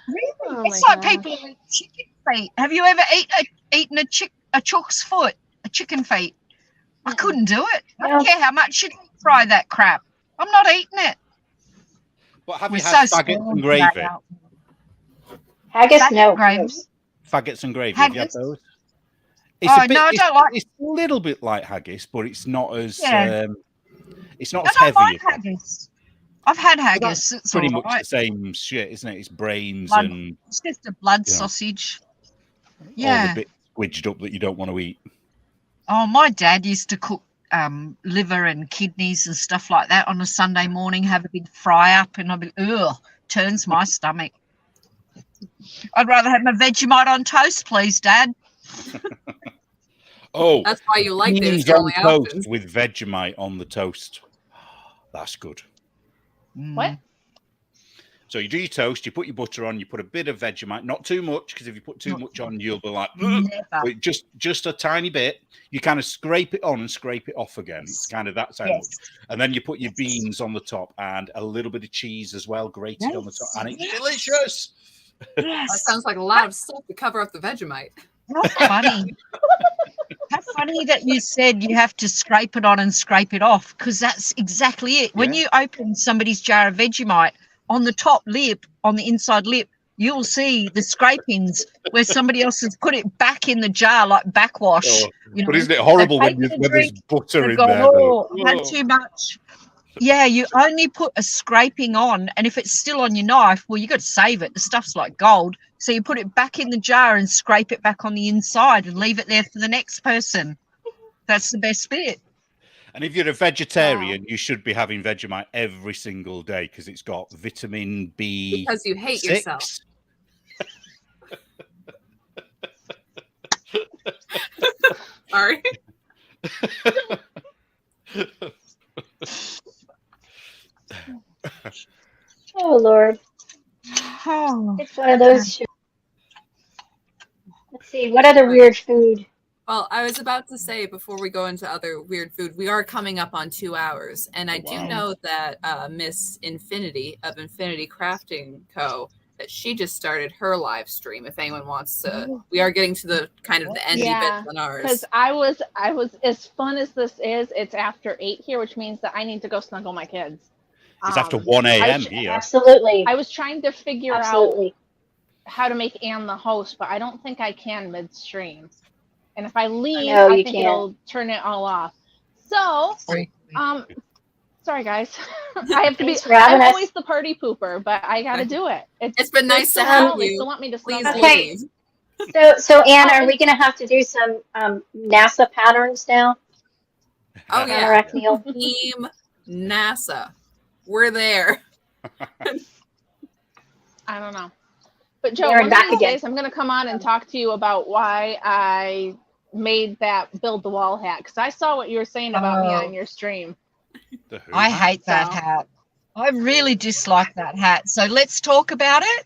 Really? Oh It's my like God. people eat chicken feet. Have you ever eaten a chook's foot, a chicken feet? I couldn't do it. I don't care how much you fry that crap. I'm not eating it. What have We're you had? so Faggots spoiled and gravy. today, aren't we? Haggis, Faggot no. gravy. gross. Faggots and gravy. Have you had Haggis? those? No, I don't like. It's a little bit like haggis, but it's not as Yeah. it's not I as don't heavy. like as haggis. I've had haggis. It's pretty all much right. the same shit, isn't it? It's brains Blood. and It's just a blood Yeah. sausage. all Yeah. the bits squidged up that you don't want to eat. Oh, my dad used to cook liver and kidneys and stuff like that on a Sunday morning, have a big fry up, and I'd be, ugh, turns my stomach. I'd rather have my Vegemite on toast, please, Dad. Oh, That's why you like beans this. on toast with Vegemite on the toast. That's good. What? So you do your toast, you put your butter on, you put a bit of Vegemite, not too much, because if you put too Not much on, you'll be like, Never. but just a tiny bit. You kind of scrape it on and scrape it off again. It's kind of that's how much. Yes. And then you put your beans on the top and a little bit of cheese as well, grated on the top, and it's delicious. That Yes. sounds like a lot of stuff to cover up the Vegemite. How funny. How funny that you said you have to scrape it on and scrape it off, because that's exactly it. When Yeah. you open somebody's jar of Vegemite, on the top lip, on the inside lip, you'll see the scrapings where somebody else has put it back in the jar, like backwash. Oh, You know, but isn't it horrible when, take the when there's drink, butter they've in gone, there? oh, I've had Oh. too much. Yeah, you only put a scraping on, and if it's still on your knife, well, you got to save it. The stuff's like gold. So you put it back in the jar and scrape it back on the inside and leave it there for the next person. That's the best bit. And if you're a vegetarian, you should be having Vegemite every single day because it's got vitamin B. Because you hate yourself. Sorry. Oh Lord, Oh, it's one of those shows. Let's see, what other weird food? Well, I was about to say before we go into other weird food, we are coming up on 2 hours, and I do know that Miss Infinity of Infinity Crafting Co. that she just started her live stream. If anyone wants to, we are getting to the kind of the endy bits on ours. Because I was as fun as this is. It's after 8 here, which means that I need to go snuggle my kids. It's after 1 a.m. here. Absolutely. I was trying to figure out how to make Anne the host, but I don't think I can midstream. And if I leave, I think it'll turn it all off. So, sorry guys, I have to be. I'm always the party pooper, but I got to do it. It's been nice to have you. They still want me to snuggle. Okay. So Anne, are we going to have to do some NASA patterns now? Oh yeah, Team NASA. We're there. I don't know. But Joe, one of these days I'm going to come on and talk to you about why I made that build the wall hat, because I saw what you were saying about me on your stream. I hate that hat. I really dislike that hat. So let's talk about it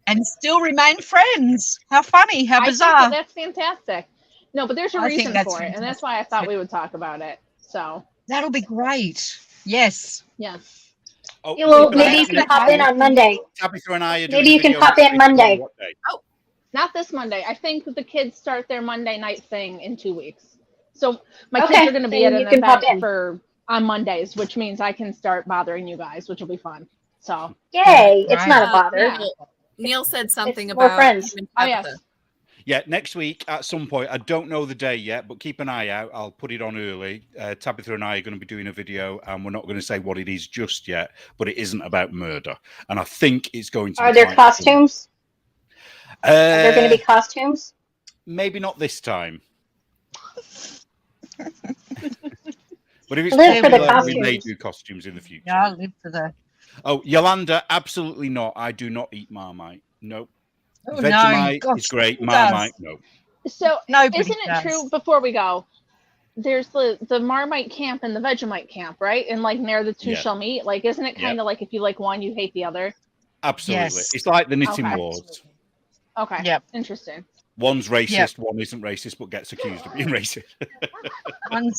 and still remain friends. How funny, how bizarre. That's fantastic. No, but there's a reason for it, and that's why I thought we would talk about it. So that'll be great. Yes. Yeah. Oh, well, maybe you can pop in on Monday. Maybe you can pop in Monday. Oh, not this Monday. I think the kids start their Monday night thing in 2 weeks. So my kids are going to be at an event on Mondays, which means I can start bothering you guys, which will be fun. So yay! It's not a bother. Yeah. Neil said something about more friends. Oh yes. Yeah, next week at some point. I don't know the day yet, but keep an eye out. I'll put it on early. Tabitha and I are going to be doing a video, and we're not going to say what it is just yet, but it isn't about murder. And I think it's going to. Are there costumes? Are there going to be costumes? Maybe not this time. But if it's popular, we may do costumes in the future. Yeah, I'll live for that. Oh, Yolanda, absolutely not. I do not eat Marmite. Nope. Oh, Vegemite is great. Marmite, no. So isn't it true, before we go, there's the Marmite camp and the Vegemite camp, right? And like near the two shall meet. Like, isn't it kind of like if you like one, you hate the other? Absolutely. Yes. It's like the knitting wars. Okay. Yep. Interesting. One's racist, one isn't racist, but gets accused of being racist. One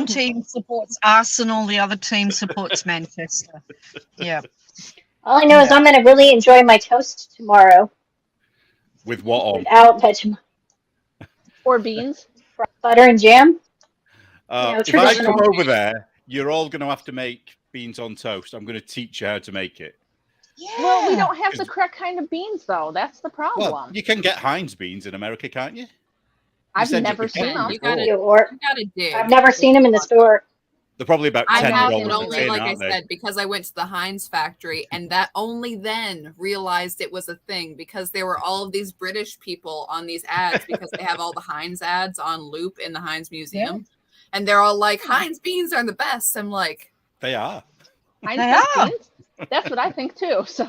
team supports Arsenal, the other team supports Manchester. Yeah. All I know is I'm going to really enjoy my toast tomorrow. With what on? Without Vegemite. Or beans. Butter and jam. If I come over there, you're all going to have to make beans on toast. I'm going to teach you how to make it. Yeah. Well, we don't have the correct kind of beans, though. That's the problem. Well, you can get Heinz beans in America, can't you? I've never seen them. I've never seen them in the store. They're probably about $10. I haven't only, like I said, because I went to the Heinz factory, and that only then realized it was a thing, because there were all of these British people on these ads, because they have all the Heinz ads on loop in the Heinz Museum, and they're all like, Heinz beans are the best. I'm like, they are. Heinz beans? That's what I think too. So,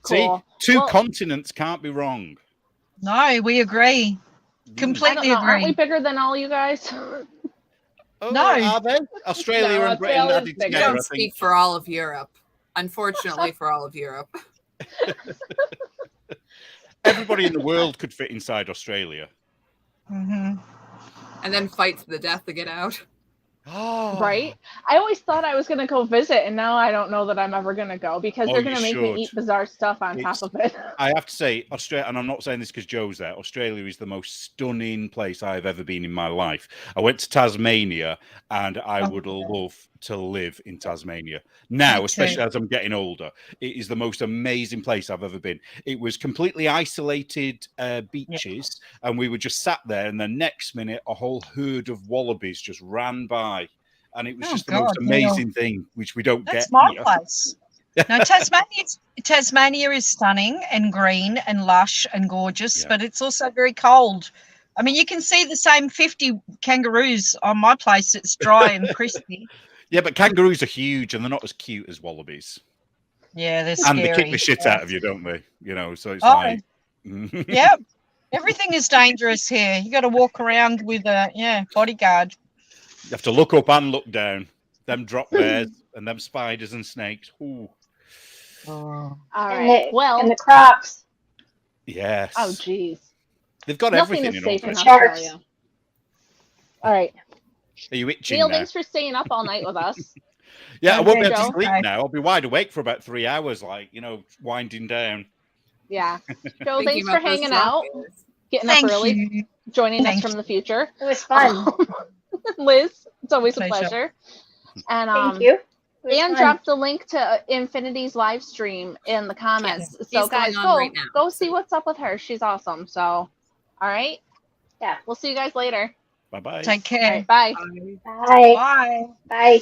cool. See, two continents can't be wrong. No, we agree. Completely agree. Aren't we bigger than all you guys? Oh, no, are they? Australia and Britain added together. I don't speak for all of Europe. Unfortunately, for all of Europe. Everybody in the world could fit inside Australia. Mm-hmm. And then fight to the death to get out. Oh. Right? I always thought I was going to go visit, and now I don't know that I'm ever going to go, because they're going to make me eat bizarre stuff on top of it. I have to say, Australia, and I'm not saying this because Joe's there, Australia is the most stunning place I've ever been in my life. I went to Tasmania, and I would love to live in Tasmania. Now, Me especially too. as I'm getting older, it is the most amazing place I've ever been. It was completely isolated beaches, and we were just sat there, and the next minute, a whole herd of wallabies just ran by. And it was Oh, just the most God, Neil. amazing thing, which we don't That's get my here. place. No, Tasmania is stunning and green and lush and gorgeous, Yeah. but it's also very cold. I mean, you can see the same 50 kangaroos on my place. It's dry and crispy. Yeah, but kangaroos are huge, and they're not as cute as wallabies. Yeah, they're And scary. they kick the shit Yeah. out of you, don't they? You know, so it's Oh, like... yeah. Everything is dangerous here. You got to walk around with a bodyguard. You have to look up and look down. Them drop bears and them spiders and snakes. Ooh. Oh. All And right. Well, and the crocs. Yes. oh geez, They've got nothing everything is in safe Australia. enough. Sharks. Tell you. All right, Are you itching Neil, now? thanks for staying up all night with us. Yeah, I won't be Okay, able to Joe. sleep Okay. now. I'll be wide awake for about 3 hours, like, you know, winding down. Yeah, Joe, Thinking thanks for about those hanging drop out, bears. getting Thank up early, you. joining Thank us from the future. It was fun. Liz, it's always a Pleasure. pleasure. And Thank you. It was and fun. drop the link to Infinity's live stream in the comments. Yes, So he's going guys, on go right now, go see so. what's up with her. She's awesome. So, all right. Yeah. We'll see you guys later. Bye-bye. Take All care. right, bye. Bye. Bye. Bye.